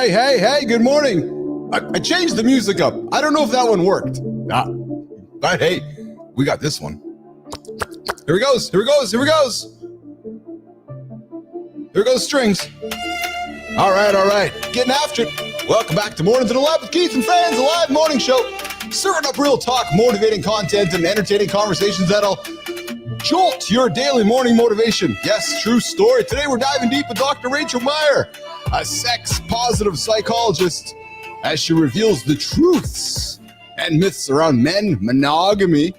Hey, good morning. I changed the music up. I don't know if that one worked. But hey, we got this one. Here we goes. Here goes strings. All right. Getting after it. Welcome back to Mornings in the Lab with Keith and Friends, a live morning show. Serving up real talk, motivating content, and entertaining conversations that'll jolt your daily morning motivation. Yes, true story. Today we're diving deep with Dr. Rachel Meyer, a sex-positive psychologist, as she reveals the truths and myths around monogamy.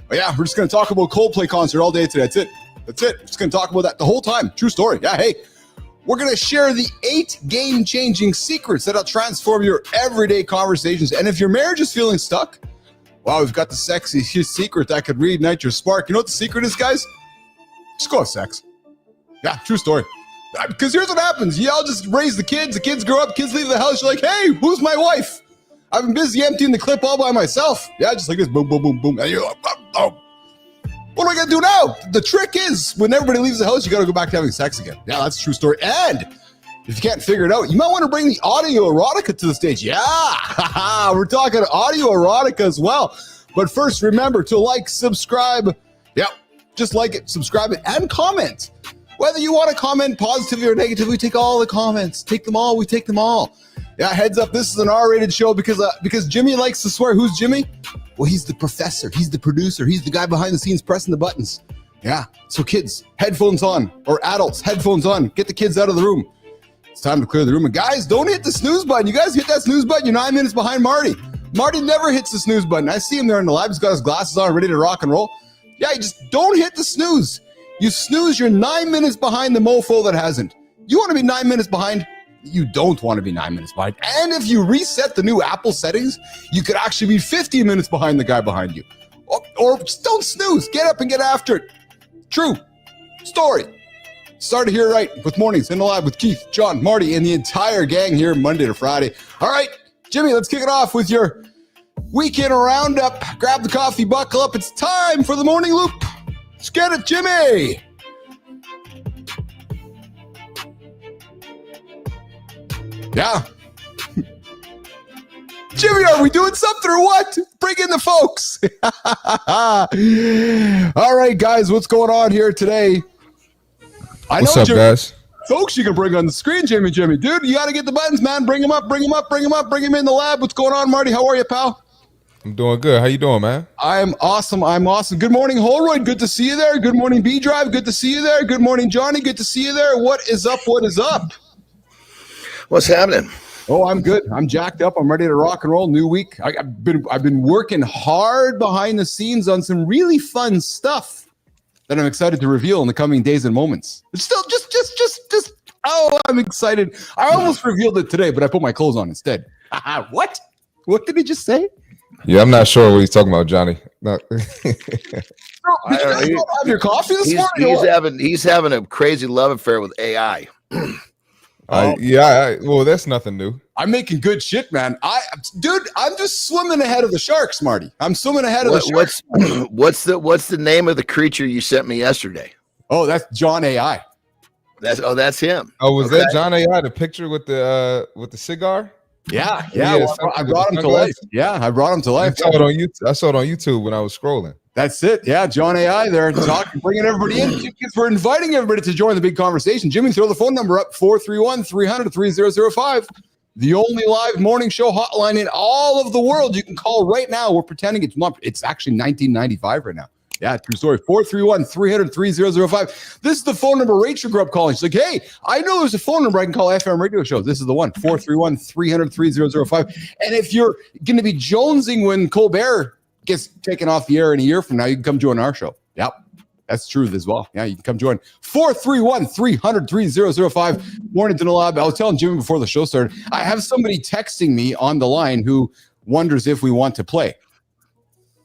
But yeah, we're just going to talk about Coldplay concert all day today. That's it. We're just going to talk about that the whole time. True story. Yeah, hey. We're going to share the 8 game-changing secrets that'll transform your everyday conversations. And if your marriage is feeling stuck, wow, we've got the sexy secret that could reignite your spark. You know what the secret is, guys? Just go have sex. Yeah, true story. Because here's what happens. Y'all just raise the kids grow up, kids leave the house. You're like, hey, who's my wife? I've been busy emptying the clip all by myself. Yeah, just like this, boom, boom, boom, boom. And you're like, oh. What am I gonna do now? The trick is, when everybody leaves the house, you gotta go back to having sex again. Yeah, that's a true story. And if you can't figure it out, you might want to bring the audio erotica to the stage. Yeah, we're talking audio erotica as well. But first, remember to like, subscribe. Yeah, just like it, subscribe it, and comment. Whether you want to comment positively or negatively, we take all the comments. Take them all. We take them all. Yeah, heads up, this is an R-rated show because Jimmy likes to swear. Who's Jimmy? Well, he's the professor. He's the producer. He's the guy behind the scenes pressing the buttons. Yeah, so kids, headphones on. Or adults, headphones on. Get the kids out of the room. It's time to clear the room. And guys, don't hit the snooze button. You guys hit that snooze button, you're 9 minutes behind Marty. Marty never hits the snooze button. I see him there in the lab. He's got his glasses on, ready to rock and roll. Yeah, you just don't hit the snooze. You snooze, you're 9 minutes behind the mofo that hasn't. You want to be 9 minutes behind? You don't want to be 9 minutes behind. And if you reset the new Apple settings, you could actually be 15 minutes behind the guy behind you. Or just don't snooze. Get up and get after it. True story. Started here right with Mornings in the Lab with Keith, John, Marty, and the entire gang here Monday to Friday. All right, Jimmy, let's kick it off with your weekend roundup. Grab the coffee, buckle up. It's time for the morning loop. Let's get it, Jimmy. Yeah. Jimmy, are we doing something or what? Bring in the folks. All right, guys, what's going on here today? What's up, Jimmy, guys? Folks you can bring on the screen, Jimmy. Dude, you got to get the buttons, man. Bring them up. Bring them in the lab. What's going on, Marty? How are you, pal? I'm doing good. How you doing, man? I'm awesome. Good morning, Holroyd. Good to see you there. Good morning, B-Drive. Good to see you there. Good morning, Johnny. Good to see you there. What is up? What's happening? Oh, I'm good. I'm jacked up. I'm ready to rock and roll. New week. I've been working hard behind the scenes on some really fun stuff that I'm excited to reveal in the coming days and moments. It's still just. Oh, I'm excited. I almost revealed it today, but I put my clothes on instead. What? What did he just say? Yeah, I'm not sure what he's talking about, Johnny. No. Did you guys not have your coffee this morning? He's having a crazy love affair with AI. Well, that's nothing new. I'm making good shit, man. I'm just swimming ahead of the sharks, Marty. I'm swimming ahead of the sharks. What's the name of the creature you sent me yesterday? Oh, that's John AI. That's him. Oh, was that John AI, the picture with the cigar? Yeah. Well, I brought him to life. Yeah, I brought him to life. I saw it on YouTube when I was scrolling. That's it. Yeah, John AI there talking, bringing everybody in. We're inviting everybody to join the big conversation. Jimmy, throw the phone number up, 431-300-3005. The only live morning show hotline in all of the world. You can call right now. We're pretending it's actually 1995 right now. Yeah, true story. 431-300-3005. This is the phone number Rachel grew up calling. She's like, hey, I know there's a phone number I can call FM radio shows. This is the one, 431-300-3005. And if you're going to be jonesing when Colbert gets taken off the air in a year from now, you can come join our show. Yep, that's true as well. Yeah, you can come join. 431-300-3005. Morning to the Lab. I was telling Jimmy before the show started, I have somebody texting me on the line who wonders if we want to play.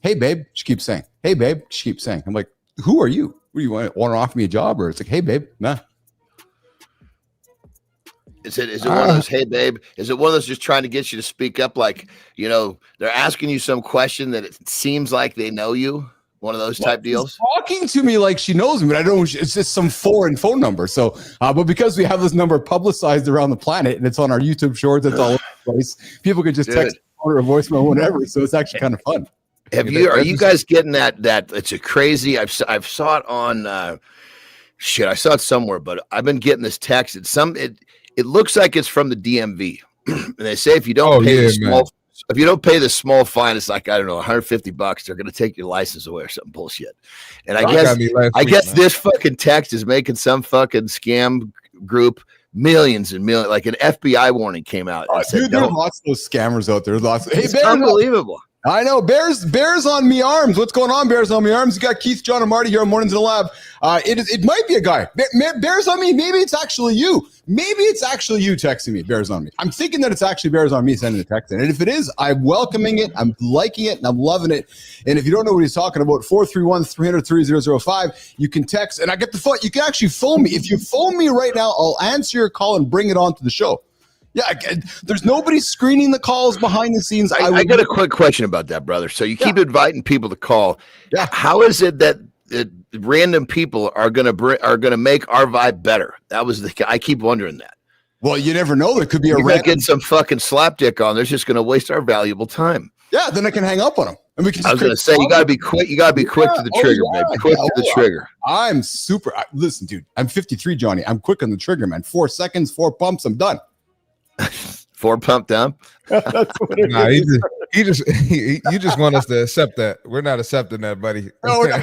Hey, babe, she keeps saying. Hey, babe, she keeps saying. I'm like, who are you? What do you want to offer me a job? Or it's like, hey, babe, nah. Is it one of those, hey, babe? Is it one of those just trying to get you to speak up? Like, they're asking you some question that it seems like they know you. One of those type deals. Talking to me like she knows me, but I don't. It's just some foreign phone number. So, but because we have this number publicized around the planet and it's on our YouTube shorts, it's all over the place. People can just text or a voicemail, whatever. So it's actually kind of fun. Are you guys getting that? It's a crazy. I've saw it on. I saw it somewhere, but I've been getting this text. It looks like it's from the DMV, and they say if you don't pay if you don't pay the small fine, it's like, I don't know, $150. They're going to take your license away or something bullshit. And I guess this fucking text is making some fucking scam group millions and millions. Like an FBI warning came out. Dude, there are lots of those scammers out there. It's unbelievable. I know. Bears on me arms. What's going on, Bears on me arms? You got Keith, John, and Marty here on Mornings in the Lab. It might be a guy. Bears on me. Maybe it's actually you. Maybe it's actually you texting me, Bears on me. I'm thinking that it's actually Bears on me sending the text in. And if it is, I'm welcoming it. I'm liking it. And I'm loving it. And if you don't know what he's talking about, 431-300-3005, you can text. And I get the phone. You can actually phone me. If you phone me right now, I'll answer your call and bring it on to the show. Yeah, there's nobody screening the calls behind the scenes. I got a quick question about that, brother. So you keep inviting people to call. Yeah. How is it that random people are gonna make our vibe better? I keep wondering that. Well, you never know. There could be get some fucking slapdick on. They're just gonna waste our valuable time. Yeah, then I can hang up on them. And we can. I was gonna say you gotta be quick. You gotta be quick to the trigger, baby. Quick to the trigger. I'm super. Listen, dude. I'm 53, Johnny. I'm quick on the trigger, man. 4 seconds, 4 pumps. I'm done. 4 pump down. Nah, you just want us to accept that. We're not accepting that, buddy. No, hey,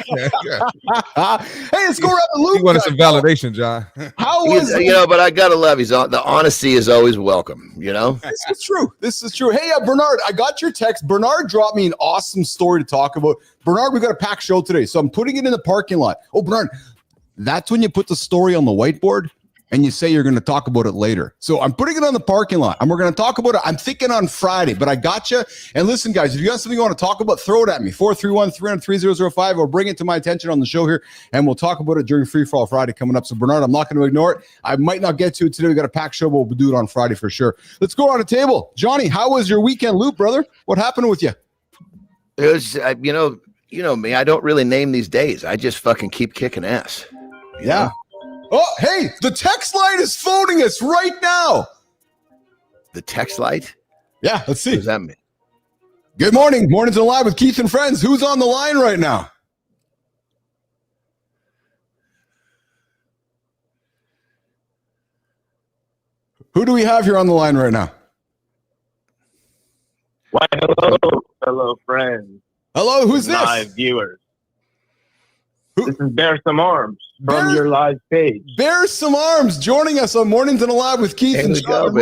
let's go around the loop. You wanted some validation, John. How was but I gotta love the honesty is always welcome. This is true. This is true. Hey, Bernard, I got your text. Bernard dropped me an awesome story to talk about. Bernard, we got a packed show today, so I'm putting it in the parking lot. Oh, Bernard, that's when you put the story on the whiteboard and you say you're going to talk about it later. So I'm putting it on the parking lot, and we're going to talk about it. I'm thinking on Friday, but I got you. And listen, guys, if you got something you want to talk about, throw it at me. 431-300-3005, or bring it to my attention on the show here, and we'll talk about it during Free For All Friday coming up. So, Bernard, I'm not going to ignore it. I might not get to it today. We got a packed show, but we'll do it on Friday for sure. Let's go on the table. Johnny, how was your weekend loop, brother? What happened with you? It was, you know me. I don't really name these days. I just fucking keep kicking ass. Yeah. Oh, hey, the text line is phoning us right now. The text light? Yeah, let's see. What does that mean? Good morning. Mornings in the Live with Keith and friends. Who's on the line right now? Who do we have here on the line right now? Why, hello, friends. Hello, who's this? Live viewers. This is Bear Some Arms from your live page. Bear Some Arms joining us on Mornings in the Lab with Keith and John.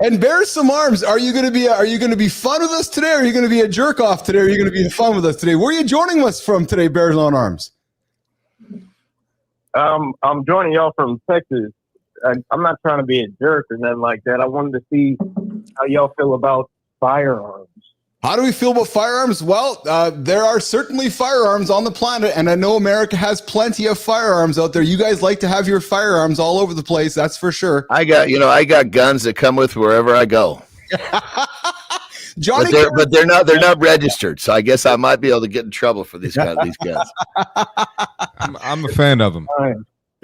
And Bear Some Arms, are you going to be fun with us today? Or are you going to be a jerk off today? Or are you going to be fun with us today? Where are you joining us from today, Bears on Arms? I'm joining y'all from Texas. I'm not trying to be a jerk or nothing like that. I wanted to see how y'all feel about firearms. How do we feel about firearms? Well, there are certainly firearms on the planet, and I know America has plenty of firearms out there. You guys like to have your firearms all over the place, that's for sure. I got guns that come with wherever I go. Johnny, but they're not registered, so I guess I might be able to get in trouble for these guns. I'm a fan of them.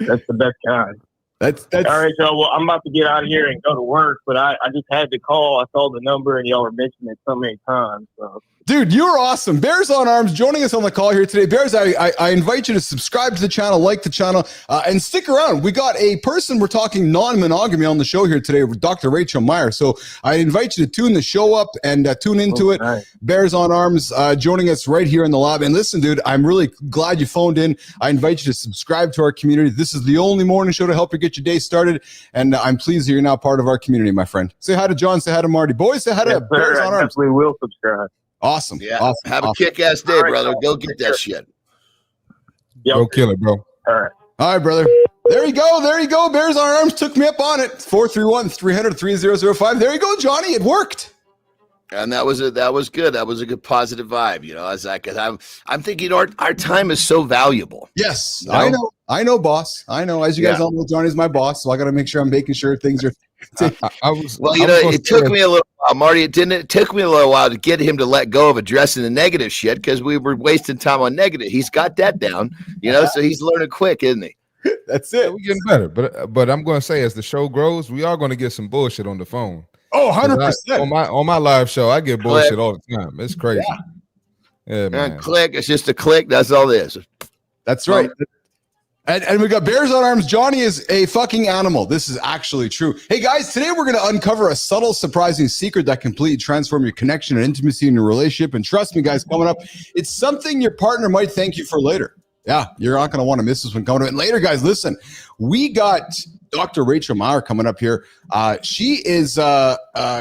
That's the best kind. That's all right, y'all. Well, I'm about to get out of here and go to work, but I just had to call. I saw the number and y'all were mentioning it so many times. So. Dude, you're awesome. Bears on Arms joining us on the call here today. Bears, I invite you to subscribe to the channel, like the channel, and stick around. We got a person, we're talking non-monogamy on the show here today with Dr. Rachel Meyer. So I invite you to tune the show up and tune into it. Nice. Bears on Arms joining us right here in the lab. And listen, dude, I'm really glad you phoned in. I invite you to subscribe to our community. This is the only morning show to help you get your day started. And I'm pleased that you're now part of our community, my friend. Say hi to John, say hi to Marty. Boys, say hi to Bears on Arms. I definitely will subscribe. Awesome. Yeah. Awesome. Have a kick-ass day, brother. Go get that shit. Go kill it, bro. All right. All right, brother. There you go. There you go. Bears on Arms took me up on it. 431-300-3005. There you go, Johnny. It worked. And that was good. That was a good positive vibe. You know, as I'm thinking our time is so valuable. Yes, you know? I know, boss. I know. As you guys all know, Johnny's my boss, so I got to make sure I'm making sure things are. It took me a little while, Marty. It took me a little while to get him to let go of addressing the negative shit because we were wasting time on negative. He's got that down, you know, so he's learning quick, isn't he? That's it. We're getting better, but I'm going to say as the show grows, we are going to get some bullshit on the phone. Oh, 100%. On my live show, I get bullshit all the time. It's crazy. Yeah, man. And click. It's just a click. That's all it is. That's right. And we got Bears on Arms. Johnny is a fucking animal. This is actually true. Hey, guys, today we're going to uncover a subtle, surprising secret that completely transform your connection and intimacy in your relationship. And trust me, guys, coming up, it's something your partner might thank you for later. Yeah, you're not going to want to miss this one coming up. And later, guys, listen, we got Dr. Rachel Meyer coming up here. She is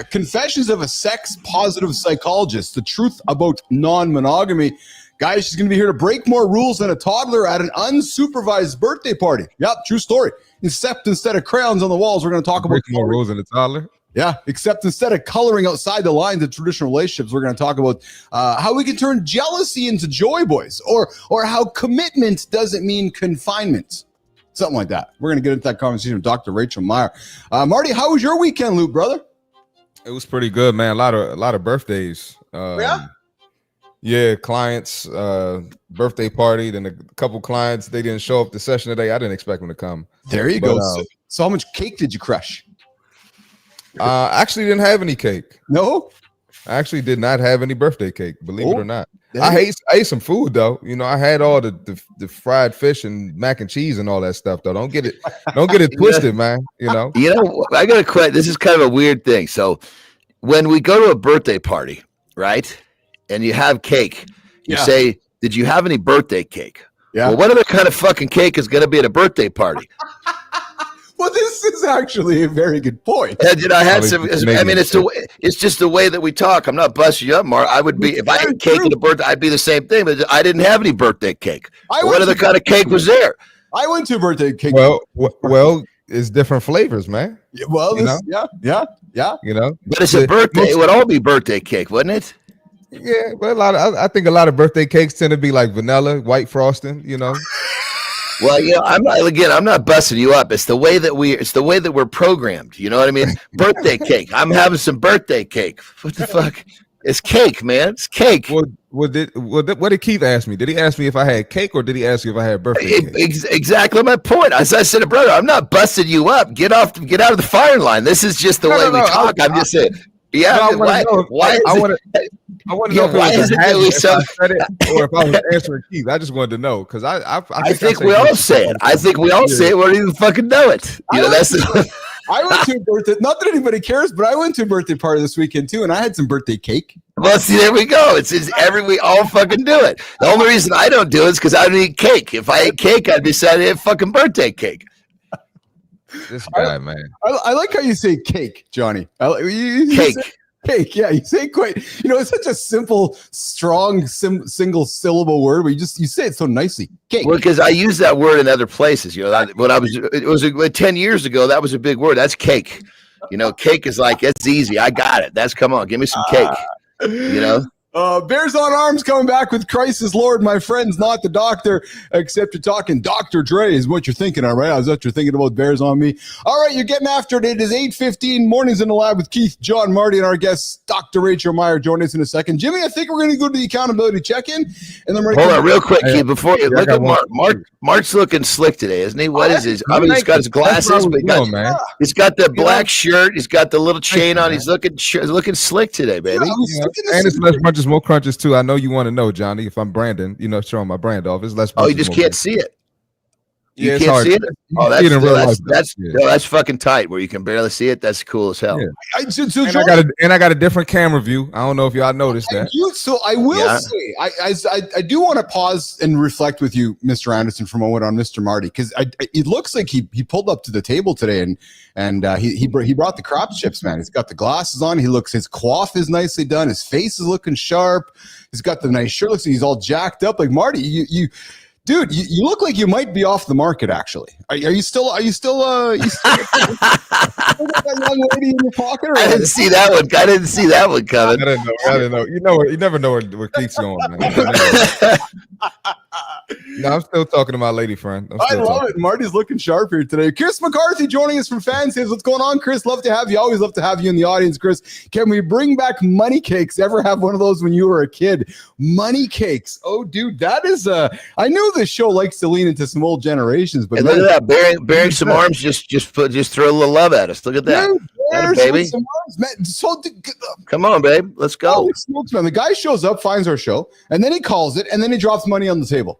Confessions of a Sex-Positive Psychologist, the truth about non-monogamy. Guys, she's going to be here to break more rules than a toddler at an unsupervised birthday party. Yep, true story. Except instead of crayons on the walls, we're going to talk about more rules than a toddler. Yeah, except instead of coloring outside the lines of traditional relationships, we're going to talk about how we can turn jealousy into joy, boys, or how commitment doesn't mean confinement. Something like that. We're going to get into that conversation with Dr. Rachel Meyer. Marty, how was your weekend, Luke, brother? It was pretty good, man. A lot of birthdays. Yeah, clients, birthday party. Then a couple clients, they didn't show up the session today. I didn't expect them to come. There you go. So how much cake did you crush? I actually didn't have any cake. No? I actually did not have any birthday cake, believe it or not. I ate some food though. You know, I had all the fried fish and mac and cheese and all that stuff though. Don't get it twisted, man. You know, I got to quit. This is kind of a weird thing. So when we go to a birthday party, right, and you have cake, you say, "Did you have any birthday cake?" Yeah. Well, what other kind of fucking cake is going to be at a birthday party? Well, this is actually a very good point. And I had some. I mean, it's just the way that we talk. I'm not busting you up, Mark. I would be if I had cake at a birthday. I'd be the same thing. But I didn't have any birthday cake. What other kind of cake was there? I went to a birthday cake. Well, it's different flavors, man. Well, yeah. You know, but it's a birthday. It would all be birthday cake, wouldn't it? Yeah, but I think a lot of birthday cakes tend to be like vanilla, white frosting. You know. Well, I'm not busting you up. It's the way that we're programmed. You know what I mean? Birthday cake. I'm having some birthday cake. What the fuck? It's cake, man. It's cake. What did Keith ask me? Did he ask me if I had cake or did he ask you if I had birthday cake? Exactly my point. As I said, brother, I'm not busting you up. Get out of the firing line. This is just the way we talk. I'm just saying. Yeah, I want to know why is it that we said it or if I was answering Keith. I just wanted to know because I think we all say it. I think we all say it. We don't even fucking know it. You know, that's. I went to a birthday. Not that anybody cares, but I went to a birthday party this weekend too, and I had some birthday cake. Well, see, there we go. We all fucking do it. The only reason I don't do it is because I don't eat cake. If I ate cake, I'd decide to have fucking birthday cake. This guy, man. I like how you say cake, Johnny. Cake. Cake, yeah, you say quite. You know, it's such a simple, strong, single syllable word, but you say it so nicely. Cake. Well, because I use that word in other places. You know, it was 10 years ago. That was a big word. That's cake. You know, cake is like it's easy. I got it. Come on, give me some cake. You know. Bears on Arms coming back with Christ is Lord, my friends, not the doctor, except you're talking Dr. Dre is what you're thinking, all right? Is that you're thinking about Bears on Me? All right, you're getting after it. It is 8:15, Mornings in the Lab with Keith, John, Marty, and our guest, Dr. Rachel Meyer, joining us in a second. Jimmy, I think we're going to go to the accountability check-in. And then we're hold on real quick, Keith, before you look at Mark. Mark's looking slick today, isn't he? What is his? I mean, he's got his glasses, but he's got the black shirt. He's got the little chain on. He's looking slick today, baby. And it's less crunches, more crunches, too. I know you want to know, Johnny, if I'm Brandon, showing my brand off. It's less. Oh, you just can't see it. You can't hard. see it? Oh, that's fucking tight where you can barely see it. That's cool as hell. Yeah. I got a different camera view. I don't know if y'all noticed that. So I will say, I do want to pause and reflect with you, Mr. Andersen, for a moment on Mr. Marty, because it looks like he pulled up to the table today and he brought the crop chips, man. He's got the glasses on. His coif is nicely done. His face is looking sharp. He's got the nice shirt. Looks like he's all jacked up. Like Marty, you Dude, you look like you might be off the market. Actually, are you still that young lady in your pocket? Or I didn't see that one. I didn't see that one coming. I didn't know. You never know where Keith's going, man. No, I'm still talking to my lady friend. I love it. Marty's looking sharp here today. Chris McCarthy joining us from Fancies. What's going on, Chris? Love to have you. Always love to have you in the audience, Chris. Can we bring back money cakes? Ever have one of those when you were a kid? Money cakes. Oh, dude, that is I know this show likes to lean into some old generations, but look at that, bearing some arms. Just throw a little love at us. Look at that, baby. Come on, babe. Let's go. Holy smokes, man. The guy shows up, finds our show, and then he calls it, and then he drops money on the table.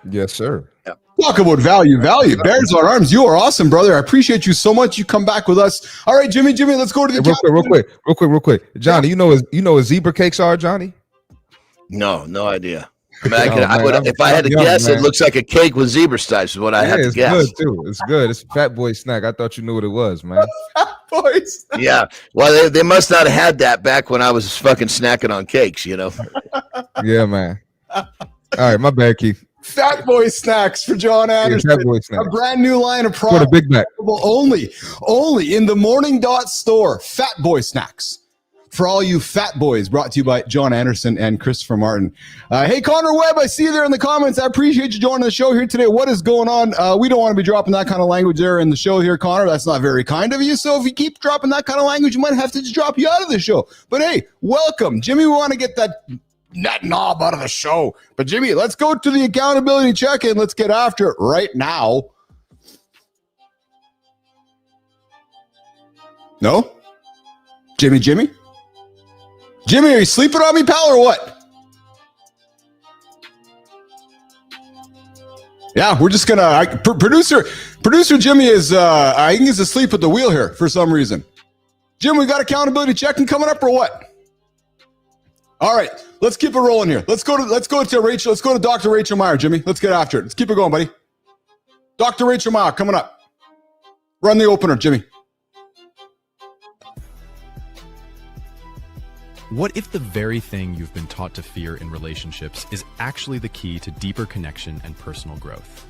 Yes, sir. Yeah. Talk about value. Bears on arms. You are awesome, brother. I appreciate you so much. You come back with us. All right, Jimmy, let's go to the real quick. Johnny, yeah. you know what zebra cakes are, Johnny? No idea. I mean, if I had to guess, man. It looks like a cake with zebra stripes is what I had to guess. It's good too. It's good. It's a fat boy snack. I thought you knew what it was, man. Fat boy snack. Yeah. Well, they must not have had that back when I was fucking snacking on cakes, you know. Yeah, man. All right, my bad, Keith. Fat Boy Snacks for John Andersen. Fat Boy Snacks. A brand new line of products. For the Big Mac. Only in the Morning Dot store. Fat Boy Snacks. For all you fat boys, brought to you by John Andersen and Christopher Martin. Hey, Connor Webb, I see you there in the comments. I appreciate you joining the show here today. What is going on? We don't want to be dropping that kind of language there in the show here, Connor. That's not very kind of you. So if you keep dropping that kind of language, you might have to just drop you out of the show. But hey, welcome. Jimmy, we want to get that knob out of the show. But Jimmy, let's go to the accountability check-in. Let's get after it right now. No? Jimmy? Jimmy, are you sleeping on me, pal, or what? Yeah, we're just gonna. Producer Jimmy is. I think he's asleep at the wheel here for some reason. Jim, we got accountability checking coming up, or what? All right, let's keep it rolling here. Let's go to Rachel. Let's go to Dr. Rachel Meyer, Jimmy. Let's get after it. Let's keep it going, buddy. Dr. Rachel Meyer coming up. Run the opener, Jimmy. What if the very thing you've been taught to fear in relationships is actually the key to deeper connection and personal growth?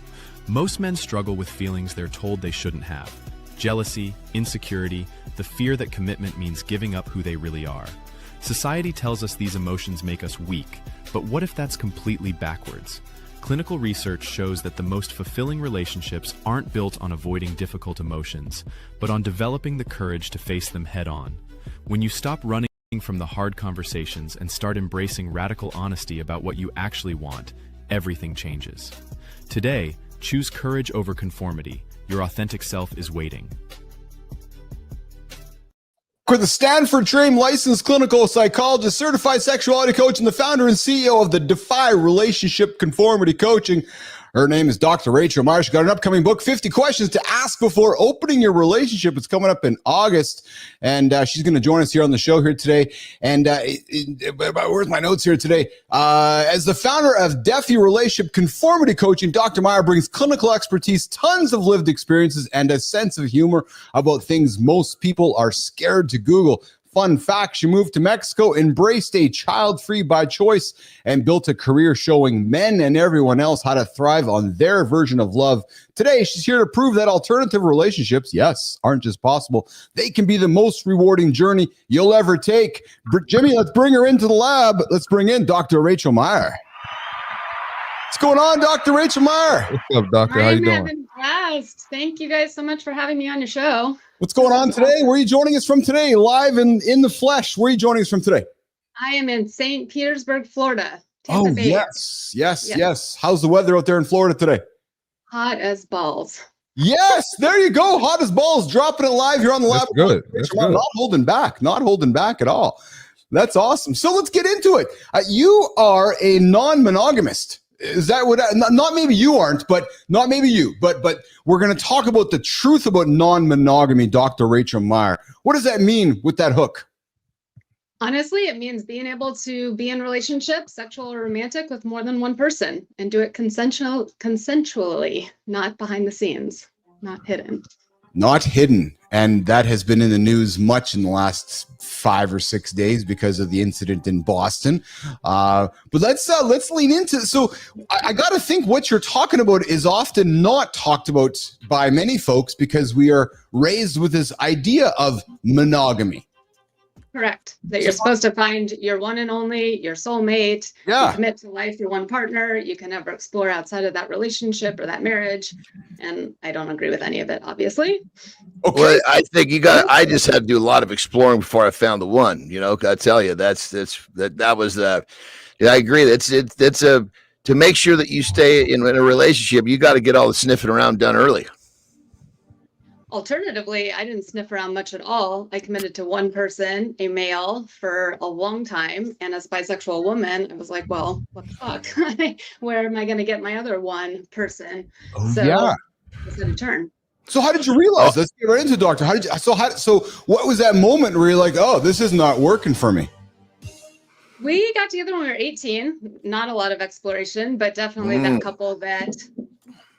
Most men struggle with feelings they're told they shouldn't have. Jealousy, insecurity, the fear that commitment means giving up who they really are. Society tells us these emotions make us weak, but what if that's completely backwards? Clinical research shows that the most fulfilling relationships aren't built on avoiding difficult emotions, but on developing the courage to face them head on. When you stop running from the hard conversations and start embracing radical honesty about what you actually want, everything changes. Today, choose courage over conformity. Your authentic self is waiting. For the Stanford-trained licensed clinical psychologist, certified sexuality coach, and the founder and CEO of the Defy Relationship Conformity Coaching. Her name is Dr. Rachel Meyer. She's got an upcoming book, 50 Questions to Ask Before Opening Your Relationship. It's coming up in August, and she's going to join us here on the show here today. And where's my notes here today? As the founder of Defy Relationship Conformity Coaching, Dr. Meyer brings clinical expertise, tons of lived experiences, and a sense of humor about things most people are scared to Google. Fun fact, she moved to Mexico, embraced a child-free by choice, and built a career showing men and everyone else how to thrive on their version of love. Today, she's here to prove that alternative relationships, yes, aren't just possible. They can be the most rewarding journey you'll ever take. Jimmy, let's bring her into the lab. Let's bring in Dr. Rachel Meyer. What's going on, Dr. Rachel Meyer? What's up, doctor? How you doing? I'm having a blast. Thank you guys so much for having me on your show. What's going on today? Where are you joining us from today? Live and in the flesh. Where are you joining us from today? I am in St. Petersburg, Florida. Tampa Bay. Yes. How's the weather out there in Florida today? Hot as balls. Yes, there you go. Hot as balls. Dropping it live here on the lab. Good. That's good. Not holding back at all. That's awesome. So let's get into it. You are a non-monogamist. Is that what? Not maybe you aren't, but not maybe you. But we're going to talk about the truth about non-monogamy, Dr. Rachel Meyer. What does that mean with that hook? Honestly, it means being able to be in relationship, sexual or romantic, with more than one person and do it consensually, not behind the scenes, not hidden. not hidden. And that has been in the news much in the last 5 or 6 days because of the incident in Boston. But let's lean into it. So I got to think what you're talking about is often not talked about by many folks because we are raised with this idea of monogamy. Correct. That you're supposed to find your one and only, your soulmate. Yeah. You commit to life, your one partner. You can never explore outside of that relationship or that marriage. And I don't agree with any of it, obviously. Okay. Well, I think I just had to do a lot of exploring before I found the one, you know, I tell you, that was, I agree. To make sure that you stay in a relationship, you got to get all the sniffing around done early. Alternatively, I didn't sniff around much at all. I committed to one person, a male, for a long time. And as a bisexual woman, I was like, well, what the fuck? Where am I going to get my other one person? Yeah. It's going to turn. So how did you realize? Let's get right into it, Doctor. So what was that moment where you're like, oh, this is not working for me? We got together when we were 18. Not a lot of exploration, but definitely that couple that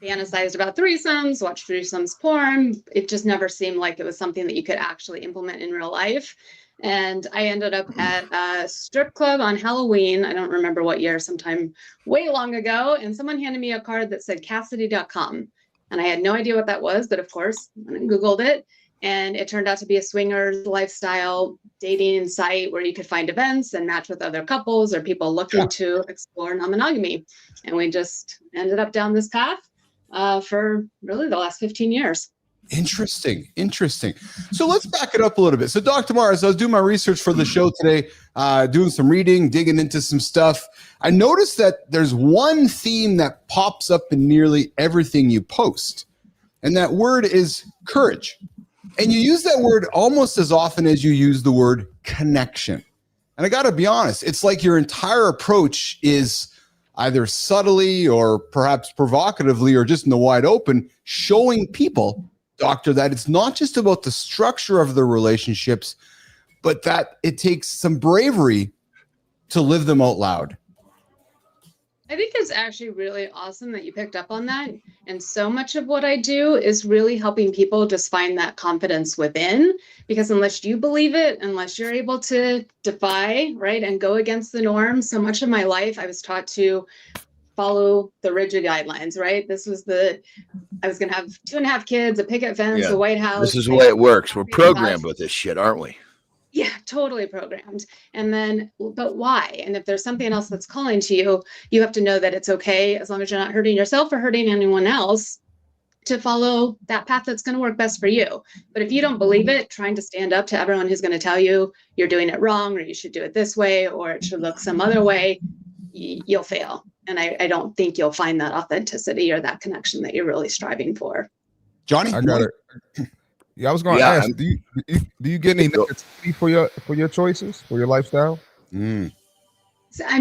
fantasized about threesomes, watched threesomes porn. It just never seemed like it was something that you could actually implement in real life. And I ended up at a strip club on Halloween. I don't remember what year, sometime way long ago. And someone handed me a card that said Cassidy.com. And I had no idea what that was, but of course, I Googled it. And it turned out to be a swingers lifestyle dating site where you could find events and match with other couples or people looking to explore non-monogamy. And we just ended up down this path for really the last 15 years. Interesting. So let's back it up a little bit. So Dr. Mars, I was doing my research for the show today, doing some reading, digging into some stuff. I noticed that there's one theme that pops up in nearly everything you post, and that word is courage. And you use that word almost as often as you use the word connection. And I got to be honest, it's like your entire approach is either subtly or perhaps provocatively or just in the wide open, showing people, Doctor, that it's not just about the structure of the relationships, but that it takes some bravery to live them out loud. I think it's actually really awesome that you picked up on that. And so much of what I do is really helping people just find that confidence within, because unless you believe it, unless you're able to defy, right, and go against the norm, so much of my life I was taught to follow the rigid guidelines, right? I was going to have 2.5 kids, a picket fence, a White House. This is the way it works. We're programmed with this shit, aren't we? Yeah, totally programmed. And then, but why? And if there's something else that's calling to you, you have to know that it's okay, as long as you're not hurting yourself or hurting anyone else, to follow that path that's going to work best for you. But if you don't believe it, trying to stand up to everyone who's going to tell you you're doing it wrong, or you should do it this way, or it should look some other way, you'll fail. And I don't think you'll find that authenticity or that connection that you're really striving for. Johnny? I got it. Yeah, I was going to ask, do you get any negativity for your choices, for your lifestyle? I'm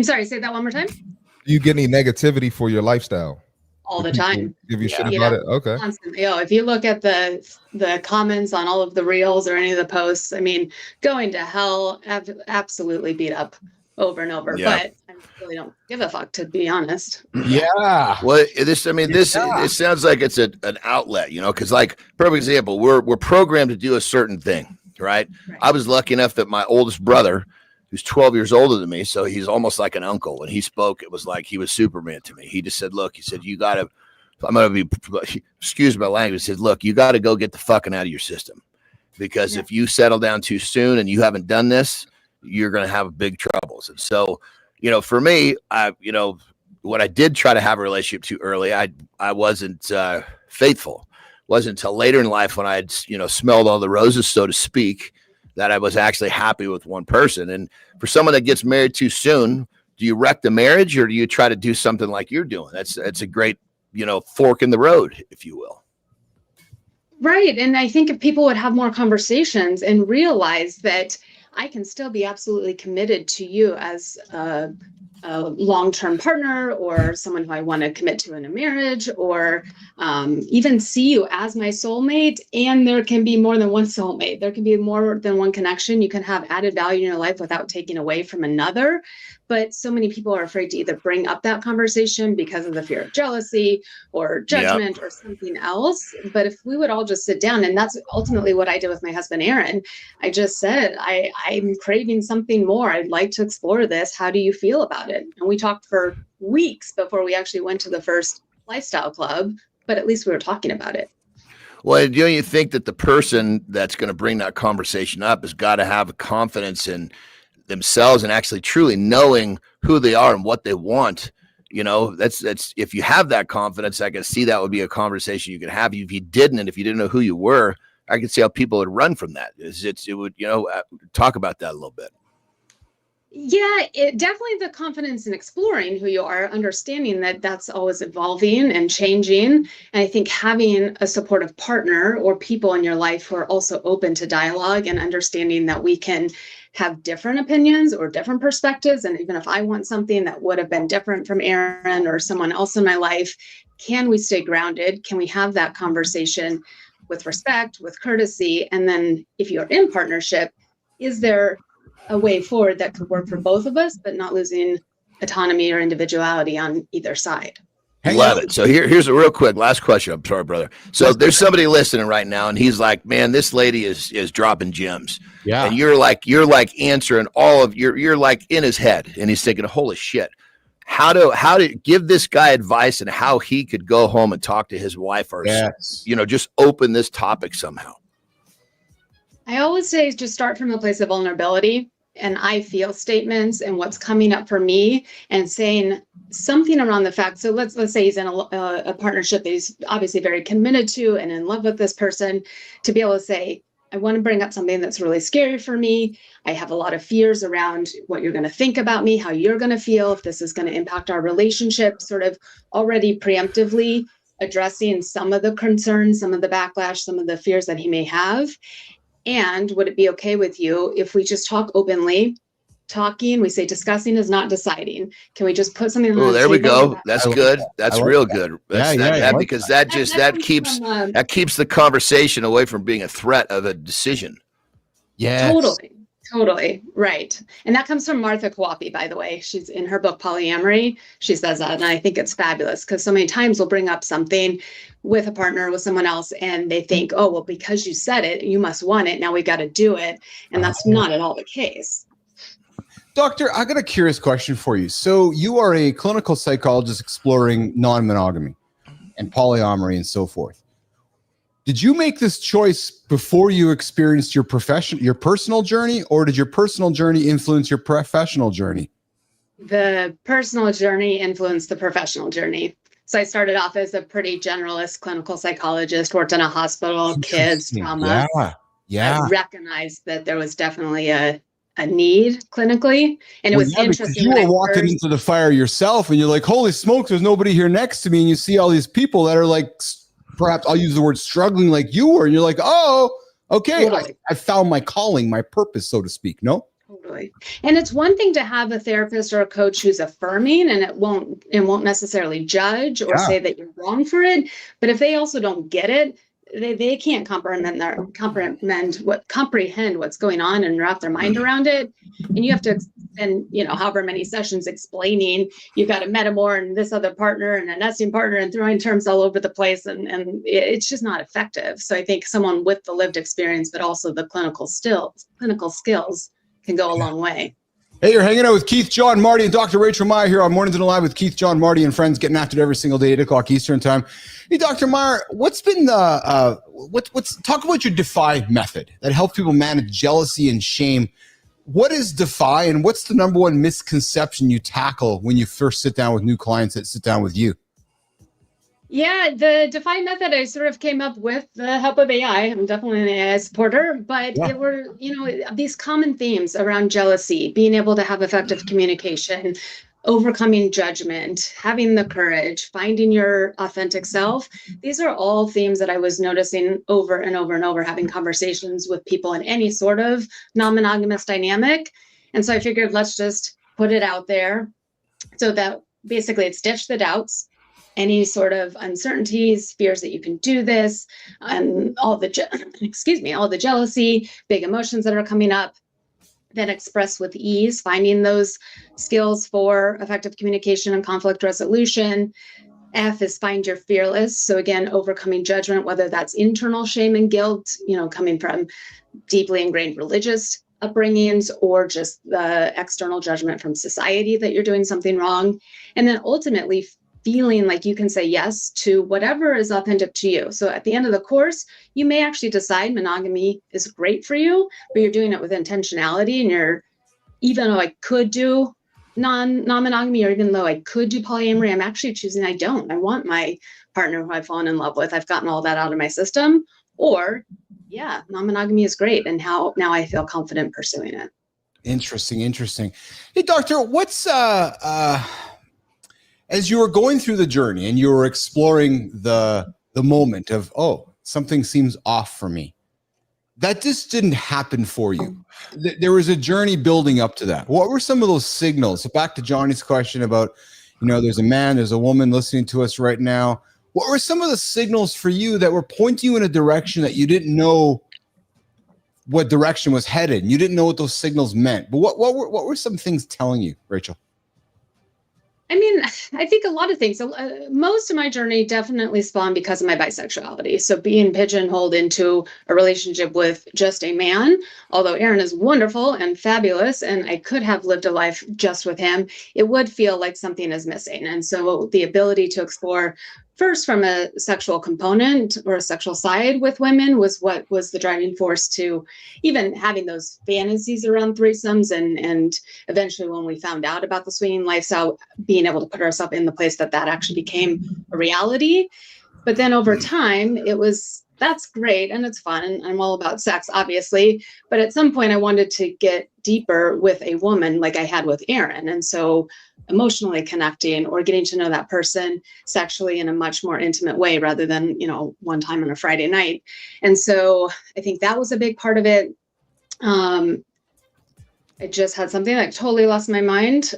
sorry, say that one more time. Do you get any negativity for your lifestyle? All the time. Give you shit about it? Okay. Constantly. If you look at the comments on all of the reels or any of the posts, I mean, going to hell, absolutely beat up over and over. Yeah. But I really don't give a fuck, to be honest. Yeah. Well, this it sounds like it's an outlet, you know, because like, perfect example, we're programmed to do a certain thing, right? I was lucky enough that my oldest brother, who's 12 years older than me, so he's almost like an uncle. When he spoke, it was like he was Superman to me. He just said, look, he said, you got to, I'm going to be, excuse my language, he said, look, you got to go get the fucking out of your system. Because if you settle down too soon and you haven't done this, you're going to have big troubles. And so, you know, for me, when I did try to have a relationship too early, I wasn't faithful. It wasn't until later in life when I had, smelled all the roses, so to speak, that I was actually happy with one person. And for someone that gets married too soon, do you wreck the marriage, or do you try to do something like you're doing? That's a great, fork in the road, if you will. Right. And I think if people would have more conversations and realize that I can still be absolutely committed to you as a a long-term partner or someone who I want to commit to in a marriage, or even see you as my soulmate. And there can be more than one soulmate. There can be more than one connection. You can have added value in your life without taking away from another. But so many people are afraid to either bring up that conversation because of the fear of jealousy or judgment or something else. But if we would all just sit down, and that's ultimately what I did with my husband, Aaron, I just said, I'm craving something more. I'd like to explore this. How do you feel about it? And we talked for weeks before we actually went to the first lifestyle club, but at least we were talking about it. Well, don't you think that the person that's going to bring that conversation up has got to have a confidence in themselves and actually truly knowing who they are and what they want? You know, that's if you have that confidence, I can see that would be a conversation you could have. If you didn't, and if you didn't know who you were, I could see how people would run from that. It would, talk about that a little bit. Yeah, definitely the confidence in exploring who you are, understanding that that's always evolving and changing. And I think having a supportive partner or people in your life who are also open to dialogue and understanding that we can have different opinions or different perspectives. And even if I want something that would have been different from Aaron or someone else in my life, can we stay grounded? Can we have that conversation with respect, with courtesy? And then if you're in partnership, is there a way forward that could work for both of us, but not losing autonomy or individuality on either side? Love it. So here's a real quick last question. I'm sorry, brother. So there's somebody listening right now, and he's like, "Man, this lady is dropping gems." Yeah. And you're like answering all of you're like in his head, and he's thinking, "Holy shit." How to give this guy advice and how he could go home and talk to his wife or, just open this topic somehow. I always say just start from a place of vulnerability and I feel statements and what's coming up for me, and saying something around the fact. So let's say he's in a partnership that he's obviously very committed to and in love with this person, to be able to say, I want to bring up something that's really scary for me. I have a lot of fears around what you're going to think about me, how you're going to feel, if this is going to impact our relationship, sort of already preemptively addressing some of the concerns, some of the backlash, some of the fears that he may have. And would it be okay with you if we just talk openly? Talking, we say discussing is not deciding. Can we just put something on the table? There we go. That's good. That's real good. Because that keeps the conversation away from being a threat of a decision. Yeah. Totally. Right. And that comes from Martha Kawapi, by the way. She's in her book, Polyamory. She says that, and I think it's fabulous because so many times we'll bring up something with a partner, with someone else, and they think, oh, well, because you said it, you must want it. Now we got to do it. And that's not at all the case. Doctor, I got a curious question for you. So you are a clinical psychologist exploring non-monogamy and polyamory and so forth. Did you make this choice before you experienced your personal journey, or did your personal journey influence your professional journey? The personal journey influenced the professional journey. So I started off as a pretty generalist clinical psychologist, worked in a hospital, kids, trauma. Yeah. I recognized that there was definitely a need clinically. And it was interesting. You were walking into the fire yourself and you're like, holy smokes, there's nobody here next to me. And you see all these people that are like, perhaps I'll use the word struggling like you were. And you're like, oh, okay. Totally. I found my calling, my purpose, so to speak. No? Totally. And it's one thing to have a therapist or a coach who's affirming and it won't necessarily judge or say that you're wrong for it. But if they also don't get it, they can't comprehend what's going on and wrap their mind around it. And you have to spend, however many sessions explaining you've got a metamor and this other partner and a nesting partner and throwing terms all over the place. And it's just not effective. So I think someone with the lived experience, but also the clinical skills can go a long way. Hey, you're hanging out with Keith, John, Marty, and Dr. Rachel Meyer here on Mornings in Live with Keith, John, Marty, and friends, getting after it every single day, 8 o'clock Eastern time. Hey, Dr. Meyer, what's been talk about your DEFY method that helps people manage jealousy and shame. What is DEFY, and what's the number one misconception you tackle when you first sit down with new clients that sit down with you? Yeah, the DEFY method I sort of came up with the help of AI. I'm definitely an AI supporter, but it were, these common themes around jealousy, being able to have effective communication, overcoming judgment, having the courage, finding your authentic self. These are all themes that I was noticing over and over and over, having conversations with people in any sort of non-monogamous dynamic. And so I figured, let's just put it out there, So that basically it's ditch the doubts, any sort of uncertainties, fears that you can do this, and all the all the jealousy, big emotions that are coming up. Then express with ease, finding those skills for effective communication and conflict resolution. F is find your fearless. So again, overcoming judgment, whether that's internal shame and guilt, coming from deeply ingrained religious upbringings or just the external judgment from society that you're doing something wrong. And then ultimately feeling like you can say yes to whatever is authentic to you. So at the end of the course, you may actually decide monogamy is great for you, but you're doing it with intentionality. And even though I could do non-monogamy, or even though I could do polyamory, I'm actually choosing I don't. I want my partner who I've fallen in love with. I've gotten all that out of my system. Or yeah, non-monogamy is great. And now I feel confident pursuing it. Interesting. Hey, doctor, what's as you were going through the journey and you were exploring the moment of, oh, something seems off for me, that just didn't happen for you. There was a journey building up to that. What were some of those signals? So back to Johnny's question about, there's a man, there's a woman listening to us right now. What were some of the signals for you that were pointing you in a direction that you didn't know what direction was headed? You didn't know what those signals meant. But what were some things telling you, Rachel? I mean, I think a lot of things. Most of my journey definitely spawned because of my bisexuality. So being pigeonholed into a relationship with just a man, although Aaron is wonderful and fabulous, and I could have lived a life just with him, it would feel like something is missing. And so the ability to explore first from a sexual component or a sexual side with women was what was the driving force to even having those fantasies around threesomes. And eventually when we found out about the swinging lifestyle, being able to put ourselves in the place that actually became a reality. But then over time, that's great and it's fun. And I'm all about sex, obviously. But at some point I wanted to get deeper with a woman like I had with Aaron. And so emotionally connecting or getting to know that person sexually in a much more intimate way rather than, one time on a Friday night. And so I think that was a big part of it. I just had something that totally lost my mind.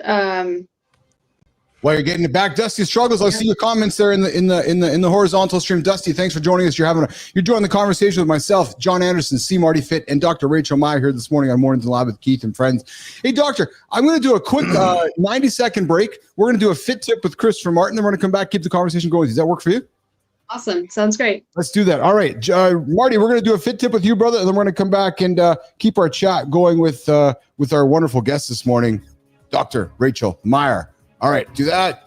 While you're getting it back, Dusty struggles. I see your comments there in the horizontal stream. Dusty, thanks for joining us. You're joining the conversation with myself, John Andersen, C. Marty Fit, and Dr. Rachel Meyer here this morning on Mornings in Live with Keith and Friends. Hey, doctor, I'm going to do a quick 90-second break. We're going to do a fit tip with Christopher Martin. Then we're going to come back, keep the conversation going. Does that work for you? Awesome. Sounds great. Let's do that. All right, Marty, we're going to do a fit tip with you, brother, and then we're going to come back and keep our chat going with our wonderful guest this morning, Dr. Rachel Meyer. All right, do that.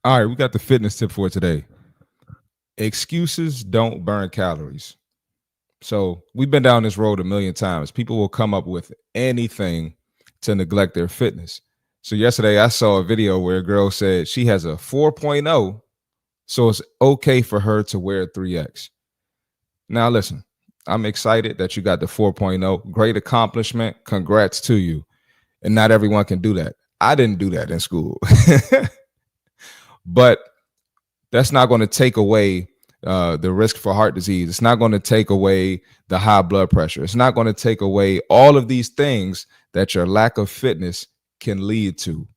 All right, we got the fitness tip for today. Excuses don't burn calories. So we've been down this road a million times. People will come up with anything to neglect their fitness. So yesterday I saw a video where a girl said she has a 4.0, so it's okay for her to wear 3X. Now listen, I'm excited that you got the 4.0. Great accomplishment. Congrats to you. And not everyone can do that. I didn't do that in school. But that's not going to take away the risk for heart disease. It's not going to take away the high blood pressure. It's not going to take away all of these things that your lack of fitness can lead to.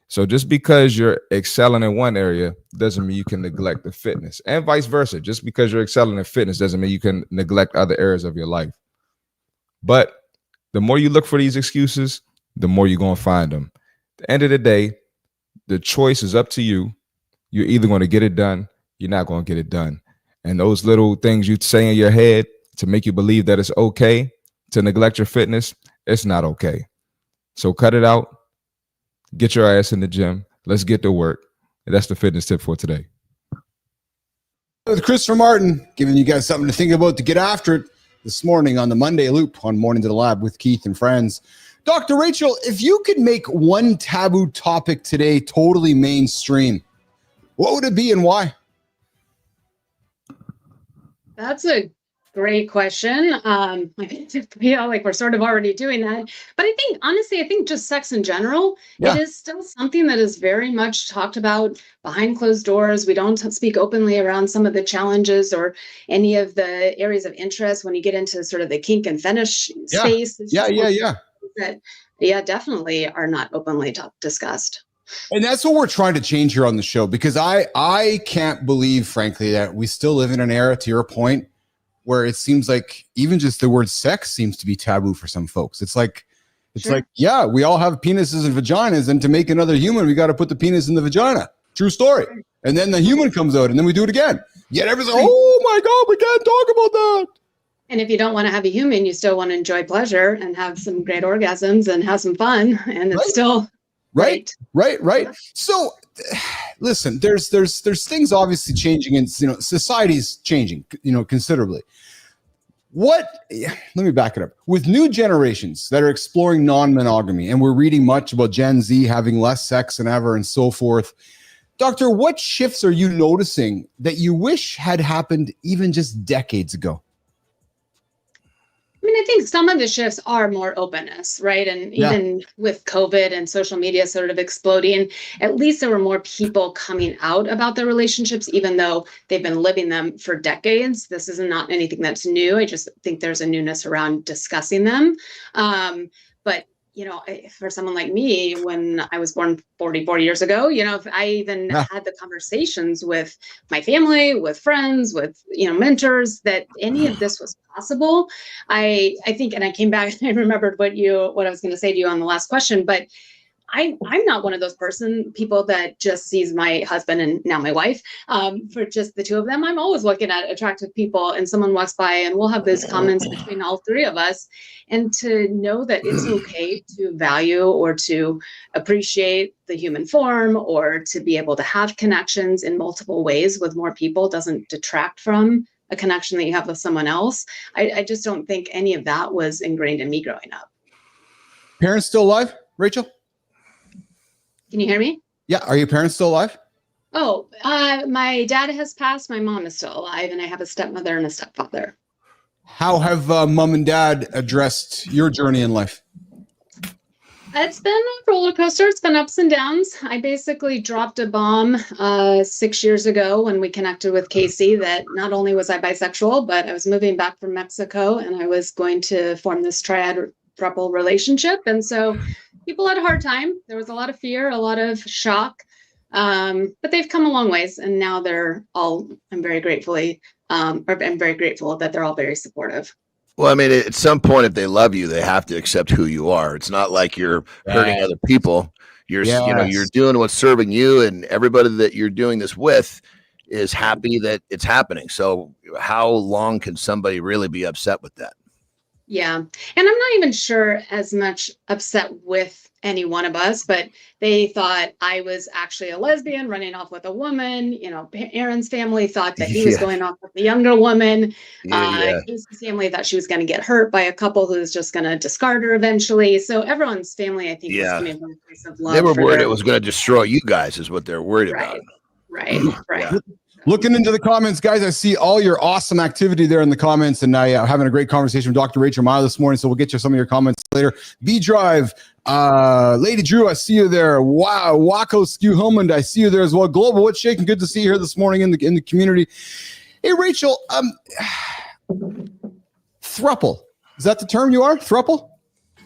So just because you're excelling in one area doesn't mean you can neglect the fitness, and vice versa. Just because you're excelling in fitness doesn't mean you can neglect other areas of your life. But the more you look for these excuses, the more you're going to find them. At the end of the day, the choice is up to you. You're either going to get it done, you're not going to get it done. And those little things you say in your head to make you believe that it's okay to neglect your fitness, it's not okay. So cut it out. Get your ass in the gym. Let's get to work. And that's the fitness tip for today. With Christopher Martin, giving you guys something to think about to get after it this morning on the Monday Loop on Morning to the Lab with Keith and Friends. Dr. Rachel, if you could make one taboo topic today totally mainstream, what would it be and why? That's a Great question. I feel like we're sort of already doing that. But I think, honestly, I think just sex in general, Yeah. it is still something that is very much talked about behind closed doors. We don't speak openly around some of the challenges or any of the areas of interest when you get into sort of the kink and fetish Yeah. space. It's Yeah, just yeah, yeah. that, yeah, definitely are not openly discussed. And that's what we're trying to change here on the show, because I can't believe, frankly, that we still live in an era, to your point, where it seems like even just the word sex seems to be taboo for some folks. It's like, yeah, we all have penises and vaginas, and to make another human, we got to put the penis in the vagina. True story. And then the human comes out, and then we do it again. Yet everyone's like, oh my God, we can't talk about that. And if you don't want to have a human, you still want to enjoy pleasure and have some great orgasms and have some fun. And it's still right. So listen, there's things obviously changing, and society's changing, considerably. Let me back it up. With new generations that are exploring non-monogamy, and we're reading much about Gen Z having less sex than ever and so forth, Doctor, what shifts are you noticing that you wish had happened even just decades ago? I mean, I think some of the shifts are more openness, right? And even with COVID and social media sort of exploding, at least there were more people coming out about their relationships, even though they've been living them for decades. This is not anything that's new. I just think there's a newness around discussing them. But for someone like me, when I was born 44 years ago, if I even had the conversations with my family, with friends, with, mentors, that any of this was possible, I think, and I came back and I remembered what I was going to say to you on the last question, but I'm not one of those people that just sees my husband and now my wife for just the two of them. I'm always looking at attractive people, and someone walks by and we'll have these comments between all three of us. And to know that it's okay to value or to appreciate the human form, or to be able to have connections in multiple ways with more people doesn't detract from a connection that you have with someone else. I just don't think any of that was ingrained in me growing up. Parents still alive, Rachel? Can you hear me? Yeah. Are your parents still alive? Oh, my dad has passed. My mom is still alive, and I have a stepmother and a stepfather. How have mom and dad addressed your journey in life? It's been a roller coaster. It's been ups and downs. I basically dropped a bomb 6 years ago when we connected with Casey, that not only was I bisexual, but I was moving back from Mexico, and I was going to form this throuple relationship. And so people had a hard time. There was a lot of fear, a lot of shock, but they've come a long ways. And now I'm very grateful that they're all very supportive. Well, I mean, at some point, if they love you, they have to accept who you are. It's not like you're hurting other people. You're doing what's serving you, and everybody that you're doing this with is happy that it's happening. So how long can somebody really be upset with that? Yeah. And I'm not even sure as much upset with any one of us, but they thought I was actually a lesbian running off with a woman. Aaron's family thought that he was going off with a younger woman. Casey's family thought she was going to get hurt by a couple who was just going to discard her eventually. So everyone's family, I think, was coming from a place of love. They were worried it was going to destroy you guys, is what they're worried about. Right. Yeah. Looking into the comments, guys, I see all your awesome activity there in the comments, and I'm having a great conversation with Dr. Rachel Meyer this morning, so we'll get you some of your comments later. B-Drive, Lady Drew, I see you there. Wow, Waco Skew Hillman, I see you there as well. Global, what's shaking? Good to see you here this morning in the community. Hey, Rachel, throuple, is that the term you are? Throuple?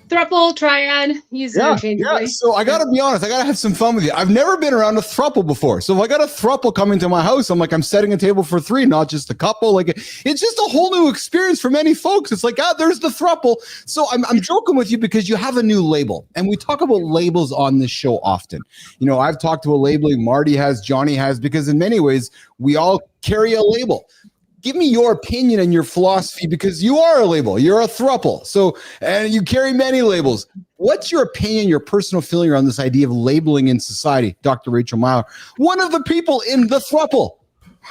Throuple, triad, use interchangeably. Yeah. So I got to be honest, I got to have some fun with you. I've never been around a throuple before. So if I got a throuple coming to my house, I'm setting a table for three, not just a couple. It's just a whole new experience for many folks. It's there's the throuple. So I'm joking with you because you have a new label, and we talk about labels on this show often. I've talked to a labeling, Marty has, Johnny has, because in many ways we all carry a label. Give me your opinion and your philosophy, because you are a label. You're a throuple. So, and you carry many labels. What's your opinion, your personal feeling around this idea of labeling in society? Dr. Rachel Meyer, one of the people in the throuple.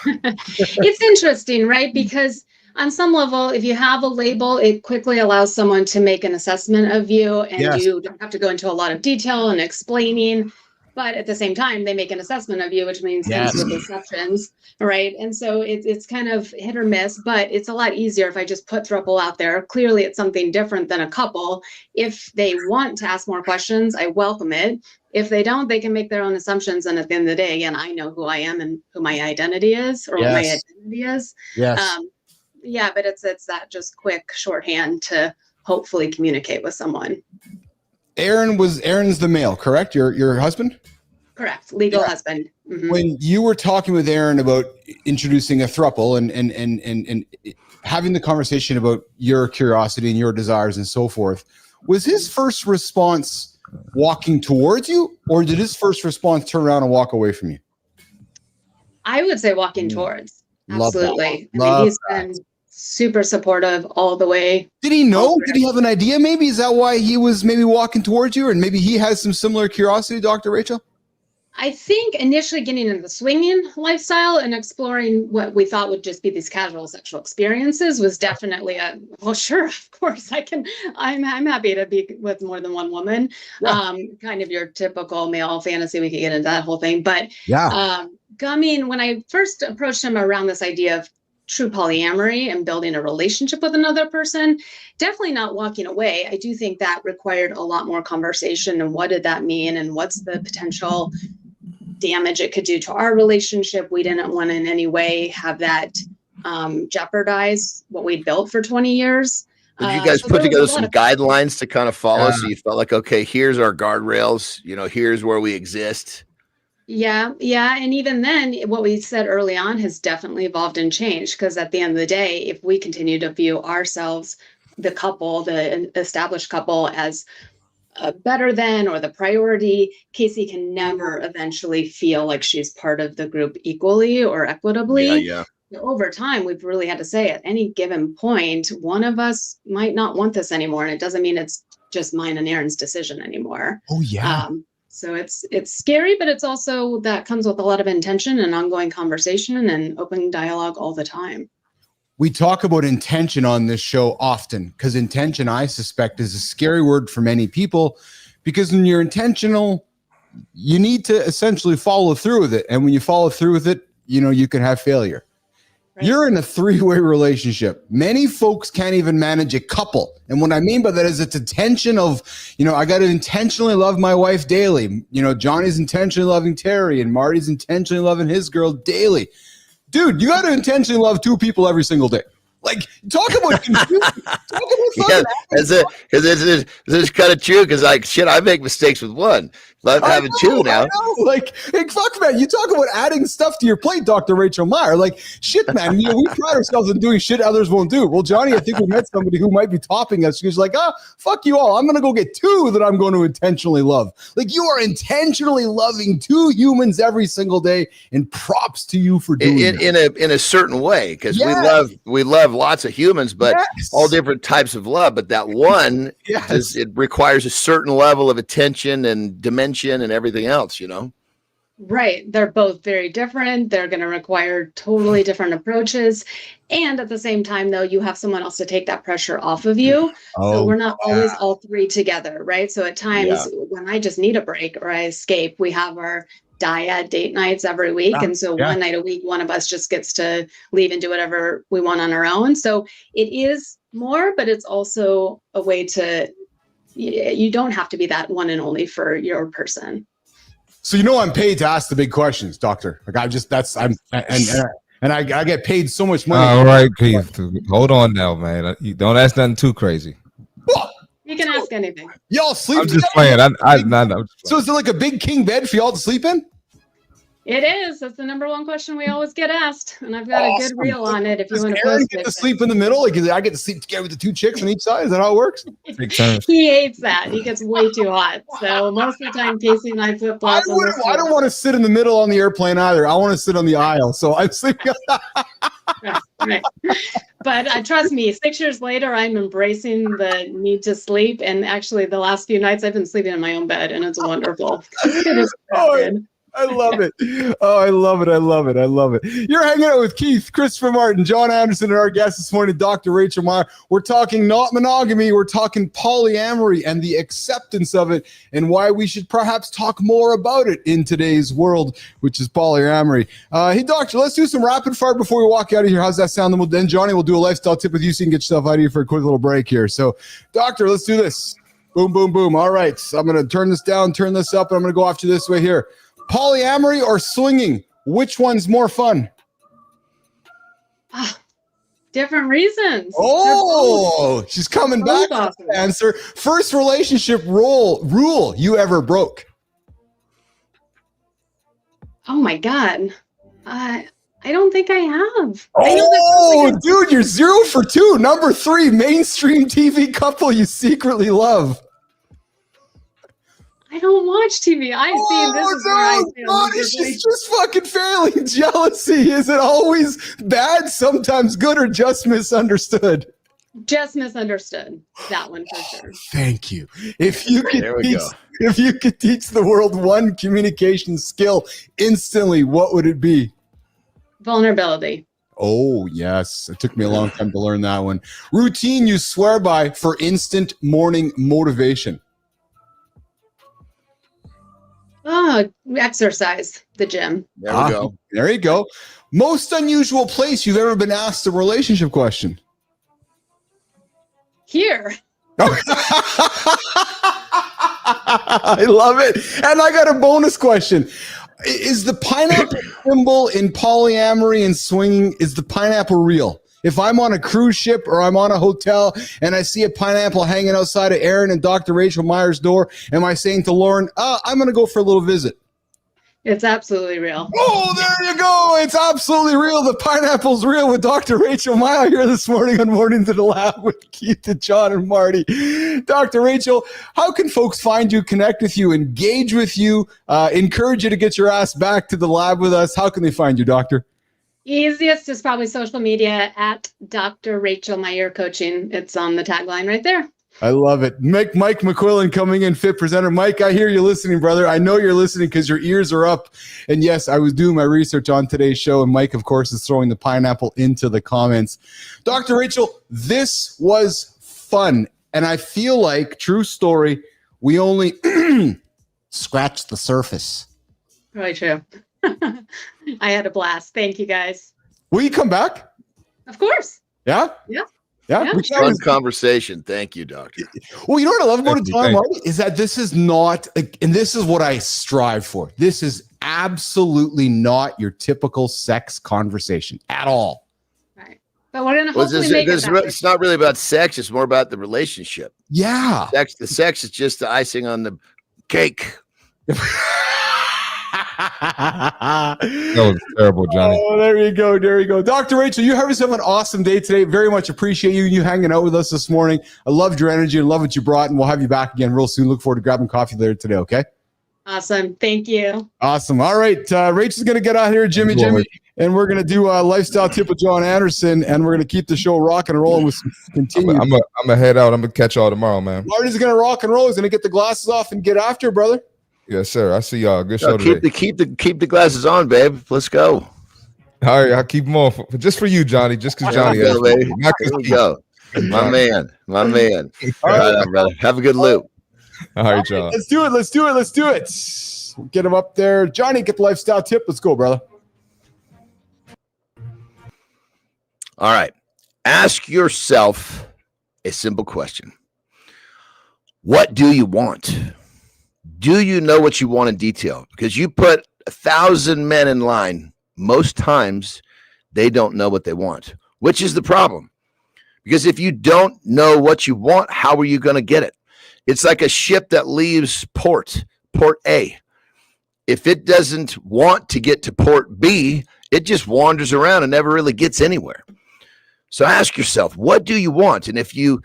It's interesting, right? Because on some level, if you have a label, it quickly allows someone to make an assessment of you, and you don't have to go into a lot of detail and explaining. But at the same time, they make an assessment of you, which means Yes. things with exceptions, right? And so it's kind of hit or miss, but it's a lot easier if I just put throuple out there. Clearly, it's something different than a couple. If they want to ask more questions, I welcome it. If they don't, they can make their own assumptions. And at the end of the day, again, I know who I am and who my identity is, or what my identity is. Yes. Yeah, but it's that just quick shorthand to hopefully communicate with someone. Aaron's the male, correct? Your husband? Correct. Legal husband. Mm-hmm. When you were talking with Aaron about introducing a throuple and having the conversation about your curiosity and your desires and so forth, was his first response walking towards you, or did his first response turn around and walk away from you? I would say walking towards. Love that. Absolutely. I mean, he's been super supportive all the way. Did he know? Did he have an idea? Maybe is that why he was maybe walking towards you, and maybe he has some similar curiosity, Dr. Rachel? I think initially getting into the swinging lifestyle and exploring what we thought would just be these casual sexual experiences was definitely well, sure, of course I'm happy to be with more than one woman. Yeah. Kind of your typical male fantasy. We could get into that whole thing, but yeah. I mean, when I first approached him around this idea of true polyamory and building a relationship with another person, definitely not walking away. I do think that required a lot more conversation and what did that mean and what's the potential damage it could do to our relationship. We didn't want to in any way have that jeopardize what we built for 20 years. Did you guys put together some guidelines to kind of follow? So you felt like, okay, here's our guardrails, here's where we exist. Yeah. And even then, what we said early on has definitely evolved and changed, because at the end of the day, if we continue to view ourselves, the couple, the established couple, as better than or the priority, Casey can never eventually feel like she's part of the group equally or equitably. Yeah. Over time, we've really had to say at any given point, one of us might not want this anymore. And it doesn't mean it's just mine and Aaron's decision anymore. Oh, yeah. So it's scary, but it's also that comes with a lot of intention and ongoing conversation and open dialogue all the time. We talk about intention on this show often because intention, I suspect, is a scary word for many people, because when you're intentional, you need to essentially follow through with it. And when you follow through with it, you can have failure. Right. You're in a three-way relationship. Many folks can't even manage a couple. And what I mean by that is it's a tension of, I got to intentionally love my wife daily. Johnny's intentionally loving Terry and Marty's intentionally loving his girl daily. Dude, you got to intentionally love two people every single day. Like, talk about confusion. It's kind of true, because I make mistakes with one. I'm having two now. Fuck, man. You talk about adding stuff to your plate, Dr. Rachel Meyer. Like, shit, man. We pride ourselves in doing shit others won't do. Well, Johnny, I think we met somebody who might be topping us. She's like, fuck you all. I'm going to go get two that I'm going to intentionally love. Like, you are intentionally loving two humans every single day, and props to you for doing it. In a certain way, because we love lots of humans, but all different types of love. But that one, it requires a certain level of attention and dimension and everything else, Right. They're both very different. They're going to require totally different approaches. And at the same time, though, you have someone else to take that pressure off of you. So we're not always all three together, right? So at times when I just need a break or I escape, we have our dyad date nights every week. And so one night a week, one of us just gets to leave and do whatever we want on our own. So it is more, but it's also a way to, you don't have to be that one and only for your person. So I'm paid to ask the big questions, Doctor. Like I get paid so much money. All right, Keith. Hold on now, man. You don't ask nothing too crazy. You can ask anything. Y'all sleep. I'm just playing. I know. So is there like a big king bed for y'all to sleep in? It is. That's the number one question we always get asked, and I've got a good reel on it. If you want to post it. Get to sleep in the middle. Like, I get to sleep together with the two chicks on each side. Is that how it works? He hates that. He gets way too hot. So most of the time, Casey and I flip flops. I don't want to sit in the middle on the airplane either. I want to sit on the aisle. So I'm sleeping. Right. But trust me, 6 years later, I'm embracing the need to sleep. And actually, the last few nights, I've been sleeping in my own bed, and it's wonderful. It is I love it. Oh, I love it. I love it. I love it. You're hanging out with Keith, Christopher Martin, John Andersen, and our guest this morning, Dr. Rachel Meyer. We're talking not monogamy. We're talking polyamory and the acceptance of it and why we should perhaps talk more about it in today's world, which is polyamory. Hey, doctor, let's do some rapid fire before we walk out of here. How's that sound? Then Johnny will do a lifestyle tip with you so you can get yourself out of here for a quick little break here. So, doctor, let's do this. Boom, boom, boom. All right. So I'm going to turn this down, turn this up, and I'm going to go off to this way here. Polyamory or swinging? Which one's more fun? Different reasons. Oh, she's coming back. Awesome. Answer. First relationship rule you ever broke? Oh my God. I don't think I have. Oh, dude, you're 0 for 2. Number 3, mainstream TV couple you secretly love. I don't watch TV. I see this is where I feel She's just fucking failing. Jealousy. Is it always bad, sometimes good, or just misunderstood? Just misunderstood. That one for sure. Thank you. If you could There we teach, go. if you could teach the world one communication skill instantly, what would it be? Vulnerability. Oh, yes. It took me a long time to learn that one. Routine you swear by for instant morning motivation. Oh, exercise, the gym. There we go. There you go. Most unusual place you've ever been asked a relationship question. Here. I love it. And I got a bonus question. Is the pineapple symbol in polyamory and swinging, is the pineapple real? If I'm on a cruise ship or I'm on a hotel and I see a pineapple hanging outside of Aaron and Dr. Rachel Meyer's door, am I saying to Lauren, I'm going to go for a little visit? It's absolutely real. Oh, there you go. It's absolutely real. The pineapple's real with Dr. Rachel Meyer here this morning on Morning to the Lab with Keith and John and Marty. Dr. Rachel, how can folks find you, connect with you, engage with you, encourage you to get your ass back to the lab with us? How can they find you, doctor? Easiest is probably social media at Dr. Rachel Meyer Coaching. It's on the tagline right there. I love it. Mike McQuillan coming in, fit presenter. Mike, I hear you listening, brother. I know you're listening because your ears are up. And yes, I was doing my research on today's show, and Mike, of course, is throwing the pineapple into the comments. Dr. Rachel, this was fun. And I feel like, true story, we only scratched the surface. Really true. I had a blast. Thank you, guys. Will you come back? Of course. Yeah? Yeah. Yeah. Yeah. Fun conversation. Thank you, doctor. Well, you know what I love about it, Thank you, John thank Marty, is that this is not, and this is what I strive for. This is absolutely not your typical sex conversation at all. Right. But we're going to hopefully make it better. It's not really about sex. It's more about the relationship. Yeah. The sex is just the icing on the cake. That was terrible, Johnny. Oh, there you go. There you go. Dr. Rachel, you have yourself an awesome day today. Very much appreciate you hanging out with us this morning. I loved your energy and love what you brought, and we'll have you back again real soon. Look forward to grabbing coffee later today, okay? Awesome. Thank you. Awesome. All right. Rachel's going to get out here, Jimmy, and we're going to do a lifestyle tip with John Andersen, and we're going to keep the show rocking and rolling with some continued. I'm going to head out. I'm going to catch y'all tomorrow, man. Marty's going to rock and roll. He's going to get the glasses off and get after, brother. Yes, sir. I see y'all. Good show today. Keep the glasses on, babe. Let's go. All right, I'll keep them on just for you, Johnny. Just because Johnny. There we go, baby. Not 'cause Here we Keith. go. My man. All right on, brother. Have a good loop. All right, y'all. Let's do it. Get him up there. Johnny, get the lifestyle tip. Let's go, brother. All right. Ask yourself a simple question. What do you want? Do you know what you want in detail? Because you put 1,000 men in line, most times they don't know what they want, which is the problem. Because if you don't know what you want, how are you going to get it? It's like a ship that leaves port A. If it doesn't want to get to port B, it just wanders around and never really gets anywhere. So ask yourself, what do you want? And if you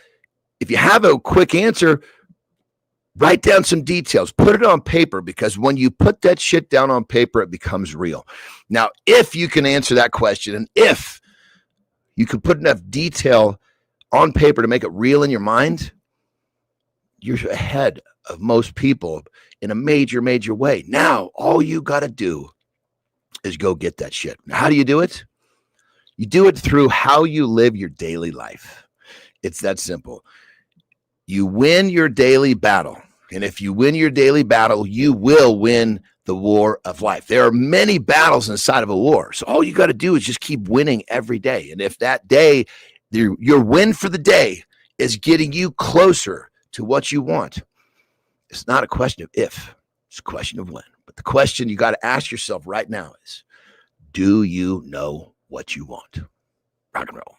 have a quick answer, write down some details, put it on paper, because when you put that shit down on paper, it becomes real. Now, if you can answer that question, and if you can put enough detail on paper to make it real in your mind, you're ahead of most people in a major way. Now, all you got to do is go get that shit. Now, how do you do it? You do it through how you live your daily life. It's that simple. You win your daily battle. And if you win your daily battle, you will win the war of life. There are many battles inside of a war. So all you got to do is just keep winning every day. And if that day, your win for the day is getting you closer to what you want, it's not a question of if, it's a question of when. But the question you got to ask yourself right now is, do you know what you want? Rock and roll.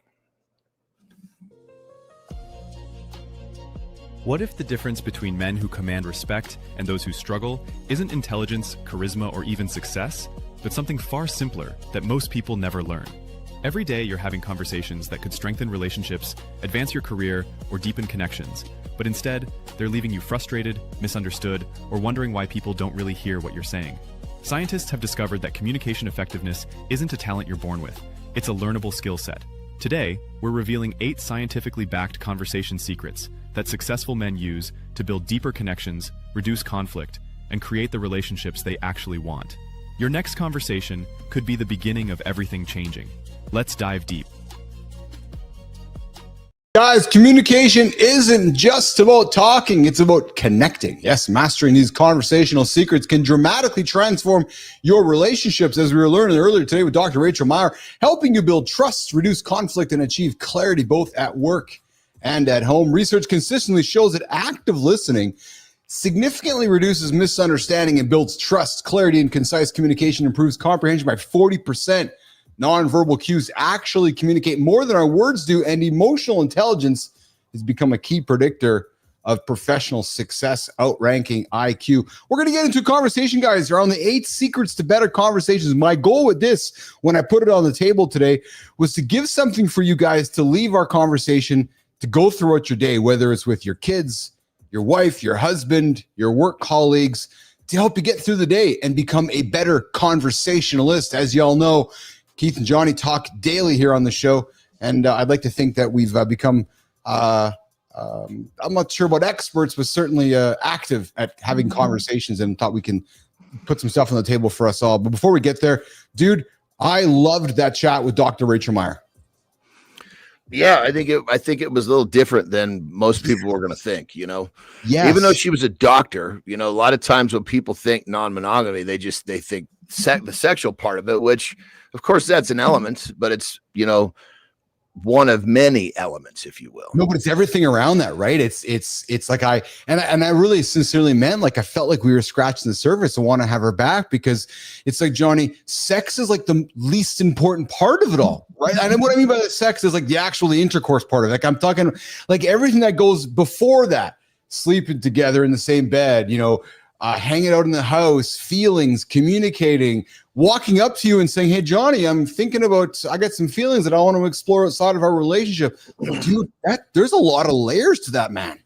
What if the difference between men who command respect and those who struggle isn't intelligence, charisma, or even success, but something far simpler that most people never learn? Every day you're having conversations that could strengthen relationships, advance your career, or deepen connections, but instead, they're leaving you frustrated, misunderstood, or wondering why people don't really hear what you're saying. Scientists have discovered that communication effectiveness isn't a talent you're born with, it's a learnable skill set. Today, we're revealing 8 scientifically backed conversation secrets that successful men use to build deeper connections, reduce conflict, and create the relationships they actually want. Your next conversation could be the beginning of everything changing. Let's dive deep. Guys, communication isn't just about talking, it's about connecting. Yes, mastering these conversational secrets can dramatically transform your relationships, as we were learning earlier today with Dr. Rachel Meyer, helping you build trust, reduce conflict, and achieve clarity both at work and at home. Research consistently shows that active listening significantly reduces misunderstanding and builds trust. Clarity and concise communication improves comprehension by 40%. Nonverbal cues actually communicate more than our words do, and emotional intelligence has become a key predictor of professional success, outranking IQ. We're going to get into a conversation, guys, around the 8 secrets to better conversations. My goal with this, when I put it on the table today, was to give something for you guys to leave our conversation, to go throughout your day, whether it's with your kids, your wife, your husband, your work colleagues, to help you get through the day and become a better conversationalist. As y'all know, Keith and Johnny talk daily here on the show, and I'd like to think that we've become, I'm not sure about experts, but certainly active at having conversations, and thought we can put some stuff on the table for us all. But before we get there, dude, I loved that chat with Dr. Rachel Meyer. Yeah, I think it was a little different than most people were going to think, you know. Yes. Even though she was a doctor, you know, a lot of times when people think non-monogamy, they think the sexual part of it, which of course that's an element, but it's, you know, one of many elements, if you will. No, but it's everything around that, right? It's like I really sincerely meant, like, I felt like we were scratching the surface and want to have her back, because it's like, Johnny, sex is like the least important part of it all, right? And what I mean by the sex is like the intercourse part of it. Like, I'm talking like everything that goes before that, sleeping together in the same bed, you know, hanging out in the house, feelings, communicating, walking up to you and saying, "Hey, Johnny, I got some feelings that I want to explore outside of our relationship." Dude, there's a lot of layers to that, man.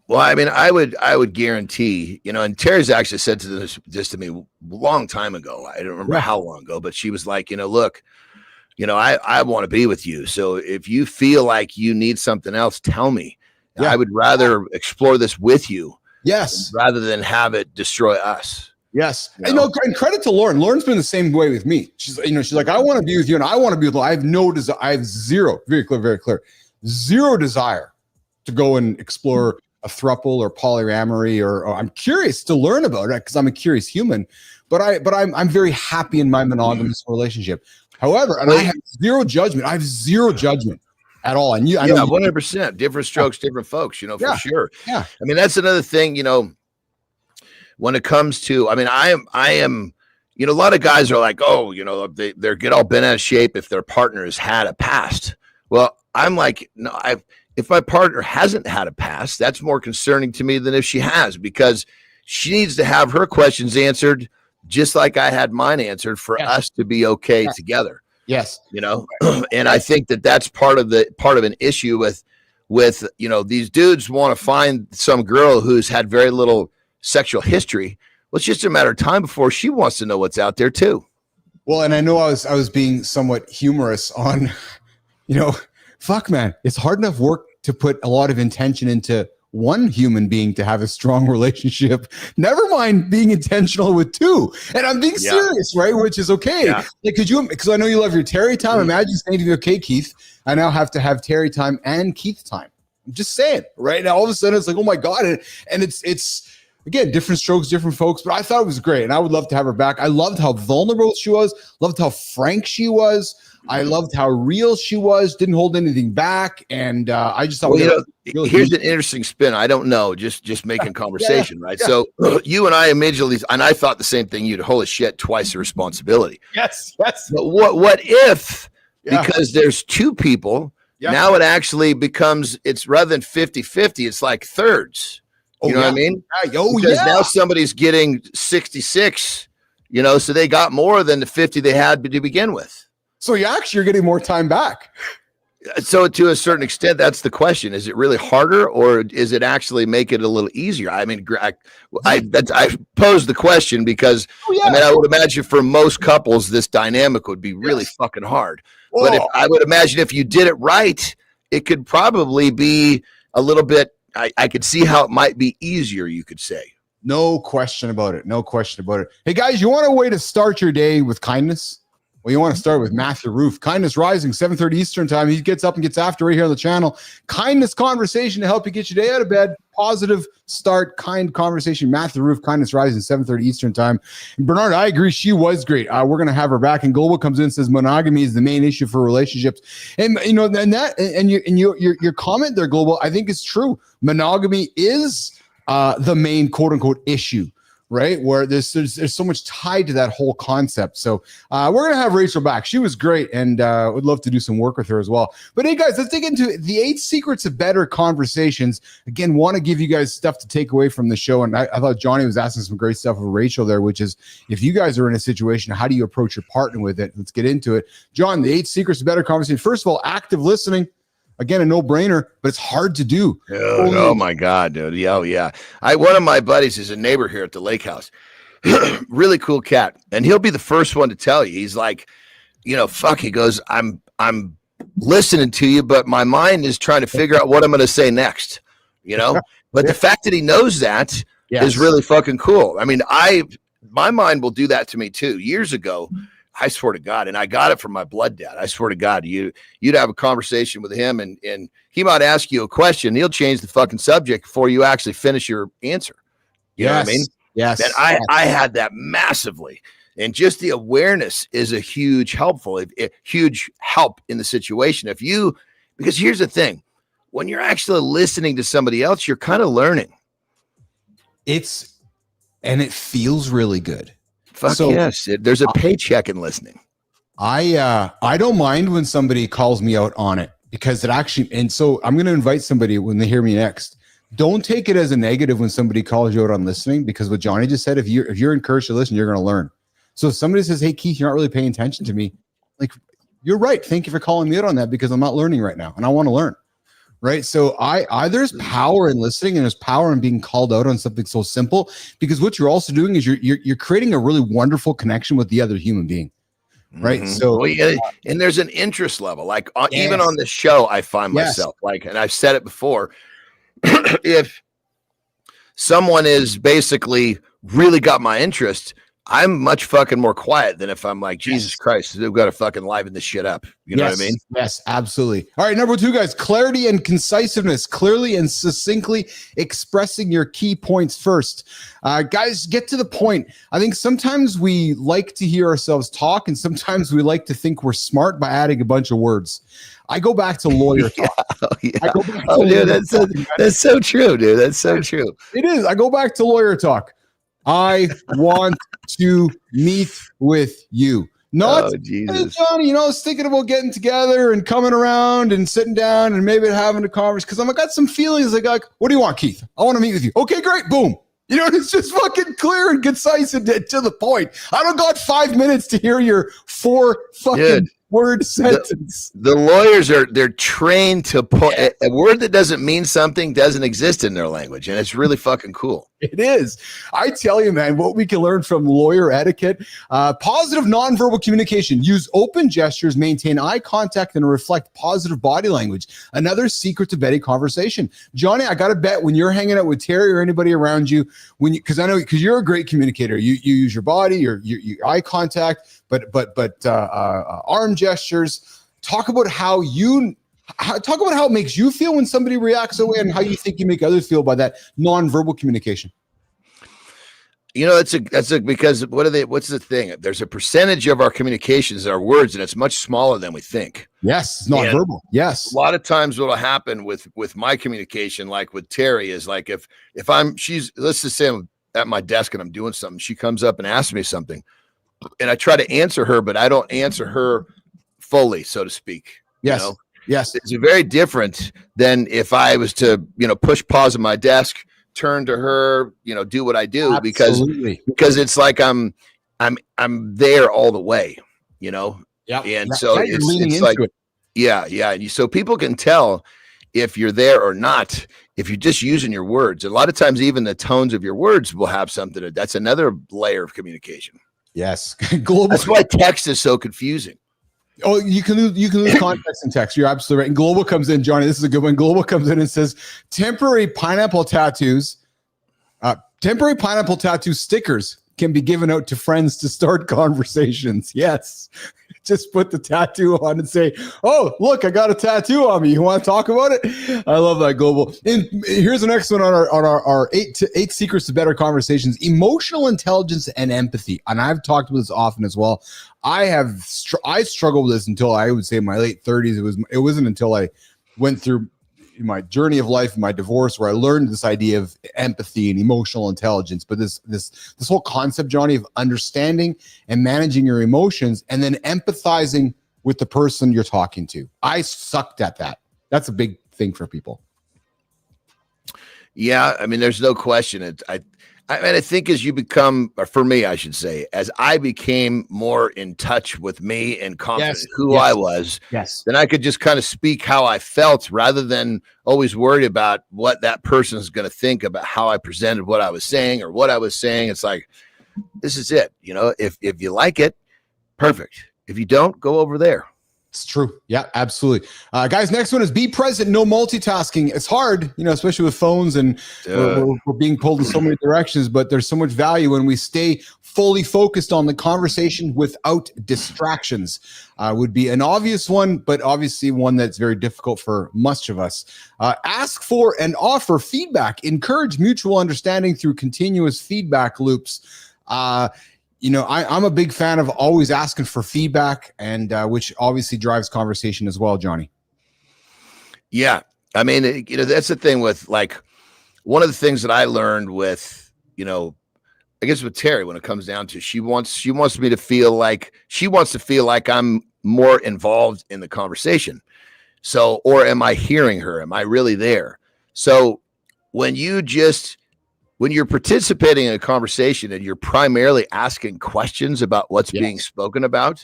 Well, I mean, I would guarantee, you know, and Terry's actually said this to me a long time ago. I don't remember how long ago, but she was like, you know, look, you know, I want to be with you. So if you feel like you need something else, tell me. I would rather explore this with you. Yes. Rather than have it destroy us. Yes. You know? And credit to Lauren. Lauren's been the same way with me. She's like, I want to be with you, and I want to be with you. I have no desire. I have zero, very clear, zero desire to go and explore a throuple or polyamory, or I'm curious to learn about it because I'm a curious human. But I'm very happy in my monogamous relationship. However, and I have zero judgment. I have zero judgment at all. And I know 100%. Different strokes, different folks, you know, for sure. Yeah. I mean, that's another thing, you know, when it comes to, I mean, I am, you know, a lot of guys are like, oh, you know, they get all bent out of shape if their partner has had a past. Well, I'm like, no, if my partner hasn't had a past, that's more concerning to me than if she has, because she needs to have her questions answered just like I had mine answered for us to be okay together. Yes. You know, and I think that's part of an issue with, you know, these dudes want to find some girl who's had very little sexual history. Well, it's just a matter of time before she wants to know what's out there too. Well, and I know I was being somewhat humorous on, you know, fuck, man, it's hard enough work to put a lot of intention into one human being to have a strong relationship, never mind being intentional with two. And I'm being serious, right? Which is okay. Yeah. Like, because I know you love your Terry time. Imagine saying to me, okay, Keith, I now have to have Terry time and Keith time. I'm just saying, right? Now all of a sudden it's like, oh my God. And it's again, different strokes, different folks, but I thought it was great. And I would love to have her back. I loved how vulnerable she was, loved how frank she was. I loved how real she was, didn't hold anything back. And I just thought, really here's an interesting spin. I don't know, just making conversation, right? Yeah. So you and I immediately, and I thought the same thing. You'd holy shit, twice the responsibility. Yes. But what if, because there's two people, now it actually becomes, it's rather than 50-50, it's like thirds. You know what I mean? Because now somebody's getting 66, so they got more than the 50 they had to begin with. So you're getting more time back. So to a certain extent, that's the question. Is it really harder, or is it actually make it a little easier? I mean, I posed the question because I would imagine for most couples, this dynamic would be really fucking hard. Whoa. But I would imagine if you did it right, it could probably be a little bit, I could see how it might be easier, you could say. No question about it. No question about it. Hey guys, you want a way to start your day with kindness? Well, you want to start with Matthew Roof. Kindness Rising, 7:30 Eastern time. He gets up and gets after right here on the channel. Kindness conversation to help you get your day out of bed. Positive start, kind conversation. Matthew Roof, Kindness Rising, 7:30 Eastern time. And Bernard, I agree. She was great. We're going to have her back. And Global comes in and says monogamy is the main issue for relationships. And your comment there, Global, I think is true. Monogamy is the main quote unquote issue. Right, where there's so much tied to that whole concept. So we're gonna have Rachel back. She was great, and would love to do some work with her as well. But hey, guys, let's dig into the 8 secrets of better conversations. Again, want to give you guys stuff to take away from the show, and I thought Johnny was asking some great stuff with Rachel there, which is if you guys are in a situation, how do you approach your partner with it? Let's get into it. John, the 8 secrets of better conversation. First of all, active listening. Again, a no-brainer, but it's hard to do. Oh my God, dude. Yeah. One of my buddies is a neighbor here at the lake house. Really cool cat. And he'll be the first one to tell you. He's like, fuck, he goes, I'm listening to you, but my mind is trying to figure out what I'm going to say next, But the fact that he knows that is really fucking cool. I mean, my mind will do that to me too. Years ago, I swear to God, and I got it from my blood dad. I swear to God, you'd have a conversation with him, and he might ask you a question. He'll change the fucking subject before you actually finish your answer. You know what I mean? Yes. And I had that massively, and just the awareness is a huge help in the situation. Because here's the thing, when you're actually listening to somebody else, you're kind of learning. And it feels really good. Fuck yes. There's a paycheck in listening. I don't mind when somebody calls me out on it because it actually, and so I'm going to invite somebody when they hear me next. Don't take it as a negative when somebody calls you out on listening, because what Johnny just said, if you're encouraged to listen, you're going to learn. So if somebody says, hey, Keith, you're not really paying attention to me. Like, you're right. Thank you for calling me out on that, because I'm not learning right now and I want to learn. Right. So there's power in listening, and there's power in being called out on something so simple, because what you're also doing is you're creating a really wonderful connection with the other human being. Right. Mm-hmm. So, and there's an interest level, like even on the show, I find myself like, and I've said it before, if someone is basically really got my interest, I'm much fucking more quiet than if I'm like, Jesus Christ, they've got to fucking liven this shit up. You know what I mean? Yes, absolutely. All right, number 2, guys, clarity and concisiveness, clearly and succinctly expressing your key points first. Guys, get to the point. I think sometimes we like to hear ourselves talk, and sometimes we like to think we're smart by adding a bunch of words. I go back to lawyer talk. Dude, that's so true, dude. That's so true. It is. I go back to lawyer talk. I want to meet with you. Not, hey, Johnny, I was thinking about getting together and coming around and sitting down and maybe having a conversation, because I got some feelings like, what do you want, Keith? I want to meet with you. Okay, great. Boom. It's just fucking clear and concise and to the point. I don't got 5 minutes to hear your 4 fucking word sentence. The lawyers they're trained to put a word that doesn't mean something doesn't exist in their language, and it's really fucking cool. It is. I tell you, man, what we can learn from lawyer etiquette, positive nonverbal communication, use open gestures, maintain eye contact, and reflect positive body language. Another secret to betting conversation. Johnny, I got to bet when you're hanging out with Terry or anybody around you, because you're a great communicator, you use your body, your eye contact, but arm gestures. Talk about how it makes you feel when somebody reacts that way, and how you think you make others feel by that nonverbal communication. You know, that's because what's the thing? There's a percentage of our communications, our words, and it's much smaller than we think. Yes, it's nonverbal. Yes. A lot of times what'll happen with my communication, like with Terry, is like if let's just say I'm at my desk and I'm doing something, she comes up and asks me something, and I try to answer her, but I don't answer her fully, so to speak. Yes. You know? Yes. It's very different than if I was to, push pause on my desk, turn to her, do what I do. Absolutely. because it's like I'm there all the way, Yeah. And so it's like, it. yeah. And so people can tell if you're there or not, if you're just using your words. A lot of times, even the tones of your words will have something. That's another layer of communication. Yes. Global. That's why text is so confusing. Oh, you can lose context in text. You're absolutely right. And Global comes in, Johnny. This is a good one. Global comes in and says temporary pineapple tattoo stickers can be given out to friends to start conversations. Yes. Just put the tattoo on and say, "Oh, look, I got a tattoo on me. You want to talk about it?" I love that, Global. And here's the next one on our eight secrets to better conversations: emotional intelligence and empathy. And I've talked about this often as well. I struggled with this until I would say my late 30s. It wasn't until I went through my journey of life, my divorce, where I learned this idea of empathy and emotional intelligence. But this whole concept, Johnny, of understanding and managing your emotions and then empathizing with the person you're talking to. I sucked at that. That's a big thing for people. Yeah, I mean, there's no question. I think as you become, or for me, I should say, as I became more in touch with me and confident who I was, then I could just kind of speak how I felt rather than always worried about what that person is going to think about how I presented what I was saying or what I was saying. It's like, this is it. If you like it, perfect. If you don't, go over there. It's true. Yeah, absolutely. Guys, next one is be present, no multitasking. It's hard, especially with phones and we're being pulled in so many directions, but there's so much value when we stay fully focused on the conversation without distractions. Would be an obvious one, but obviously one that's very difficult for much of us. Ask for and offer feedback. Encourage mutual understanding through continuous feedback loops. I'm a big fan of always asking for feedback, and which obviously drives conversation as well, Johnny. Yeah. I mean, that's the thing with like one of the things that I learned with, I guess with Terry, when it comes down to, she wants me to feel like I'm more involved in the conversation. So, or am I hearing her? Am I really there? So when you're participating in a conversation and you're primarily asking questions about what's being spoken about,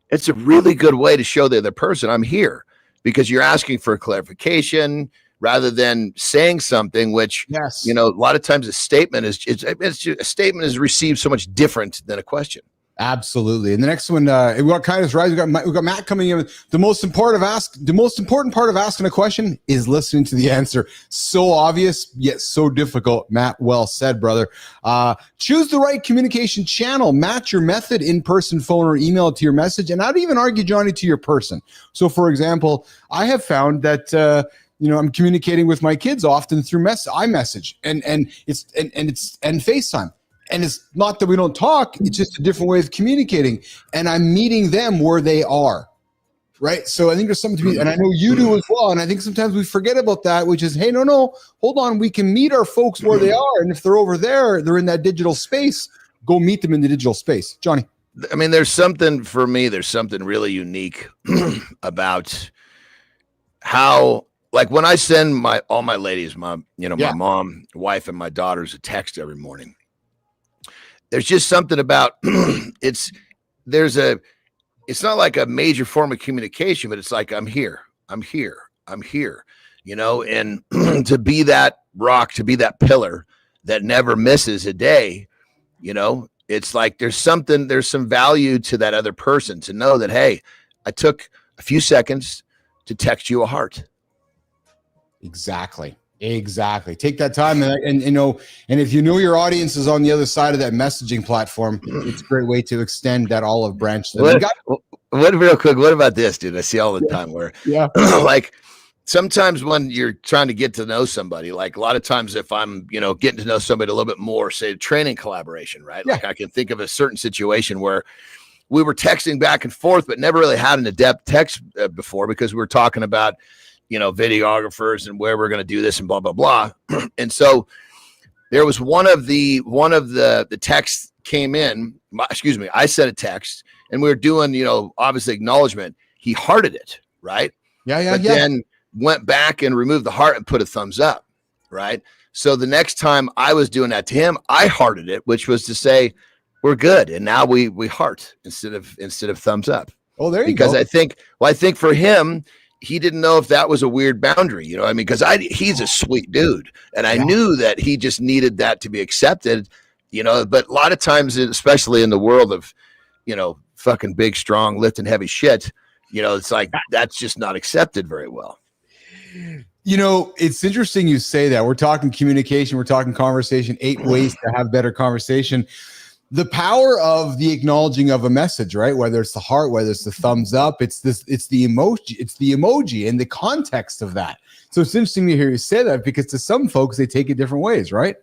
it's a really good way to show the other person I'm here, because you're asking for clarification rather than saying something, which, a lot of times a statement is received so much different than a question. Absolutely. And the next one, we got Kindness Rise. We got Matt coming in. The most important part of asking a question is listening to the answer. So obvious, yet so difficult. Matt, well said, brother. Choose the right communication channel. Match your method, in-person, phone, or email to your message. And I'd even argue, Johnny, to your person. So, for example, I have found that I'm communicating with my kids often through iMessage and FaceTime. And it's not that we don't talk, it's just a different way of communicating. And I'm meeting them where they are, right? So I think there's something to be, and I know you do as well. And I think sometimes we forget about that, which is, hey, no, hold on. We can meet our folks where they are. And if they're over there, they're in that digital space, go meet them in the digital space. Johnny. I mean, there's something really unique about how, like when I send all my ladies, my mom, wife, and my daughters a text every morning. There's just something about there's a it's not like a major form of communication, but it's like, I'm here, I'm here, I'm here, you know, and to be that rock, to be that pillar that never misses a day, you know, it's like there's some value to that other person to know that, hey, I took a few seconds to text you a heart. Exactly. Take that time, and you know, and if you know your audience is on the other side of that messaging platform, it's a great way to extend that olive branch. What real quick? What about this, dude? I see all the time where, like, sometimes when you're trying to get to know somebody, like a lot of times, if I'm, you know, getting to know somebody a little bit more, say training collaboration, right? Like I can think of a certain situation where we were texting back and forth, but never really had an in-depth text before because we were talking about, you know, videographers and where we're going to do this and blah, blah, blah. And so there was one of the texts came in, I sent a text and we were doing, you know, obviously acknowledgement. He hearted it. Right. But then went back and removed the heart and put a thumbs up. Right. So the next time I was doing that to him, I hearted it, which was to say, we're good. And now we heart instead of thumbs up. Oh, there you go. Because I think for him, he didn't know if that was a weird boundary, you know what I mean? Because he's a sweet dude. And I knew that he just needed that to be accepted, you know, but a lot of times, especially in the world of, you know, fucking big, strong, lifting heavy shit, you know, it's like, that's just not accepted very well. You know, it's interesting you say that. We're talking communication, we're talking conversation, 8 ways to have better conversation. The power of the acknowledging of a message, right? Whether it's the heart, whether it's the thumbs up, it's the emoji and the context of that. So it's interesting to hear you say that because to some folks, they take it different ways, right?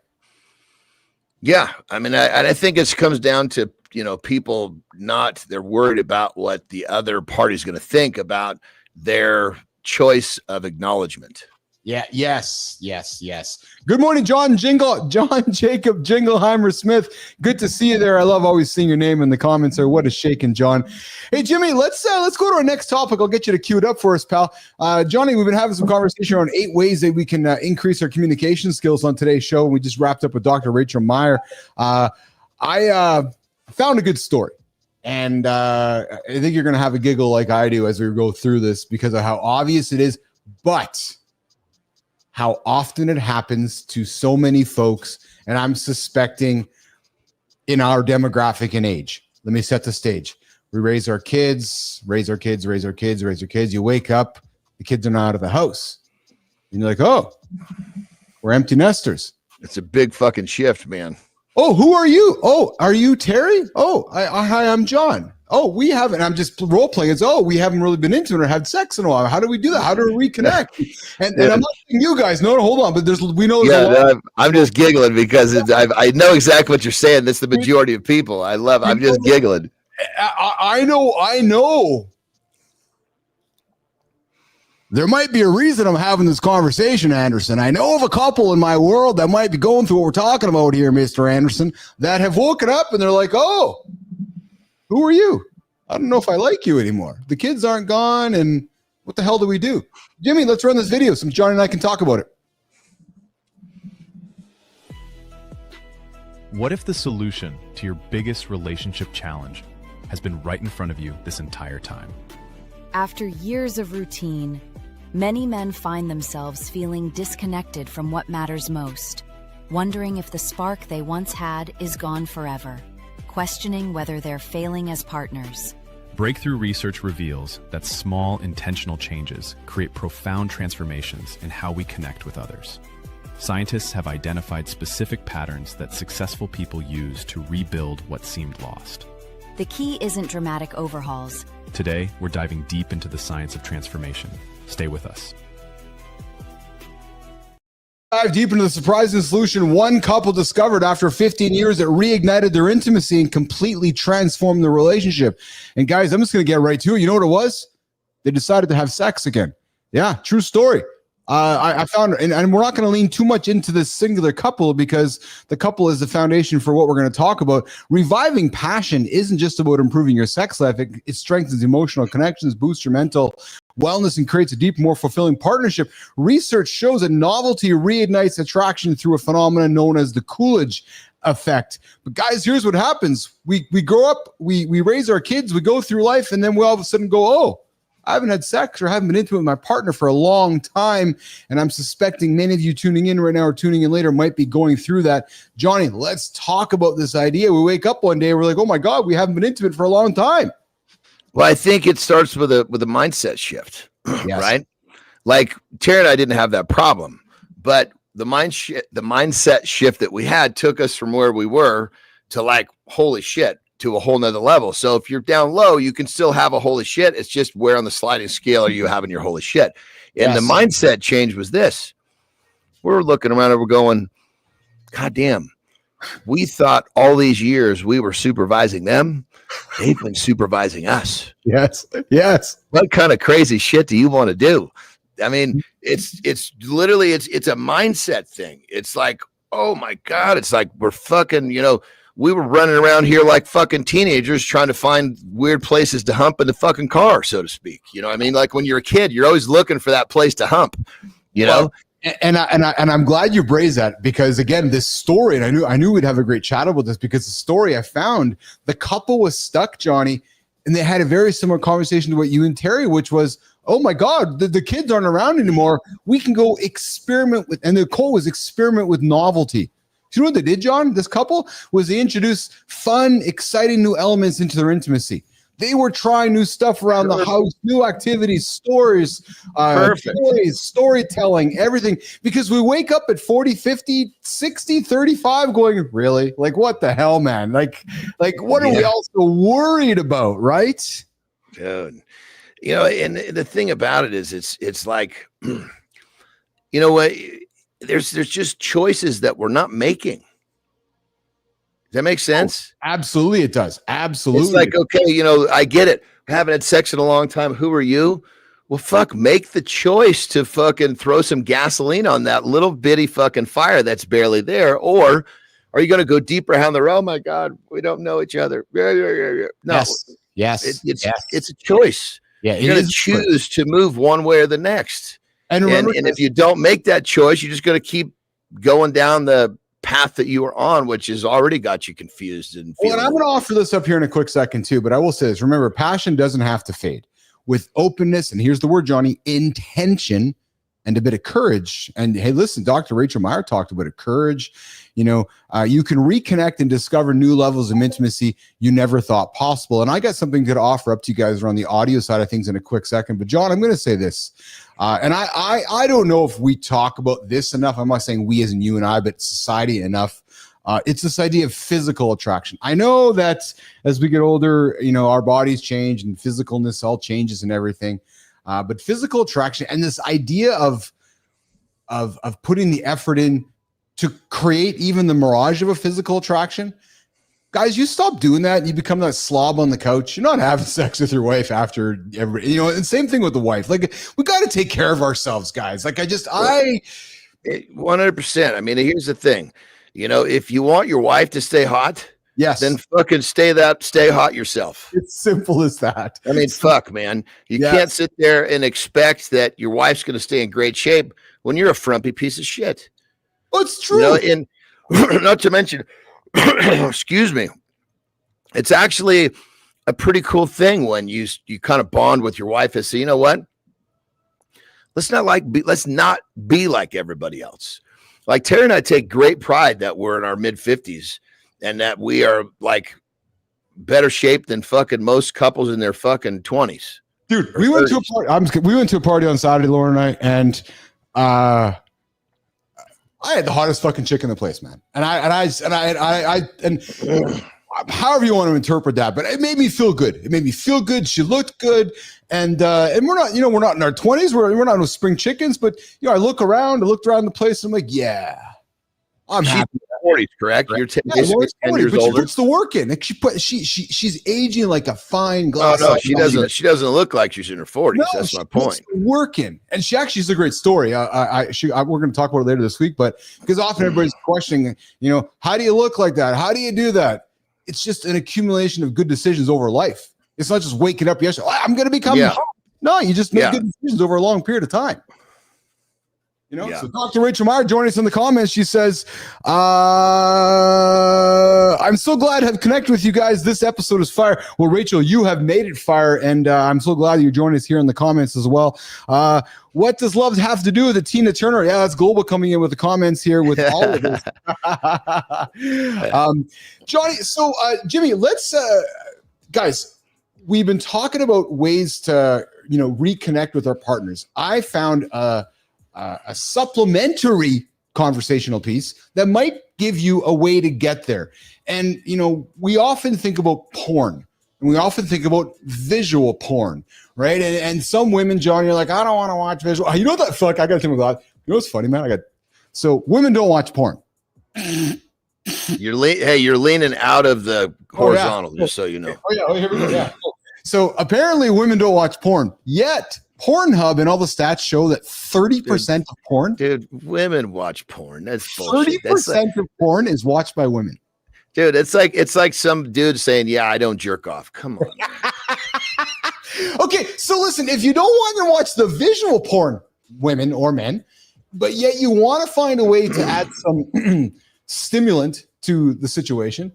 Yeah. I mean, I think it comes down to, you know, people they're worried about what the other party's going to think about their choice of acknowledgement. Yeah. Yes. Good morning, John Jacob Jingleheimer Smith. Good to see you there. I love always seeing your name in the comments there. What a shaking, John. Hey, Jimmy, let's go to our next topic. I'll get you to queue it up for us, pal. Johnny, we've been having some conversation on 8 ways that we can increase our communication skills on today's show. We just wrapped up with Dr. Rachel Meyer. I found a good story. And I think you're going to have a giggle like I do as we go through this because of how obvious it is, but how often it happens to so many folks, and I'm suspecting in our demographic and age. Let me set the stage. We raise our kids. You wake up, the kids are not out of the house. And you're like, oh, we're empty nesters. It's a big fucking shift, man. Oh, who are you? Oh, are you Terry? Oh, hi, I'm John. Oh, we haven't. I'm just role playing. It's we haven't really been into it or had sex in a while. How do we do that? How do we reconnect? And I'm not saying you guys. No, hold on. But we know. Yeah, I'm just giggling because I know exactly what you're saying. That's the majority of people. I'm just giggling. I know. There might be a reason I'm having this conversation, Andersen. I know of a couple in my world that might be going through what we're talking about here, Mr. Andersen, that have woken up and they're like, oh, who are you? I don't know if I like you anymore. The kids aren't gone, and what the hell do we do? Jimmy, let's run this video so Johnny and I can talk about it. What if the solution to your biggest relationship challenge has been right in front of you this entire time? After years of routine, many men find themselves feeling disconnected from what matters most, wondering if the spark they once had is gone forever, questioning whether they're failing as partners. Breakthrough research reveals that small, intentional changes create profound transformations in how we connect with others. Scientists have identified specific patterns that successful people use to rebuild what seemed lost. The key isn't dramatic overhauls. Today, we're diving deep into the science of transformation. Stay with us. Dive deep into the surprising solution one couple discovered after 15 years that reignited their intimacy and completely transformed the relationship. And guys, I'm just going to get right to it. You know what it was? They decided to have sex again. Yeah, true story. I found, and we're not going to lean too much into this singular couple because the couple is the foundation for what we're going to talk about. Reviving passion isn't just about improving your sex life. It strengthens emotional connections, boosts your mental wellness, and creates a deep, more fulfilling partnership. Research shows that novelty reignites attraction through a phenomenon known as the Coolidge effect. But guys, here's what happens. We grow up, we raise our kids, we go through life, and then we all of a sudden go, oh, I haven't had sex or haven't been intimate with my partner for a long time. And I'm suspecting many of you tuning in right now or tuning in later might be going through that. Johnny, let's talk about this idea. We wake up one day, we're like, oh my God, we haven't been intimate for a long time. Well, I think it starts with a mindset shift, Yes. right? Like Tara and I didn't have that problem, but the mindset shift that we had took us from where we were to like, holy shit, to a whole nother level. So if you're down low, you can still have a holy shit. It's just where on the sliding scale are you having your holy shit? And the mindset change was this. We're looking around and we're going, God damn, we thought all these years we were supervising them. They've been supervising us. Yes. Yes. What kind of crazy shit do you want to do? I mean, it's literally, it's a mindset thing. It's like, oh my God, it's like we're fucking, we were running around here like fucking teenagers trying to find weird places to hump in the fucking car, so to speak. You know what I mean? Like when you're a kid, you're always looking for that place to hump, know? And I'm glad you raised that because again, this story, and I knew we'd have a great chat about this because the story I found, the couple was stuck, Johnny, and they had a very similar conversation to what you and Terry, which was, oh my God, the kids aren't around anymore. We can go experiment with, and the call was experiment with novelty. Do you know what they did, John? This couple was they introduced fun, exciting new elements into their intimacy. They were trying new stuff around the house, new activities, stories, stories, storytelling, everything. Because we wake up at 40, 50, 60, 35 going, really? Like, what the hell, man? Like what are we all so worried about, right? Dude. And the thing about it is it's like, you know what? There's just choices that we're not making. Does that make sense? Oh, absolutely, it does. Absolutely. It's like, okay, I get it. I haven't had sex in a long time. Who are you? Well, fuck, make the choice to fucking throw some gasoline on that little bitty fucking fire that's barely there. Or are you going to go deeper down the road? Oh my God, we don't know each other. No. Yes. It's a choice. Yeah, you're going to choose to move one way or the next. And remember, and if you don't make that choice, you're just going to keep going down the path that you were on, which has already got you confused. And I'm going to offer this up here in a quick second too, but I will say this. Remember, passion doesn't have to fade. With openness, and here's the word, Johnny, intention, and a bit of courage. And hey, listen, Dr. Rachel Meyer talked about it, courage. You can reconnect and discover new levels of intimacy you never thought possible. And I got something to offer up to you guys around the audio side of things in a quick second. But John, I'm going to say this. And I don't know if we talk about this enough. I'm not saying we as in you and I, but society enough. It's this idea of physical attraction. I know that as we get older, our bodies change and physicalness all changes and everything. But physical attraction and this idea of putting the effort in to create even the mirage of a physical attraction. Guys, you stop doing that and you become that slob on the couch. You're not having sex with your wife after every, and same thing with the wife. Like, we got to take care of ourselves, guys. Like, 100%. I mean, here's the thing. If you want your wife to stay hot, yes, then fucking stay hot yourself. It's simple as that. I mean, fuck, man. You can't sit there and expect that your wife's going to stay in great shape when you're a frumpy piece of shit. Oh, it's true. And not to mention, excuse me, it's actually a pretty cool thing when you kind of bond with your wife and say, you know what? Let's not be like everybody else. Like Terry and I take great pride that we're in our mid 50s and that we are like better shape than fucking most couples in their fucking 20s. Dude, we went to a party. We went to a party on Saturday, Lauren and I, and I had the hottest fucking chick in the place, man. And however you want to interpret that, but it made me feel good. It made me feel good. She looked good. And we're not, we're not in our 20s. We're not no spring chickens, but I looked around the place and I'm like, yeah, I'm happy. 40s, correct? You're basically Lori's 10 40, years but older. she puts the work in. Like she's aging like a fine glass. No, she doesn't. She doesn't look like she's in her 40s. No, That's she my puts point. the work in, and she actually is a great story. We're going to talk about it later this week, but because often everybody's questioning, how do you look like that? How do you do that? It's just an accumulation of good decisions over life. It's not just waking up yesterday. Oh, I'm going to become. Yeah. No, you just make good decisions over a long period of time. So Dr. Rachel Meyer joining us in the comments. She says, I'm so glad to have connected with you guys. This episode is fire. Well, Rachel, you have made it fire, and I'm so glad you're joining us here in the comments as well. What does love have to do with it? Tina Turner? Yeah, that's Global coming in with the comments here with all of this. Johnny, so Jimmy, let's guys, we've been talking about ways to reconnect with our partners. I found a supplementary conversational piece that might give you a way to get there. And, we often think about porn, and we often think about visual porn, right? And some women, John, you're like, I don't want to watch visual. You know what? Fuck, I got to think about that. You know what's funny, man? So women don't watch porn. You're leaning out of the horizontal, just so you know. Here we go. Yeah. So apparently women don't watch porn yet. Pornhub and all the stats show that 30% of porn. Dude, women watch porn. That's bullshit. 30% of porn is watched by women. Dude, it's like some dude saying, "Yeah, I don't jerk off." Come on. Okay, so listen, if you don't want to watch the visual porn, women or men, but yet you want to find a way to add some stimulant to the situation,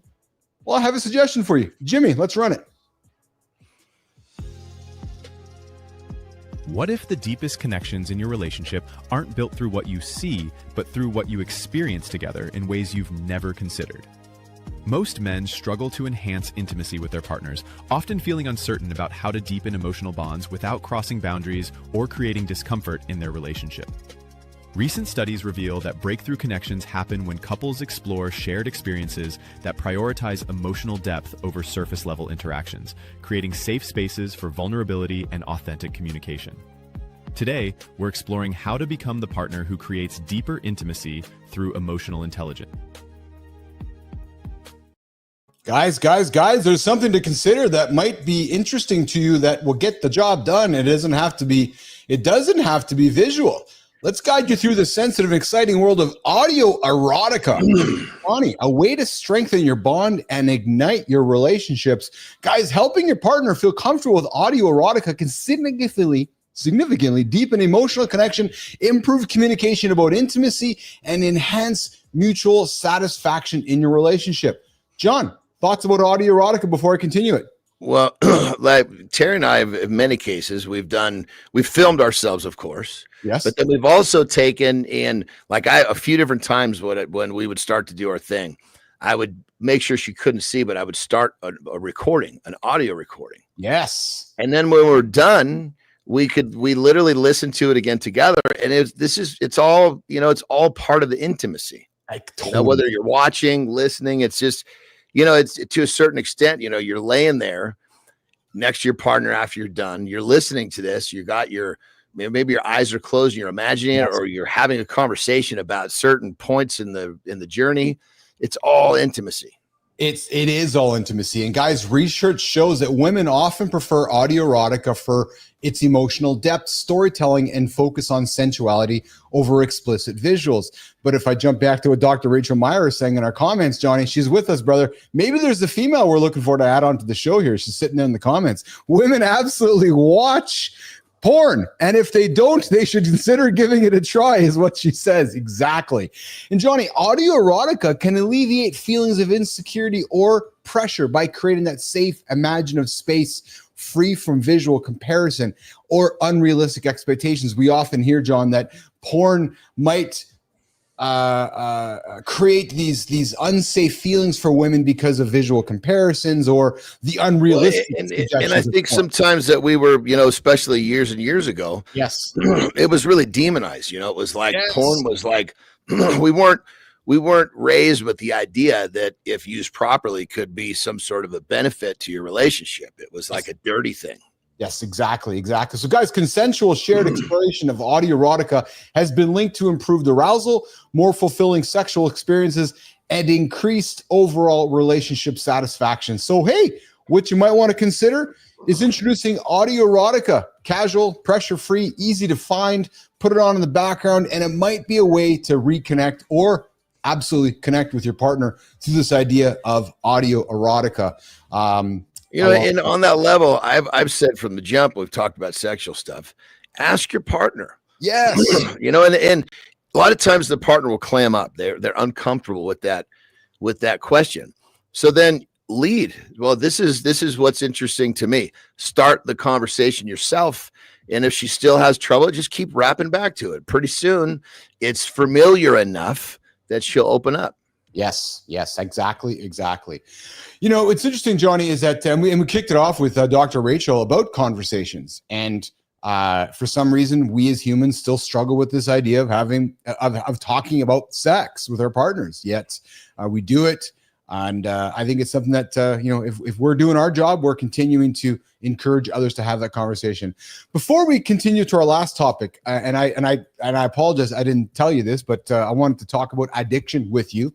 well, I have a suggestion for you. Jimmy, let's run it. What if the deepest connections in your relationship aren't built through what you see, but through what you experience together in ways you've never considered? Most men struggle to enhance intimacy with their partners, often feeling uncertain about how to deepen emotional bonds without crossing boundaries or creating discomfort in their relationship. Recent studies reveal that breakthrough connections happen when couples explore shared experiences that prioritize emotional depth over surface-level interactions, creating safe spaces for vulnerability and authentic communication. Today, we're exploring how to become the partner who creates deeper intimacy through emotional intelligence. Guys, there's something to consider that might be interesting to you that will get the job done. It doesn't have to be visual. Let's guide you through the sensitive and exciting world of audio erotica. Bonnie, a way to strengthen your bond and ignite your relationships. Guys, helping your partner feel comfortable with audio erotica can significantly deepen emotional connection, improve communication about intimacy, and enhance mutual satisfaction in your relationship. John, thoughts about audio erotica before I continue it? Well, like Terry and I, in many cases, we've filmed ourselves, of course. Yes. But then we've also taken in, a few different times when we would start to do our thing, I would make sure she couldn't see, but I would start a recording, an audio recording. Yes. And then when we're done, we literally listen to it again together. And it's all part of the intimacy. Whether you're watching, listening, it's just, it's to a certain extent, you're laying there next to your partner after you're done, you're listening to this, maybe your eyes are closed and you're imagining it, or you're having a conversation about certain points in the journey. It's all intimacy. It is all intimacy. And guys, research shows that women often prefer audio erotica for its emotional depth, storytelling, and focus on sensuality over explicit visuals. But if I jump back to what Dr. Rachel Meyer is saying in our comments, Johnny, she's with us, brother. Maybe there's the female we're looking for to add on to the show here. She's sitting there in the comments. Women absolutely watch porn. And if they don't, they should consider giving it a try, is what she says. Exactly. And Johnny, audio erotica can alleviate feelings of insecurity or pressure by creating that safe, imaginative space free from visual comparison or unrealistic expectations. We often hear, John, that porn might create these unsafe feelings for women because of visual comparisons or the unrealistic. And I think sometimes that we were, especially years and years ago, yes, it was really demonized. It was like porn was like we weren't raised with the idea that if used properly could be some sort of a benefit to your relationship. It was like a dirty thing. Yes, exactly. So guys, consensual shared exploration of audio erotica has been linked to improved arousal, more fulfilling sexual experiences, and increased overall relationship satisfaction. So, hey, what you might want to consider is introducing Erotica, casual, pressure-free, easy to find, put it on in the background, and it might be a way to reconnect or absolutely connect with your partner through this idea of erotica. And on that level, I've said from the jump, we've talked about sexual stuff. Ask your partner. Yes. And a lot of times the partner will clam up. They're uncomfortable with that question. So then lead. Well, this is what's interesting to me. Start the conversation yourself. And if she still has trouble, just keep rapping back to it. Pretty soon it's familiar enough that she'll open up. Yes, exactly. It's interesting, Johnny, is that we kicked it off with Dr. Rachel about conversations, and for some reason, we as humans still struggle with this idea of talking about sex with our partners. Yet we do it, and I think it's something that if we're doing our job, we're continuing to encourage others to have that conversation. Before we continue to our last topic, and I apologize, I didn't tell you this, but I wanted to talk about addiction with you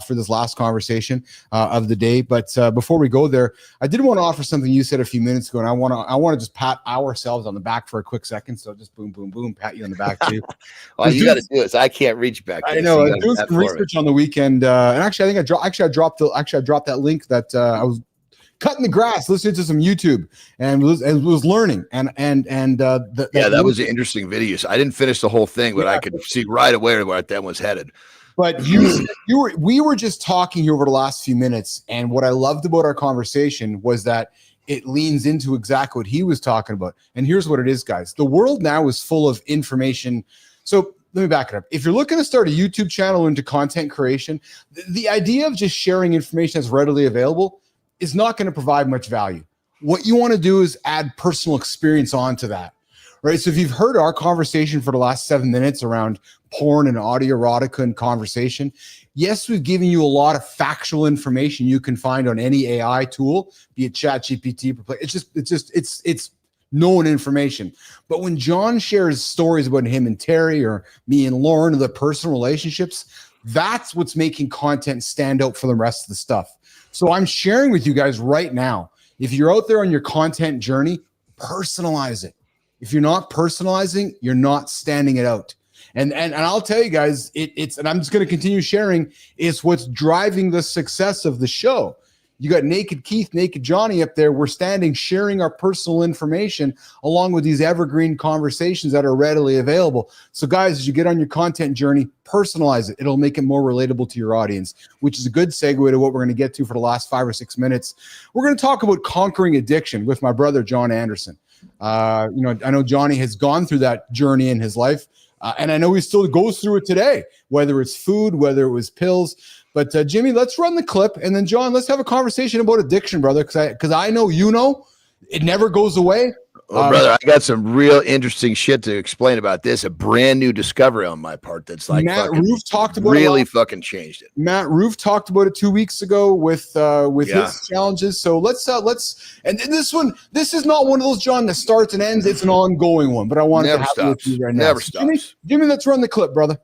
for this last conversation of the day. But before we go there, I did want to offer something you said a few minutes ago, and I want to just pat ourselves on the back for a quick second. So just boom, boom, boom, pat you on the back too. All you got to do is I can't reach back there. I know. So doing some research on the weekend, and actually, I think I dropped that link that I was cutting the grass, listening to some YouTube, and was learning. That was an interesting video. So I didn't finish the whole thing, but I could see right away where that was headed. But we were just talking here over the last few minutes, and what I loved about our conversation was that it leans into exactly what he was talking about. And here's what it is, guys. The world now is full of information. So let me back it up. If you're looking to start a YouTube channel into content creation, the idea of just sharing information that's readily available is not going to provide much value. What you want to do is add personal experience onto that. Right. So if you've heard our conversation for the last 7 minutes around porn and erotica and conversation, yes, we've given you a lot of factual information you can find on any AI tool, be it ChatGPT. It's known information. But when John shares stories about him and Terry or me and Lauren, the personal relationships, that's what's making content stand out for the rest of the stuff. So I'm sharing with you guys right now, if you're out there on your content journey, personalize it. If you're not personalizing, you're not standing it out. And I'll tell you guys, it's and I'm just going to continue sharing, it's what's driving the success of the show. You got Naked Keith, Naked Johnny up there. We're standing, sharing our personal information along with these evergreen conversations that are readily available. So guys, as you get on your content journey, personalize it. It'll make it more relatable to your audience, which is a good segue to what we're going to get to for the last 5 or 6 minutes. We're going to talk about conquering addiction with my brother, John Andersen. I know Johnny has gone through that journey in his life, and I know he still goes through it today, whether it's food, whether it was pills. But Jimmy, let's run the clip, and then John, let's have a conversation about addiction, brother, because I know it never goes away. Well, brother, I got some real interesting shit to explain about this. A brand new discovery on my part that's like Matt Roof talked about really fucking changed it. Matt Roof talked about it 2 weeks ago with his challenges. So let's and this is not one of those, John, that starts and ends. It's an ongoing one. But I want to have it with you right now. Never stops. Jimmy, let's run the clip, brother.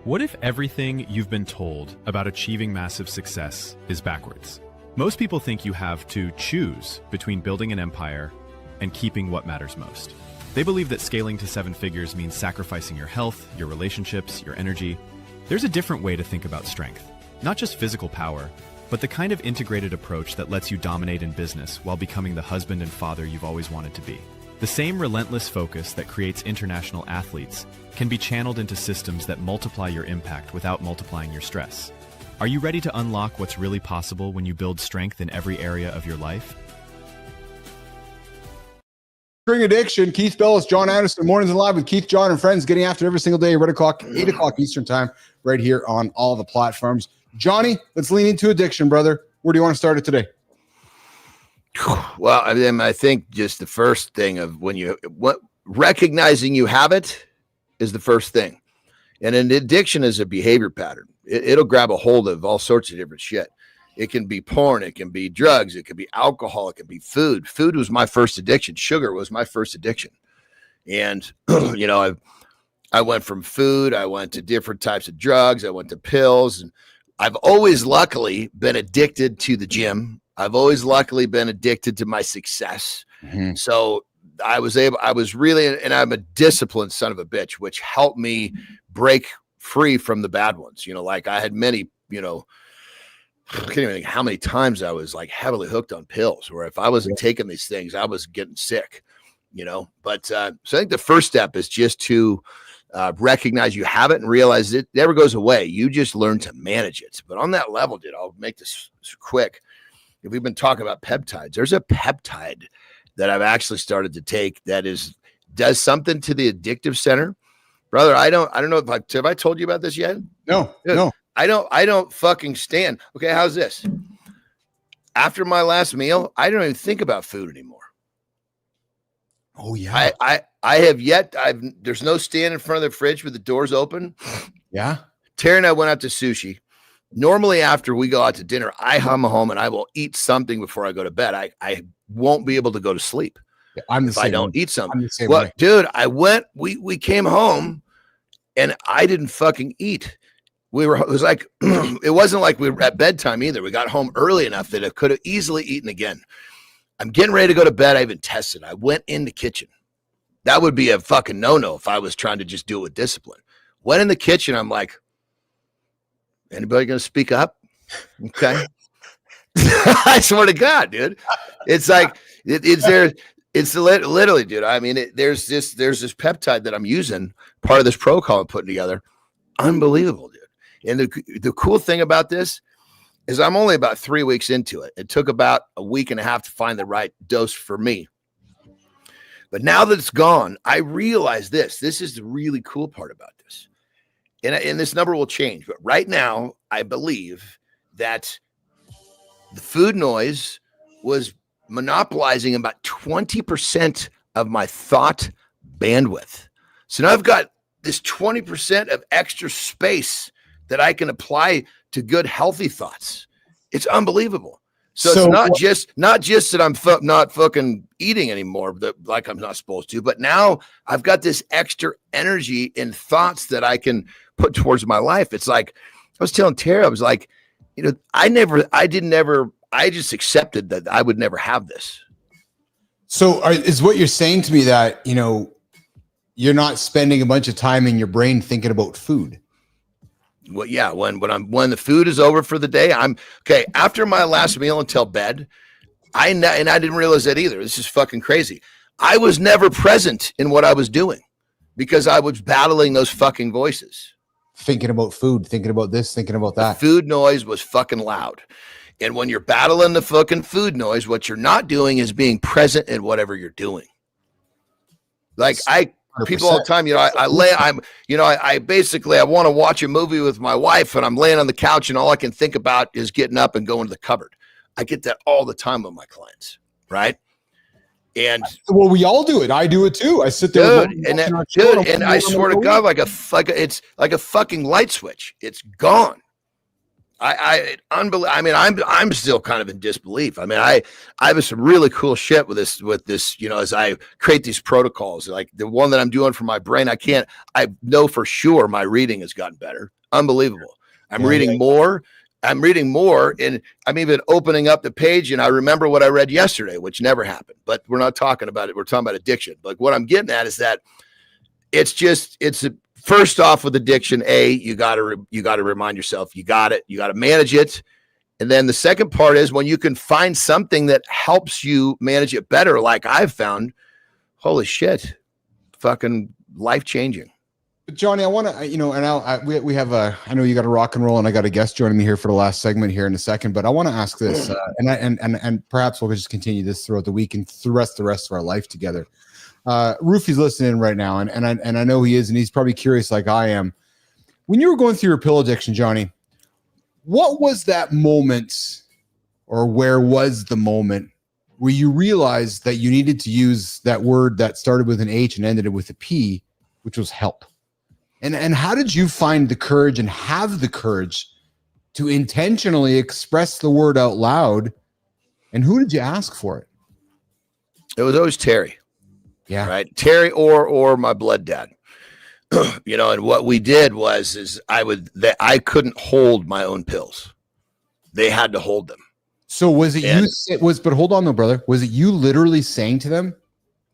What if everything you've been told about achieving massive success is backwards? Most people think you have to choose between building an empire and keeping what matters most. They believe that scaling to 7 figures means sacrificing your health, your relationships, your energy. There's a different way to think about strength, not just physical power, but the kind of integrated approach that lets you dominate in business while becoming the husband and father you've always wanted to be. The same relentless focus that creates international athletes can be channeled into systems that multiply your impact without multiplying your stress. Are you ready to unlock what's really possible when you build strength in every area of your life? Conquering addiction, Keith Bellis, John Andersen, Mornings and Live with Keith, John, and friends, getting after every single day, 8 o'clock Eastern time, right here on all the platforms. Johnny, let's lean into addiction, brother. Where do you want to start it today? Well, I think just the first thing of recognizing you have it is the first thing. And an addiction is a behavior pattern. It'll grab a hold of all sorts of different shit. It can be porn. It can be drugs. It can be alcohol. It can be food. Food was my first addiction. Sugar was my first addiction. And, I went from food, I went to different types of drugs, I went to pills, and I've always luckily been addicted to the gym. I've always luckily been addicted to my success. Mhm. So I was really, and I'm a disciplined son of a bitch, which helped me break free from the bad ones. You know, like I had many, you know, I can't even think how many times I was like heavily hooked on pills, where if I wasn't taking these things, I was getting sick, you know. But so I think the first step is just to recognize you have it and realize it never goes away. You just learn to manage it. But on that level, dude, I'll make this quick. If we've been talking about peptides, there's a peptide that I've actually started to take that does something to the addictive center. Brother, I don't know if have I told you about this yet? No, Dude, no. I don't fucking stand. Okay, how's this? After my last meal, I don't even think about food anymore. Oh yeah. I have yet. There's no stand in front of the fridge with the doors open. Yeah. Terry and I went out to sushi. Normally, after we go out to dinner, I hum home and I will eat something before I go to bed. I won't be able to go to sleep if I don't eat something. I'm the same Well, way. dude, we came home and I didn't fucking eat. It was like, it wasn't like we were at bedtime either. We got home early enough that I could have easily eaten again. I'm getting ready to go to bed. I even tested. I went in the kitchen. That would be a fucking no-no if I was trying to just do it with discipline. Went in the kitchen. I'm like, anybody going to speak up? Okay. I swear to God, dude. It's like, it's literally, dude. I mean, there's this peptide that I'm using, part of this protocol I'm putting together. Unbelievable, dude. And the cool thing about this is I'm only about 3 weeks into it. It took about a week and a half to find the right dose for me. But now that it's gone, I realize this is the really cool part about this. And this number will change. But right now, I believe that the food noise was monopolizing about 20% of my thought bandwidth. So now I've got this 20% of extra space that I can apply to good, healthy thoughts. It's unbelievable. So it's not just that I'm not fucking eating anymore, like I'm not supposed to, but now I've got this extra energy and thoughts that I can put towards my life. It's like, I was telling Tara, I was like, you know, I just accepted that I would never have this. So is what you're saying to me that, you know, you're not spending a bunch of time in your brain thinking about food? Well, yeah, when the food is over for the day, I'm okay. After my last meal until bed, I didn't realize that either. This is fucking crazy. I was never present in what I was doing because I was battling those fucking voices. Thinking about food, thinking about this, thinking about that. The food noise was fucking loud. And when you're battling the fucking food noise, what you're not doing is being present in whatever you're doing. Like 100%. People all the time, you know, I basically want to watch a movie with my wife and I'm laying on the couch and all I can think about is getting up and going to the cupboard. I get that all the time with my clients. Right. And well, we all do it. I do it too. I sit there, and I swear to God, it's like a fucking light switch. It's gone. Unbelievable. I mean, I'm still kind of in disbelief. I mean, I have some really cool shit with this, you know, as I create these protocols, like the one that I'm doing for my brain. I know for sure my reading has gotten better. Unbelievable. I'm reading more, and I'm even opening up the page and I remember what I read yesterday, which never happened, but we're not talking about it. We're talking about addiction. But what I'm getting at is that first off with addiction, you got to remind yourself, you got to manage it. And then the second part is when you can find something that helps you manage it better, like I've found, holy shit, fucking life-changing. But Johnny, I want to, you know, and we have I know you got a rock and roll and I got a guest joining me here for the last segment here in a second, but I want to ask this, and perhaps we'll just continue this throughout the week and the rest of our life together. Roofy's listening right now, and I know he is, and he's probably curious like I am. When you were going through your pill addiction, Johnny, what was that moment, or where was the moment where you realized that you needed to use that word that started with an H and ended it with a P, which was help? And how did you find the courage and have the courage to intentionally express the word out loud? And who did you ask for it? It was always Terry. Yeah. Right. Terry or my blood dad. you know, and what we did was I couldn't hold my own pills. They had to hold them. So was it but hold on though, brother. Was it you literally saying to them,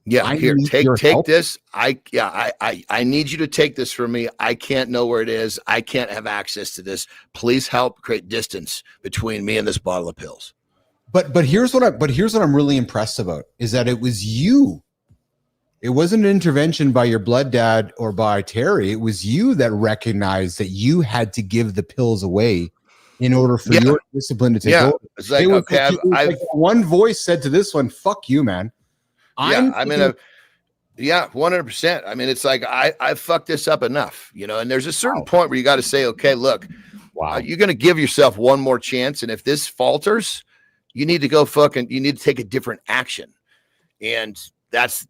yeah, here, take this. I need you to take this from me. I can't know where it is. I can't have access to this. Please help create distance between me and this bottle of pills. But here's what I'm really impressed about is that it was you. It wasn't an intervention by your blood dad or by Terry. It was you that recognized that you had to give the pills away in order for your discipline to take over. It's like, okay, like one voice said to this one, "Fuck you, man." Yeah, 100%. I mean, it's like I fucked this up enough, you know. And there's a certain point where you got to say, okay, look, you're going to give yourself one more chance, and if this falters, you need to go you need to take a different action. And that's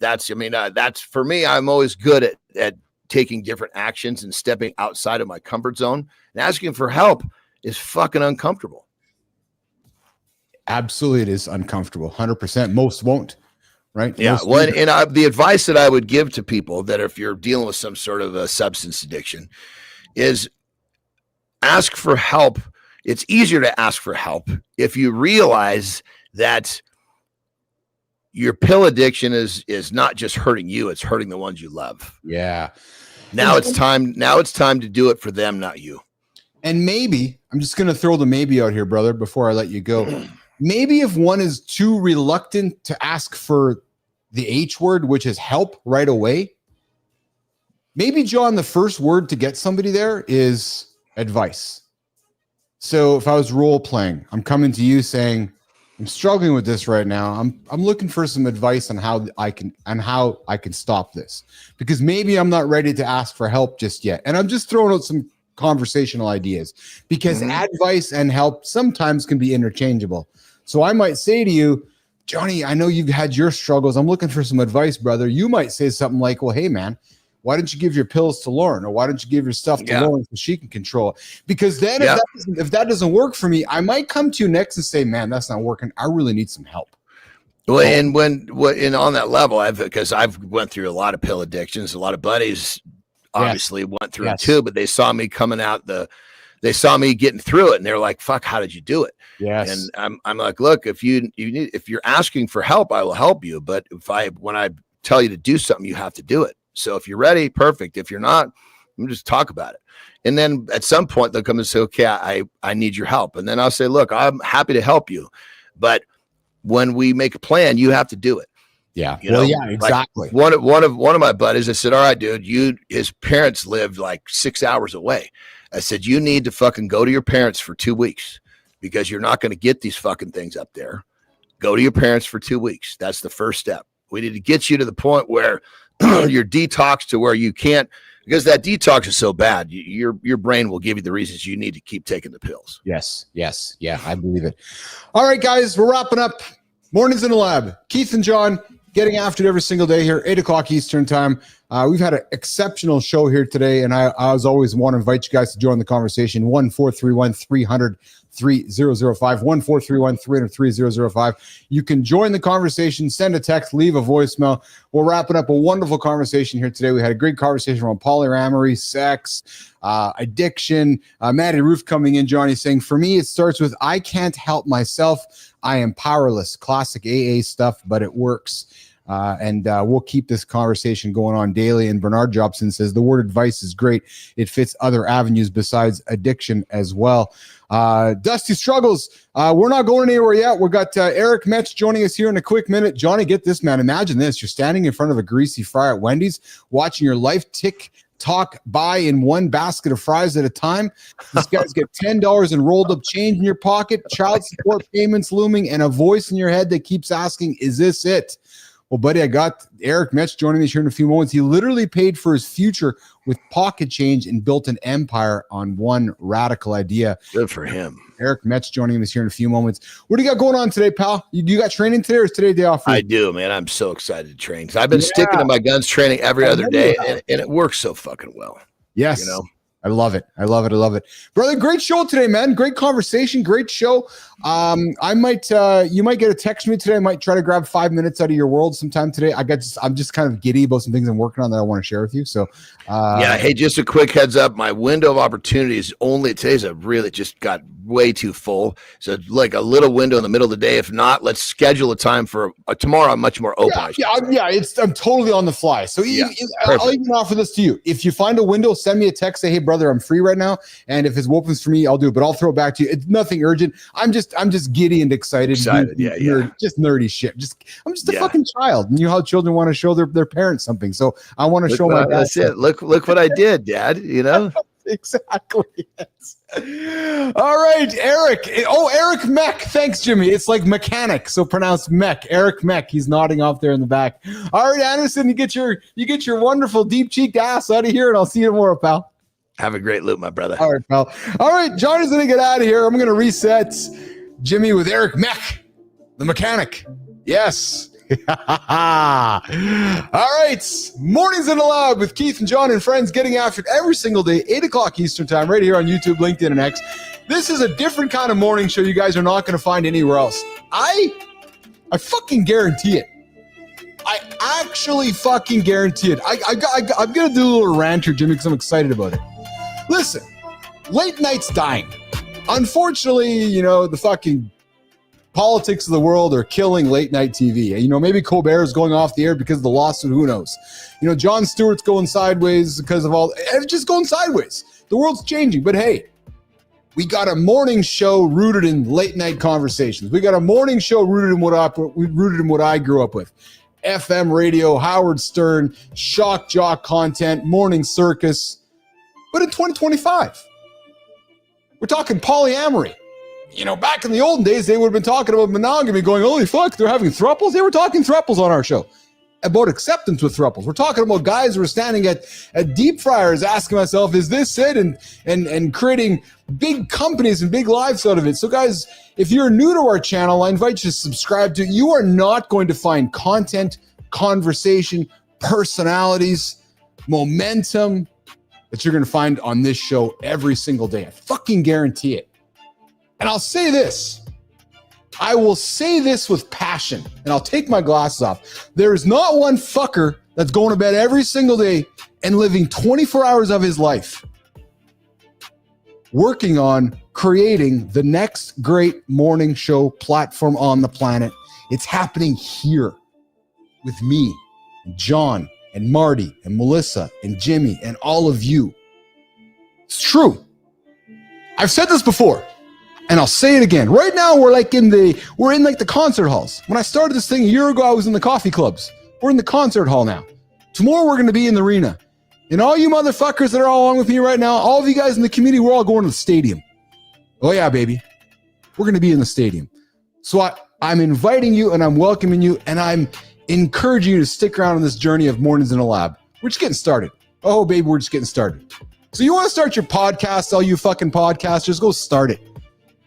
for me. I'm always good at taking different actions and stepping outside of my comfort zone. And asking for help is fucking uncomfortable. Absolutely, it is uncomfortable. 100%. Most won't. Right. Yeah. Well, and the advice that I would give to people that if you're dealing with some sort of a substance addiction is ask for help. It's easier to ask for help if you realize that your pill addiction is not just hurting you, it's hurting the ones you love. Yeah. Now it's time to do it for them, not you. And maybe, I'm just going to throw the maybe out here, brother, before I let you go. Maybe if one is too reluctant to ask for the H word, which is help right away, maybe, John, the first word to get somebody there is advice. So if I was role playing, I'm coming to you saying, I'm struggling with this right now. I'm looking for some advice on how I can stop this, because maybe I'm not ready to ask for help just yet. And I'm just throwing out some conversational ideas, because advice and help sometimes can be interchangeable. So I might say to you, Johnny, I know you've had your struggles. I'm looking for some advice, brother. You might say something like, well, hey, man, why don't you give your pills to Lauren? Or why don't you give your stuff to Lauren so she can control it? Because then if that doesn't work for me, I might come to you next and say, man, that's not working. I really need some help. Well, and on that level, because I've went through a lot of pill addictions, a lot of buddies obviously went through it too, but they saw me coming out they saw me getting through it, and they're like, fuck, how did you do it? Yes. And I'm like, look, if you're asking for help, I will help you. But when I tell you to do something, you have to do it. So if you're ready, perfect. If you're not, we'll just talk about it. And then at some point they'll come and say, okay, I need your help. And then I'll say, look, I'm happy to help you, but when we make a plan, you have to do it. Yeah. Exactly. Like one of my buddies, I said, all right, dude, his parents lived like 6 hours away. I said, you need to fucking go to your parents for 2 weeks, because you're not going to get these fucking things up there. Go to your parents for 2 weeks. That's the first step. We need to get you to the point where you're detoxed to where you can't, because that detox is so bad. Your brain will give you the reasons you need to keep taking the pills. Yes. Yeah, I believe it. All right, guys, we're wrapping up Mornings in the Lab. Keith and John getting after it every single day here, 8 o'clock Eastern time. We've had an exceptional show here today, and I as always want to invite you guys to join the conversation. 1-431-300-3005, 1-431-300-3005. You can join the conversation, send a text, leave a voicemail. We're wrapping up a wonderful conversation here today. We had a great conversation around polyamory, sex, addiction. Maddie Roof coming in, Johnny, saying, for me, it starts with, I can't help myself. I am powerless. Classic AA stuff, but it works. And we'll keep this conversation going on daily. And Bernard Jobson says the word advice is great. It fits other avenues besides addiction as well. Dusty Struggles. We're not going anywhere yet. We've got Eric Mech joining us here in a quick minute. Johnny, get this, man. Imagine this. You're standing in front of a greasy fry at Wendy's, watching your life talk by in one basket of fries at a time. These guys get $10 in rolled up change in your pocket, child support payments looming, and a voice in your head that keeps asking, is this it? Well, buddy, I got Eric Mech joining us here in a few moments. He literally paid for his future with pocket change and built an empire on one radical idea. Good for him. Eric Mech joining us here in a few moments. What do you got going on today, pal? You got training today, or is today day off for you? I do, man. I'm so excited to train. I've been sticking to my guns training every other day, and it works so fucking well. Yes. You know? I love it. I love it. I love it. Brother, great show today, man. Great conversation. Great show. I might, you might get a text from me today. I might try to grab 5 minutes out of your world sometime today. I'm just kind of giddy about some things I'm working on that I want to share with you. So, yeah. Hey, just a quick heads up. My window of opportunity is today's really just got way too full. So like a little window in the middle of the day. If not, let's schedule a time for tomorrow. I'm much more open. I'm totally on the fly. So I'll even offer this to you. If you find a window, send me a text. Say, hey, brother, I'm free right now. And if it opens for me, I'll do it. But I'll throw it back to you. It's nothing urgent. I'm just giddy and excited. Just nerdy shit. I'm just a fucking child. And you know how children want to show their parents something. So I want to show my dad. That's it. Look what I did, Dad. You know. Exactly. Yes. All right, Eric. Oh, Eric Mech. Thanks, Jimmy. It's like mechanic, so pronounced Mech. Eric Mech. He's nodding off there in the back. All right, Andersen, you get your wonderful deep-cheeked ass out of here, and I'll see you tomorrow, pal. Have a great loop, my brother. All right, pal. All right, Johnny's gonna get out of here. I'm gonna reset Jimmy with Eric Mech, the mechanic. Yes. All right, Mornings in the Lab with Keith and John and friends, getting after it every single day, 8 o'clock Eastern time, right here on YouTube, LinkedIn, and X. This is a different kind of morning show you guys are not going to find anywhere else. I fucking guarantee it. I actually fucking guarantee it. I'm going to do a little rant here, Jimmy, because I'm excited about it. Listen, late night's dying. Unfortunately, you know, the fucking politics of the world are killing late night TV. You know, maybe Colbert is going off the air because of the lawsuit. Who knows? You know, Jon Stewart's going sideways because of it's just going sideways. The world's changing. But hey, we got a morning show rooted in late night conversations. We got a morning show rooted in what I grew up with. FM radio, Howard Stern, shock jock content, morning circus. But in 2025, we're talking polyamory. You know, back in the olden days, they would have been talking about monogamy going, holy fuck, they're having throuples? They were talking throuples on our show. About acceptance with throuples. We're talking about guys who are standing at deep fryers asking myself, is this it? And creating big companies and big lives out of it. So guys, if you're new to our channel, I invite you to subscribe to it. You are not going to find content, conversation, personalities, momentum that you're going to find on this show every single day. I fucking guarantee it. And I'll say this. I will say this with passion, and I'll take my glasses off. There is not one fucker that's going to bed every single day and living 24 hours of his life working on creating the next great morning show platform on the planet. It's happening here with me, John, and Marty, and Melissa, and Jimmy, and all of you. It's true. I've said this before. And I'll say it again. Right now, we're in the concert halls. When I started this thing a year ago, I was in the coffee clubs. We're in the concert hall now. Tomorrow, we're going to be in the arena. And all you motherfuckers that are all along with me right now, all of you guys in the community, we're all going to the stadium. Oh yeah, baby. We're going to be in the stadium. So I'm inviting you and I'm welcoming you and I'm encouraging you to stick around on this journey of Mornings in a Lab. We're just getting started. Oh, baby, we're just getting started. So you want to start your podcast, all you fucking podcasters, go start it.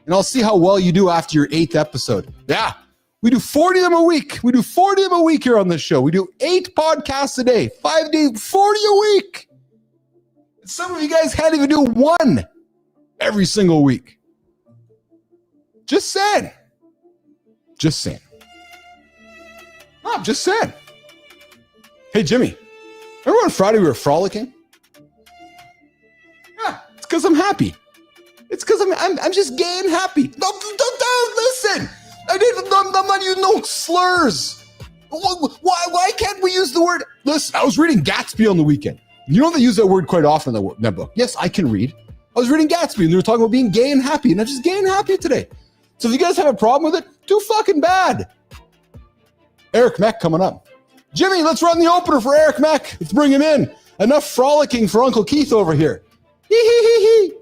And I'll see how well you do after your 8th episode. Yeah, we do 40 of them a week. We do 40 of them a week here on this show. We do 8 podcasts a day, 5 days, 40 a week. And some of you guys can't even do 1 every single week. Just saying. Just saying. No, I'm just saying. Hey, Jimmy, remember on Friday we were frolicking? Yeah, it's because I'm happy. It's because I'm just gay and happy. Don't listen. I'm not using no slurs. Why can't we use the word? Listen, I was reading Gatsby on the weekend. You know they use that word quite often in that book. Yes, I can read. I was reading Gatsby and they were talking about being gay and happy, and I'm just gay and happy today. So if you guys have a problem with it, too fucking bad. Eric Mech coming up. Jimmy, let's run the opener for Eric Mech. Let's bring him in. Enough frolicking for Uncle Keith over here. Hee hee hee hee.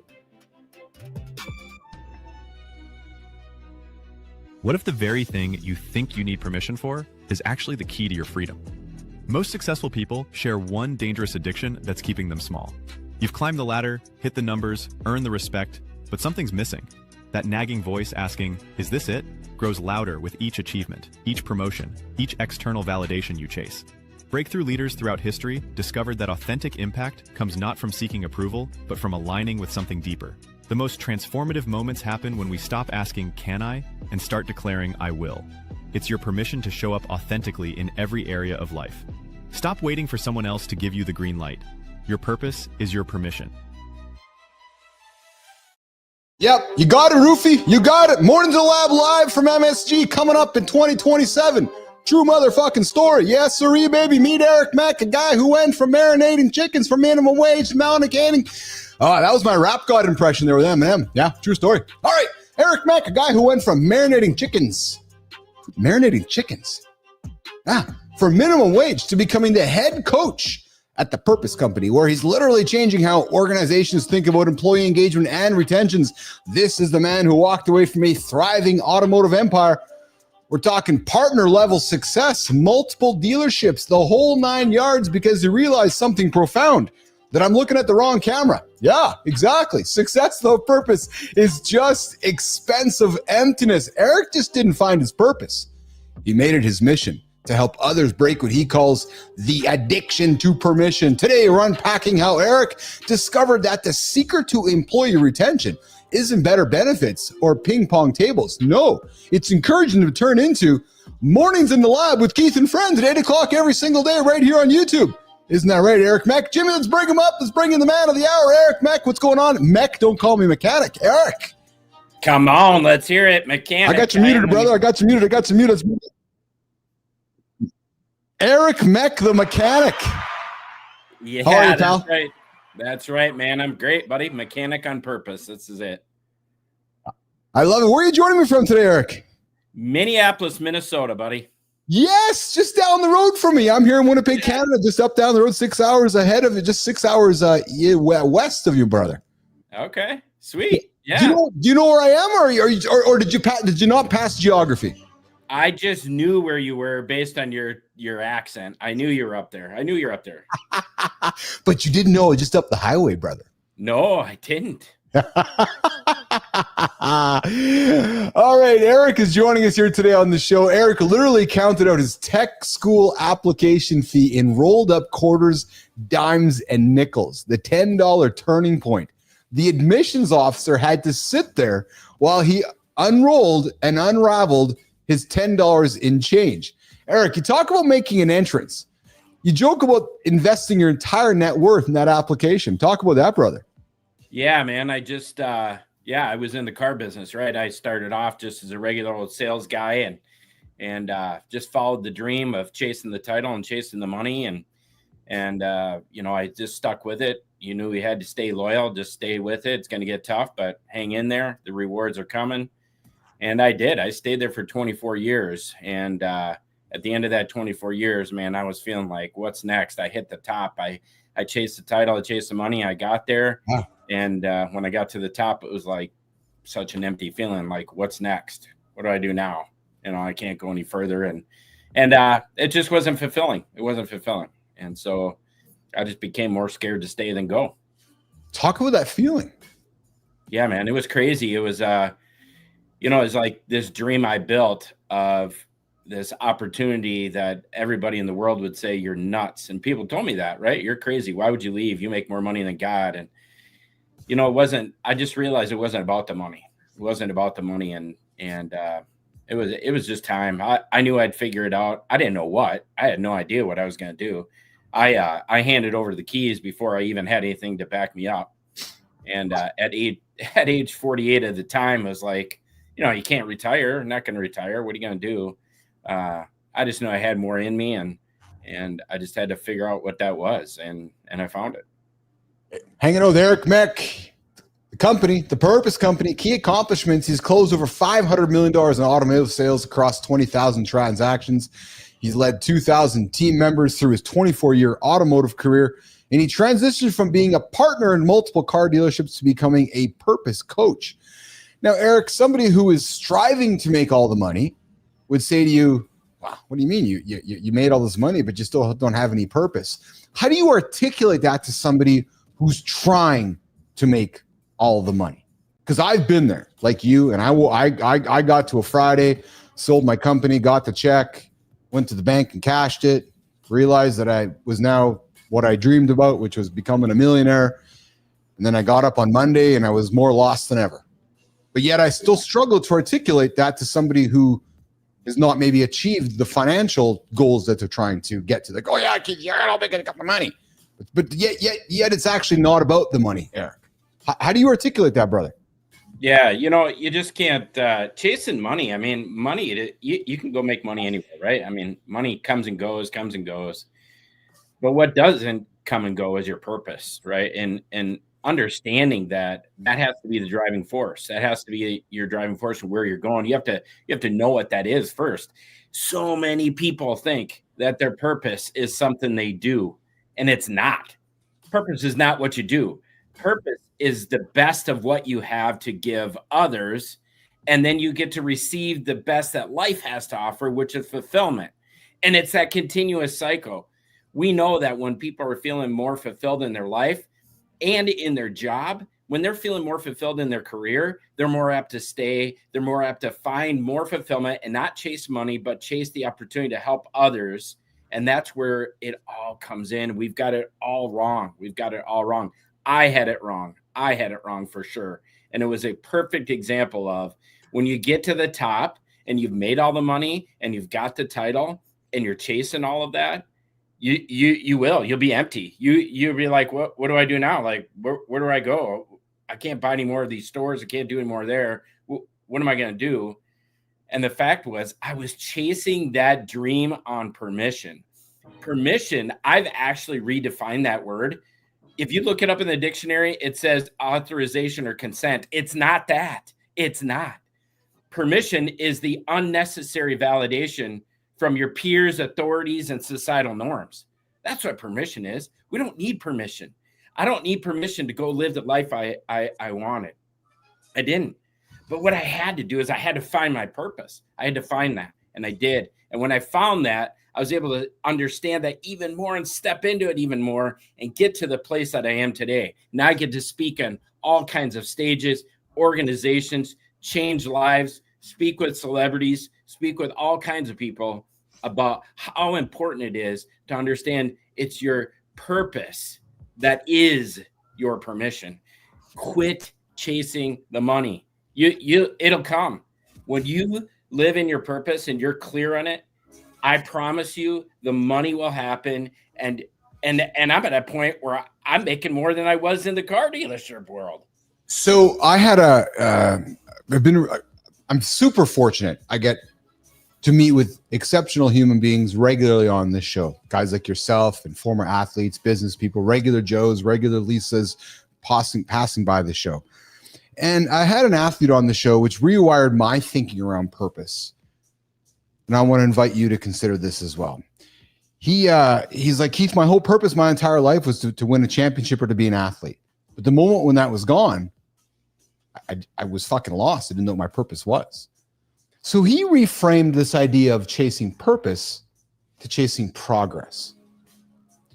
What if the very thing you think you need permission for is actually the key to your freedom? Most successful people share one dangerous addiction that's keeping them small. You've climbed the ladder, hit the numbers, earned the respect, but something's missing. That nagging voice asking, "Is this it?" grows louder with each achievement, each promotion, each external validation you chase. Breakthrough leaders throughout history discovered that authentic impact comes not from seeking approval, but from aligning with something deeper. The most transformative moments happen when we stop asking, "Can I?" and start declaring, "I will." It's your permission to show up authentically in every area of life. Stop waiting for someone else to give you the green light. Your purpose is your permission. Yep, you got it, Roofy. You got it. Mornings in the Lab live from MSG coming up in 2027. True motherfucking story. Yes, sirree, baby. Meet Eric Mech, a guy who went from marinating chickens for minimum wage to mounting. Oh, that was my rap god impression there with Eminem. Yeah, true story. All right, Eric Mech, a guy who went from marinating chickens for minimum wage to becoming the head coach at the Purpose Company, where he's literally changing how organizations think about employee engagement and retentions. This is the man who walked away from a thriving automotive empire. We're talking partner level success, multiple dealerships, the whole 9 yards, because he realized something profound, that I'm looking at the wrong camera. Yeah, exactly. Success without purpose is just expensive emptiness. Eric just didn't find his purpose. He made it his mission to help others break what he calls the addiction to permission. Today, we're unpacking how Eric discovered that the secret to employee retention isn't better benefits or ping pong tables. No, it's encouraging to turn into Mornings in the Lab with Keith and Friends at 8 o'clock every single day right here on YouTube. Isn't that right, Eric Mech? Jimmy, let's bring him up. Let's bring in the man of the hour, Eric Mech. What's going on? Mech, don't call me mechanic. Eric. Come on, let's hear it, mechanic. I got you muted, brother. I got you muted. Let's mute it. Eric Mech, the mechanic. Yeah, How are you, that's pal? right. That's right, man. I'm great, buddy. Mechanic on purpose. This is it. I love it. Where are you joining me from today, Eric? Minneapolis, Minnesota, buddy. Yes, just down the road from me. I'm here in Winnipeg, Canada, just up down the road, 6 hours ahead of it, just 6 hours west of you, brother. Okay, sweet. Yeah. Do you know where I am, or did you not pass geography? I just knew where you were based on your accent. I knew you were up there. But you didn't know just up the highway, brother. No, I didn't. All right, Eric is joining us here today on the show. Eric literally counted out his tech school application fee in rolled up quarters, dimes, and nickels, the $10 turning point. The admissions officer had to sit there while he unrolled and unraveled his $10 in change. Eric, you talk about making an entrance. You joke about investing your entire net worth in that application. Talk about that, brother. Yeah, man. I just, I was in the car business, right? I started off just as a regular old sales guy and just followed the dream of chasing the title and chasing the money. And I just stuck with it. You knew we had to stay loyal, just stay with it. It's going to get tough, but hang in there. The rewards are coming. And I did. I stayed there for 24 years. And at the end of that 24 years, man, I was feeling like, what's next? I hit the top. I chased the title. I chased the money. I got there. Wow. And when I got to the top, it was like such an empty feeling. Like, what's next? What do I do now? I can't go any further. And it just wasn't fulfilling. It wasn't fulfilling. And so I just became more scared to stay than go. Talk about that feeling. Yeah, man, it was crazy. It was, it's like this dream I built of this opportunity that everybody in the world would say you're nuts. And people told me that, right? You're crazy. Why would you leave? You make more money than God. And, I just realized it wasn't about the money. It wasn't about the money. And it was just time. I knew I'd figure it out. I didn't know what. I had no idea what I was going to do. I handed over the keys before I even had anything to back me up. And at age 48 at the time, I was like, you can't retire. I'm not going to retire. What are you going to do? I just knew I had more in me, and I just had to figure out what that was, and I found it. Hanging out with Eric Mech, the company, the Purpose Company, key accomplishments. He's closed over $500 million in automotive sales across 20,000 transactions. He's led 2,000 team members through his 24-year automotive career, and he transitioned from being a partner in multiple car dealerships to becoming a purpose coach. Now, Eric, somebody who is striving to make all the money would say to you, wow, what do you mean? You made all this money, but you still don't have any purpose. How do you articulate that to somebody who's trying to make all the money? Because I've been there like you, and I got to a Friday, sold my company, got the check, went to the bank and cashed it, realized that I was now what I dreamed about, which was becoming a millionaire. And then I got up on Monday and I was more lost than ever. But yet I still struggle to articulate that to somebody who has not maybe achieved the financial goals that they're trying to get to. Like, oh yeah, I'll make a couple of money. But yet it's actually not about the money, Eric. How do you articulate that, brother? Yeah, you just can't chasing money. I mean, money, you can go make money anywhere, right? I mean, money comes and goes. But what doesn't come and go is your purpose, right? And understanding that has to be the driving force. That has to be your driving force and where you're going. You have to know what that is first. So many people think that their purpose is something they do, and it's not. Purpose is not what you do. Purpose is the best of what you have to give others, and then you get to receive the best that life has to offer, which is fulfillment. And it's that continuous cycle. We know that when people are feeling more fulfilled in their life and in their job, when they're feeling more fulfilled in their career, they're more apt to stay. They're more apt to find more fulfillment and not chase money, but chase the opportunity to help others. And that's where it all comes in. We've got it all wrong. I had it wrong for sure. And it was a perfect example of when you get to the top and you've made all the money and you've got the title and you're chasing all of that, you'll be empty. You'll be like, what do I do now? Like, where do I go? I can't buy any more of these stores. I can't do any more there. What am I going to do? And the fact was, I was chasing that dream on permission. Permission, I've actually redefined that word. If you look it up in the dictionary, it says authorization or consent. It's not that. It's not. Permission is the unnecessary validation from your peers, authorities, and societal norms. That's what permission is. We don't need permission. I don't need permission to go live the life I wanted. I didn't. But what I had to do is I had to find my purpose. I had to find that, and I did. And when I found that, I was able to understand that even more and step into it even more and get to the place that I am today. Now I get to speak on all kinds of stages, organizations, change lives, speak with celebrities, speak with all kinds of people about how important it is to understand it's your purpose that is your permission. Quit chasing the money. It'll come. When you live in your purpose and you're clear on it, I promise you the money will happen. And I'm at a point where I'm making more than I was in the car dealership world. So I had I'm super fortunate. I get to meet with exceptional human beings regularly on this show. Guys like yourself and former athletes, business people, regular Joes, regular Lisas passing by the show. And I had an athlete on the show, which rewired my thinking around purpose. And I want to invite you to consider this as well. He's like, Keith, my whole purpose my entire life was to win a championship or to be an athlete. But the moment when that was gone, I was fucking lost. I didn't know what my purpose was. So he reframed this idea of chasing purpose to chasing progress.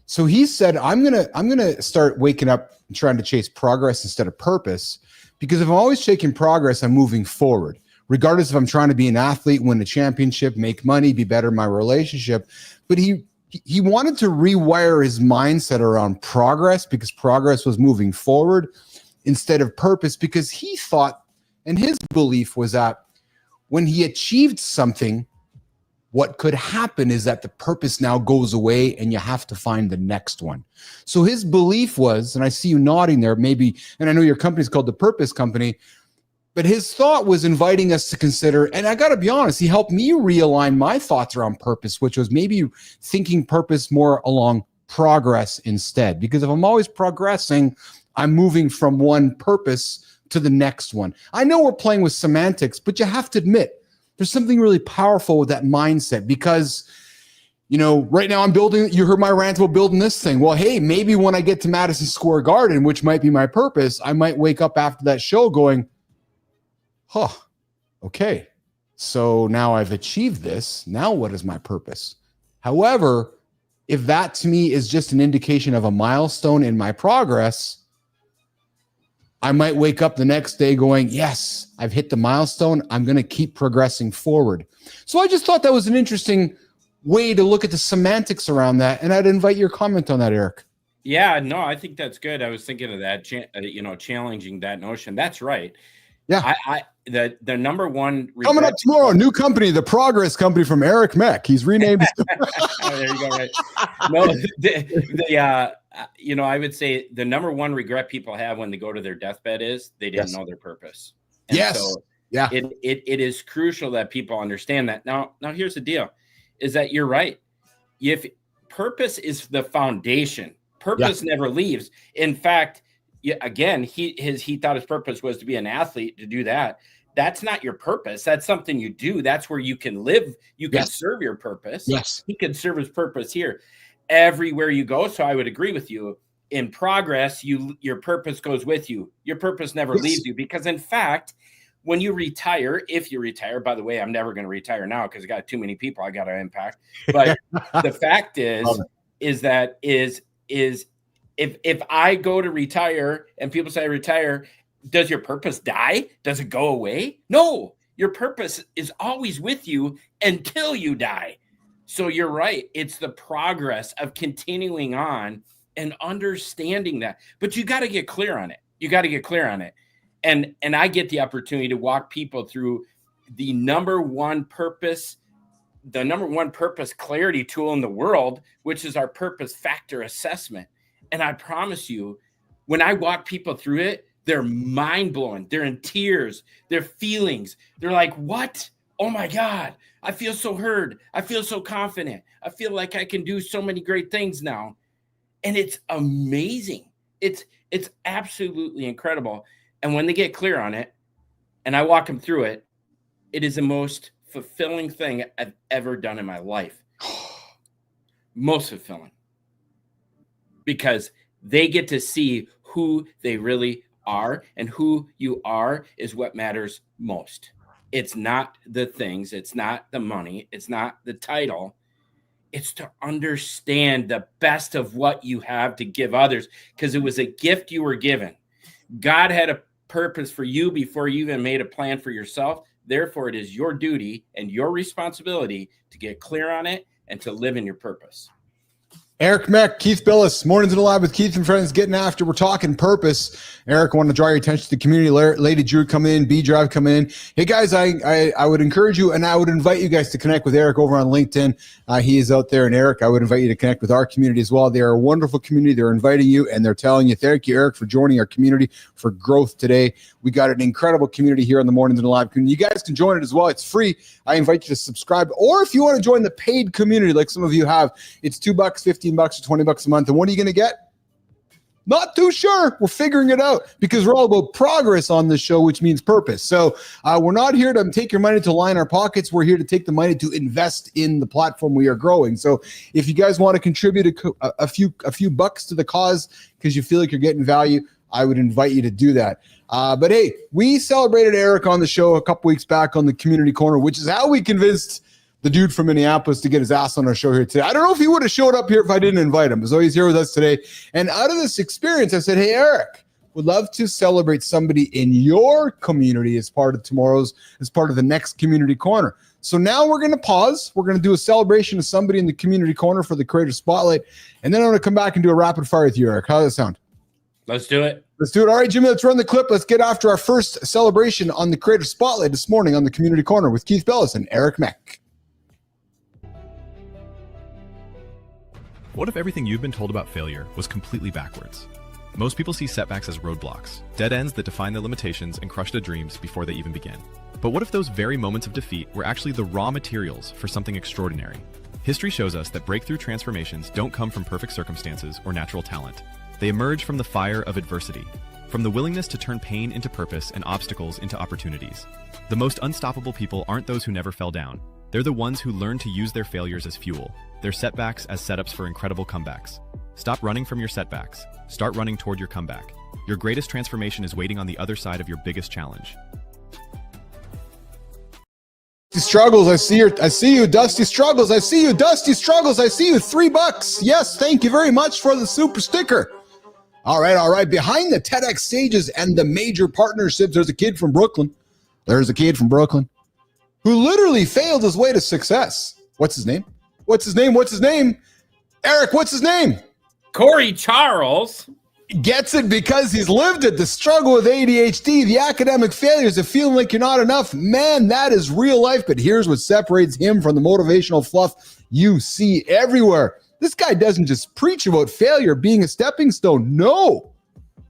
So he said, I'm gonna start waking up and trying to chase progress instead of purpose, because if I'm always chasing progress, I'm moving forward. Regardless if I'm trying to be an athlete, win a championship, make money, be better in my relationship. But he wanted to rewire his mindset around progress, because progress was moving forward instead of purpose, because he thought, and his belief was that when he achieved something, what could happen is that the purpose now goes away and you have to find the next one. So his belief was, and I see you nodding there, maybe, and I know your company's called The Purpose Company, but his thought was inviting us to consider, and I got to be honest, he helped me realign my thoughts around purpose, which was maybe thinking purpose more along progress instead. Because if I'm always progressing, I'm moving from one purpose to the next one. I know we're playing with semantics, but you have to admit, there's something really powerful with that mindset, because, you know, right now I'm building, you heard my rant about building this thing. Well, hey, maybe when I get to Madison Square Garden, which might be my purpose, I might wake up after that show going, okay, so now I've achieved this. Now what is my purpose? However, if that to me is just an indication of a milestone in my progress, I might wake up the next day going, yes, I've hit the milestone. I'm going to keep progressing forward. So I just thought that was an interesting way to look at the semantics around that. And I'd invite your comment on that, Eric. Yeah, no, I think that's good. I was thinking of that, challenging that notion. That's right. Yeah. The number one coming up tomorrow, new company, the Progress Company from Eric Mech. He's renamed. There you go. Right. No, I would say the number one regret people have when they go to their deathbed is they didn't know their purpose. And so yeah. It is crucial that people understand that. Now here's the deal: is that you're right. If purpose is the foundation, purpose never leaves. In fact, again, he thought his purpose was to be an athlete, to do that. That's not your purpose. That's something you do. That's where you can live. You can serve your purpose. Yes. He can serve his purpose here everywhere you go. So I would agree with you. In progress, your purpose goes with you. Your purpose never leaves you, because in fact, when you retire, if you retire, by the way, I'm never going to retire now because I got too many people I got to impact. But the fact is if I go to retire and people say I retire, does your purpose die? Does it go away? No, your purpose is always with you until you die. So you're right. It's the progress of continuing on and understanding that. But you got to get clear on it. And I get the opportunity to walk people through the number one purpose clarity tool in the world, which is our purpose factor assessment. And I promise you, when I walk people through it, they're mind-blowing. They're in tears. Their feelings. They're like, what? Oh my God. I feel so heard. I feel so confident. I feel like I can do so many great things now. And it's amazing. It's absolutely incredible. And when they get clear on it, and I walk them through it, it is the most fulfilling thing I've ever done in my life. Most fulfilling. Because they get to see who they really are, and who you are is what matters most. It's not the things, it's not the money, it's not the title. It's to understand the best of what you have to give others, because it was a gift you were given. God had a purpose for you before you even made a plan for yourself. Therefore, it is your duty and your responsibility to get clear on it and to live in your purpose. Eric Mech, Keith Billis, Mornings in the Lab with Keith and Friends, getting after. We're talking purpose. Eric, I want to draw your attention to the community. Lady Drew coming in, B Drive coming in. Hey guys, I would encourage you, and I would invite you guys to connect with Eric over on LinkedIn. He is out there, and Eric, I would invite you to connect with our community as well. They are a wonderful community. They're inviting you, and they're telling you, thank you, Eric, for joining our community for growth today. We got an incredible community here on the Mornings in the Live community. You guys can join it as well. It's free. I invite you to subscribe, or if you want to join the paid community, like some of you have, it's $2, $15, or $20 a month. And what are you going to get? Not too sure. We're figuring it out, because we're all about progress on this show, which means purpose. So we're not here to take your money to line our pockets. We're here to take the money to invest in the platform we are growing. So if you guys want to contribute a few bucks to the cause because you feel like you're getting value, I would invite you to do that. But hey, we celebrated Eric on the show a couple weeks back on the Community Corner, which is how we convinced the dude from Minneapolis to get his ass on our show here today. I don't know if he would have showed up here if I didn't invite him. So he's here with us today. And out of this experience, I said, hey, Eric, would love to celebrate somebody in your community as part of the next Community Corner. So now we're going to pause. We're going to do a celebration of somebody in the Community Corner for the Creator Spotlight. And then I'm going to come back and do a rapid fire with you, Eric. How does that sound? Let's do it. Let's do it. All right, Jimmy, let's run the clip. Let's get after our first celebration on the Creator Spotlight this morning on the Community Corner with Keith Bellis and Eric Mech. What if everything you've been told about failure was completely backwards? Most people see setbacks as roadblocks, dead ends that define their limitations and crush their dreams before they even begin. But what if those very moments of defeat were actually the raw materials for something extraordinary? History shows us that breakthrough transformations don't come from perfect circumstances or natural talent. They emerge from the fire of adversity, from the willingness to turn pain into purpose and obstacles into opportunities. The most unstoppable people aren't those who never fell down. They're the ones who learn to use their failures as fuel, their setbacks as setups for incredible comebacks. Stop running from your setbacks. Start running toward your comeback. Your greatest transformation is waiting on the other side of your biggest challenge. Struggles, I see you, Dusty Struggles. I see you, Dusty Struggles. I see you, $3. Yes, thank you very much for the super sticker. All right. Behind the TEDx stages and the major partnerships, there's a kid from Brooklyn. Who literally failed his way to success. What's his name? What's his name? What's his name? Eric, what's his name? Corey Charles. Gets it because he's lived it. The struggle with ADHD, the academic failures, the feeling like you're not enough. Man, that is real life. But here's what separates him from the motivational fluff you see everywhere. This guy doesn't just preach about failure being a stepping stone. No.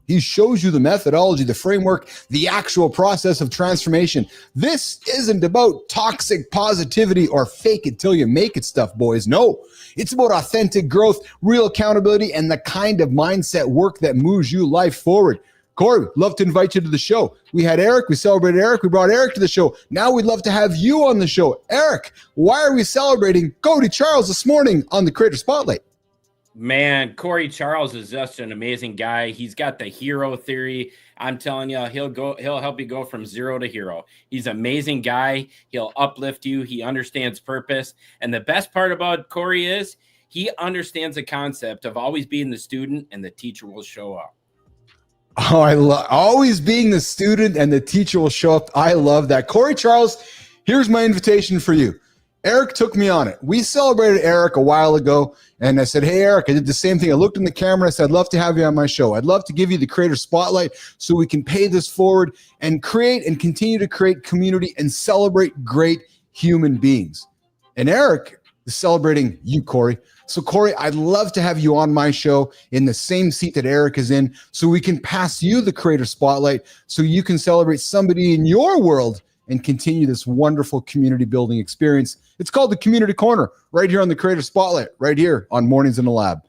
He shows you the methodology, the framework, the actual process of transformation. This isn't about toxic positivity or fake it till you make it stuff, boys. No, it's about authentic growth, real accountability, and the kind of mindset work that moves you life forward. Corey, love to invite you to the show. We had Eric. We celebrated Eric. We brought Eric to the show. Now we'd love to have you on the show. Eric, why are we celebrating Cody Charles this morning on the Creator Spotlight? Man, Corey Charles is just an amazing guy. He's got the hero theory. I'm telling you, he'll help you go from zero to hero. He's an amazing guy. He'll uplift you. He understands purpose. And the best part about Corey is he understands the concept of always being the student and the teacher will show up. Oh, I love always being the student and the teacher will show up. I love that. Corey Charles, here's my invitation for you. Eric took me on it. We celebrated Eric a while ago, and I said, hey, Eric, I did the same thing. I looked in the camera. I said, I'd love to have you on my show. I'd love to give you the Creator Spotlight so we can pay this forward and create and continue to create community and celebrate great human beings. And Eric is celebrating you, Corey. So, Corey, I'd love to have you on my show in the same seat that Eric is in so we can pass you the Creator Spotlight so you can celebrate somebody in your world and continue this wonderful community building experience. It's called the Community Corner right here on the Creator Spotlight, right here on Mornings in the Lab.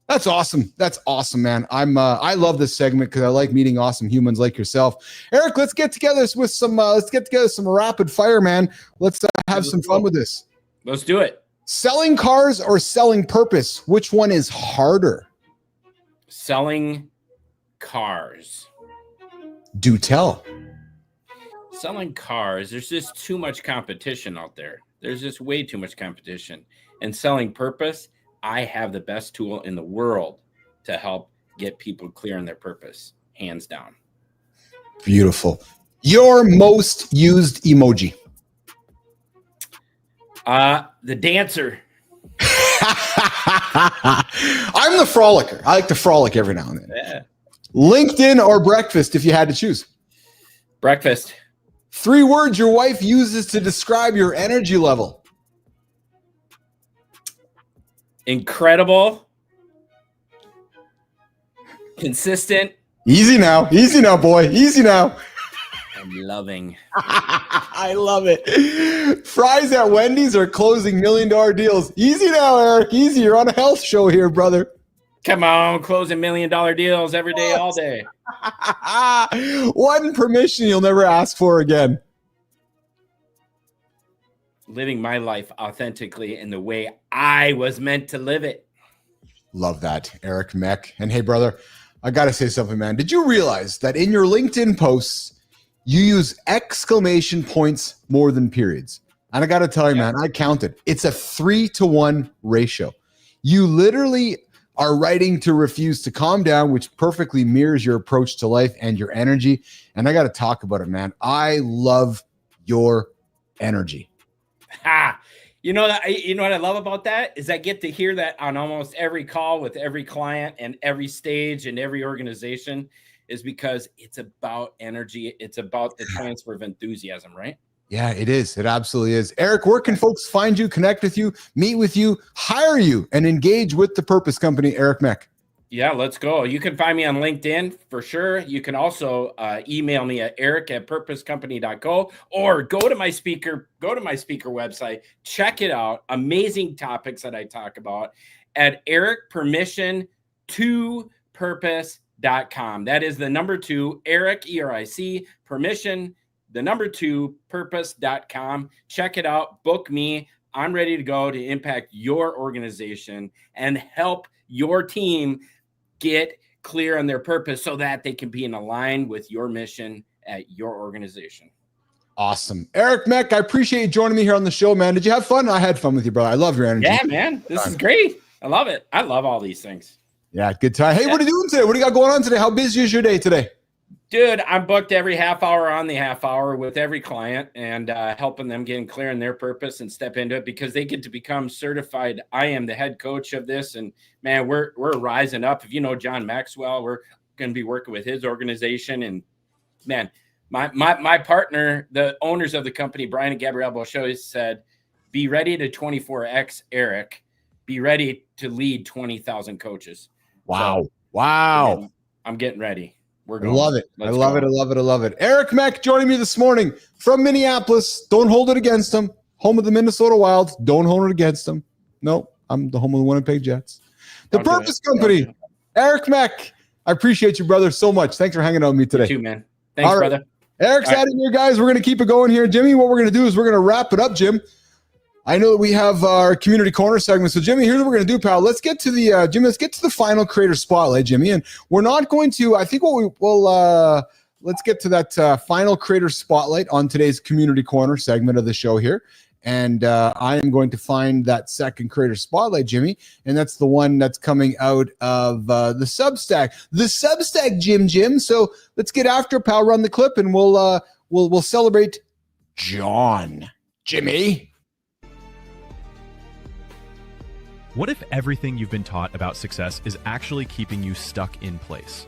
That's awesome. That's awesome, man. I love this segment because I like meeting awesome humans like yourself. Eric, let's get together with some rapid fire, man. Let's have some fun with this. Let's do it. Selling cars or selling purpose? Which one is harder? Selling cars. Do tell. Selling cars, there's just too much competition out there. There's just way too much competition. And selling purpose, I have the best tool in the world to help get people clear on their purpose, hands down. Beautiful. Your most used emoji? The dancer. I'm the frolicker. I like to frolic every now and then. Yeah. LinkedIn or breakfast if you had to choose? Breakfast. 3 words your wife uses to describe your energy level. Incredible. Consistent. Easy now, boy. Easy now. And loving. I love it. Fries at Wendy's or closing $1 million deals. Easy now, Eric. Easy. You're on a health show here, brother. Come on, closing $1 million deals every day, all day. One permission you'll never ask for again. Living my life authentically in the way I was meant to live it. Love that, Eric Mech. And hey, brother, I got to say something, man. Did you realize that in your LinkedIn posts, you use exclamation points more than periods? And I got to tell you, man, I counted. It's a 3-to-1 ratio. You literally are writing to refuse to calm down, which perfectly mirrors your approach to life and your energy. And I got to talk about it, man. I love your energy. You know what I love about that is I get to hear that on almost every call with every client and every stage and every organization is because it's about energy. It's about the transfer of enthusiasm, right? Yeah, it is. It absolutely is. Eric, where can folks find you, connect with you, meet with you, hire you, and engage with the Purpose Company, Eric Mech? Yeah, let's go. You can find me on LinkedIn for sure. You can also email me at eric@purposecompany.co or go to my speaker website. Check it out. Amazing topics that I talk about at ericpermission2purpose.com. That is the number 2, Eric, ERIC, permission, the number 2, purpose.com. Check it out. Book me. I'm ready to go to impact your organization and help your team get clear on their purpose so that they can be in line with your mission at your organization. Awesome. Eric Mech, I appreciate you joining me here on the show, man. Did you have fun? I had fun with you, brother. I love your energy. Yeah, man. This is great. I love it. I love all these things. Yeah, good time. Hey, what are you doing today? What do you got going on today? How busy is your day today? Dude, I'm booked every half hour on the half hour with every client and helping them getting clear on their purpose and step into it because they get to become certified. I am the head coach of this, and man, we're rising up. If you know John Maxwell, we're going to be working with his organization, and man, my partner, the owners of the company, Brian and Gabrielle Beauchot, said, "Be ready to 24x Eric. Be ready to lead 20,000 coaches." Wow! So, Wow! man, I'm getting ready. We're I going. love it. Let's I love go. it. I love it. I love it. Eric Mech joining me this morning from Minneapolis. Don't hold it against him. Home of the Minnesota Wilds. Don't hold it against him. No, I'm the home of the Winnipeg Jets. The Don't do Purpose it. Company. Don't do Eric Mech. I appreciate you, brother, so much. Thanks for hanging out with me it. today. You too, man. Thanks, All right. brother. Eric's All right. out of here, guys. We're going to keep it going here. Jimmy, what we're going to do is we're going to wrap it up, Jim. I know that we have our community corner segment. So, Jimmy, here's what we're going to do, pal. Let's get to the Jimmy. Let's get to the final creator spotlight, Jimmy. And we're not going to. I think what we will. Let's get to that final creator spotlight on today's community corner segment of the show here. And I am going to find that second creator spotlight, Jimmy, and that's the one that's coming out of the Substack. The Substack, Jim. So let's get after it, pal. Run the clip, and we'll celebrate John. Jimmy. What if everything you've been taught about success is actually keeping you stuck in place?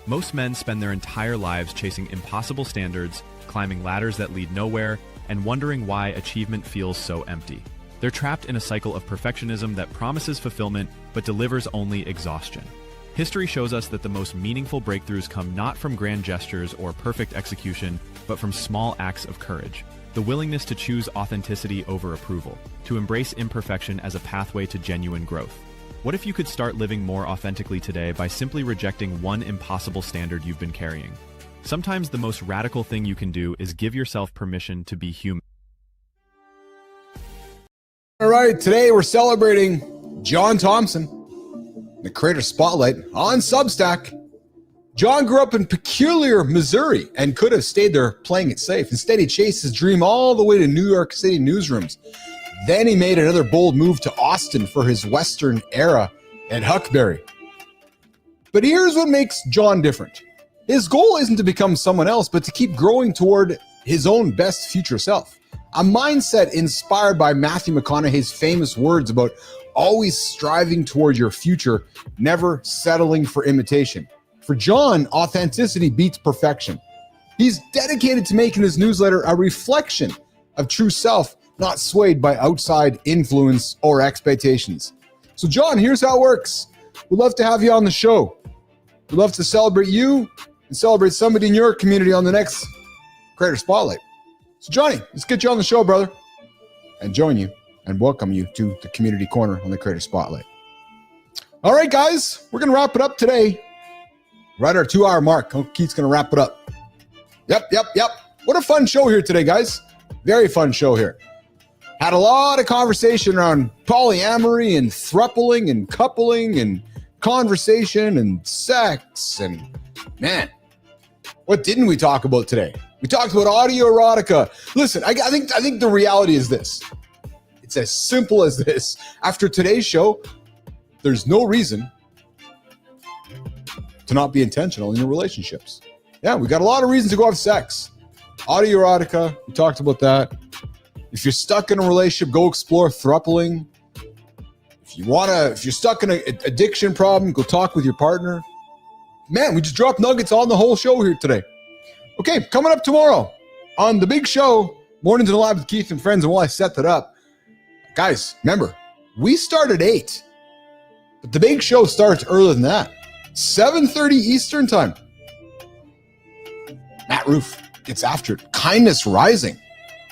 Most men spend their entire lives chasing impossible standards, climbing ladders that lead nowhere, and wondering why achievement feels so empty. They're trapped in a cycle of perfectionism that promises fulfillment but delivers only exhaustion. History shows us that the most meaningful breakthroughs come not from grand gestures or perfect execution, but from small acts of courage. The willingness to choose authenticity over approval, to embrace imperfection as a pathway to genuine growth. What if you could start living more authentically today by simply rejecting one impossible standard you've been carrying? Sometimes the most radical thing you can do is give yourself permission to be human. All right, today we're celebrating John Thompson, the creator spotlight on Substack. John grew up in Peculiar, Missouri, and could have stayed there playing it safe. Instead, he chased his dream all the way to New York City newsrooms. Then he made another bold move to Austin for his Western era at Huckberry. But here's what makes John different. His goal isn't to become someone else, but to keep growing toward his own best future self. A mindset inspired by Matthew McConaughey's famous words about always striving toward your future, never settling for imitation. For John, authenticity beats perfection. He's dedicated to making his newsletter a reflection of true self, not swayed by outside influence or expectations. So, John, here's how it works. We'd love to have you on the show. We'd love to celebrate you and celebrate somebody in your community on the next Creator Spotlight. So, Johnny, let's get you on the show, brother, and join you and welcome you to the Community Corner on the Creator Spotlight. All right, guys, we're going to wrap it up today. Right at our 2-hour mark. Keith's going to wrap it up. Yep. What a fun show here today, guys. Very fun show here. Had a lot of conversation around polyamory and throupling and coupling and conversation and sex. And man, what didn't we talk about today? We talked about audio erotica. Listen, I think the reality is this. It's as simple as this. After today's show, there's no reason to not be intentional in your relationships. Yeah, we got a lot of reasons to go have sex. Audio erotica, we talked about that. If you're stuck in a relationship, go explore throupling. If you're stuck in an addiction problem, go talk with your partner. Man, we just dropped nuggets on the whole show here today. Okay, coming up tomorrow on the big show, Mornings in the Lab with Keith and Friends, and while I set that up, guys, remember, we start at 8, but the big show starts earlier than that. 7:30 Eastern time. Matt Roof gets after it. Kindness Rising.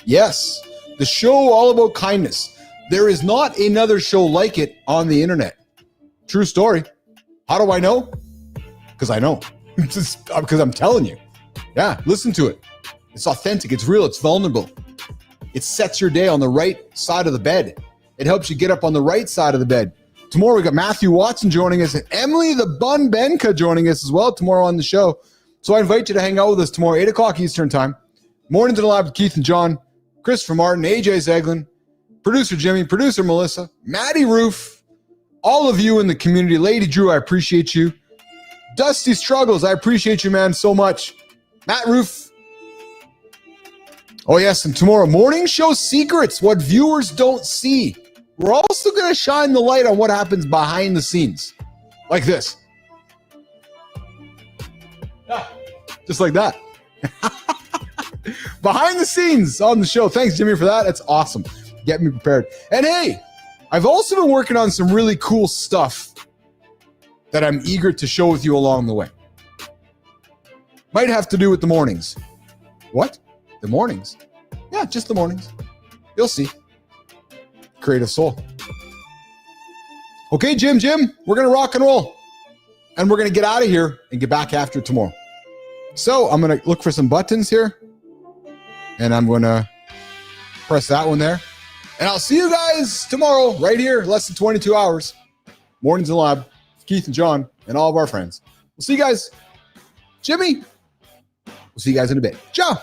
Yes, the show all about kindness. There is not another show like it on the internet. True story. How do I know? Because I know. Because I'm telling you. Yeah, listen to it. It's authentic. It's real. It's vulnerable. It sets your day on the right side of the bed. It helps you get up on the right side of the bed. Tomorrow we got Matthew Watson joining us and Emily the Bun Benka joining us as well tomorrow on the show. So I invite you to hang out with us tomorrow, 8 o'clock Eastern time. Mornings in the Lab with Keith and John, Christopher Martin, AJ Zeglin, producer Jimmy, producer Melissa, Maddie Roof, all of you in the community. Lady Drew, I appreciate you. Dusty Struggles, I appreciate you, man, so much. Matt Roof. Oh, yes, and tomorrow morning show secrets, what viewers don't see. We're also going to shine the light on what happens behind the scenes. Like this. Just like that. Behind the scenes on the show. Thanks, Jimmy, for that. That's awesome. Get me prepared. And hey, I've also been working on some really cool stuff that I'm eager to show with you along the way. Might have to do with the mornings. What? The mornings? Yeah, just the mornings. You'll see. Creative soul. Okay, Jim, we're going to rock and roll. And we're going to get out of here and get back after it tomorrow. So I'm going to look for some buttons here. And I'm going to press that one there. And I'll see you guys tomorrow right here, less than 22 hours. Mornings in the Lab, Keith and John, and all of our friends. We'll see you guys. Jimmy, we'll see you guys in a bit. Ciao.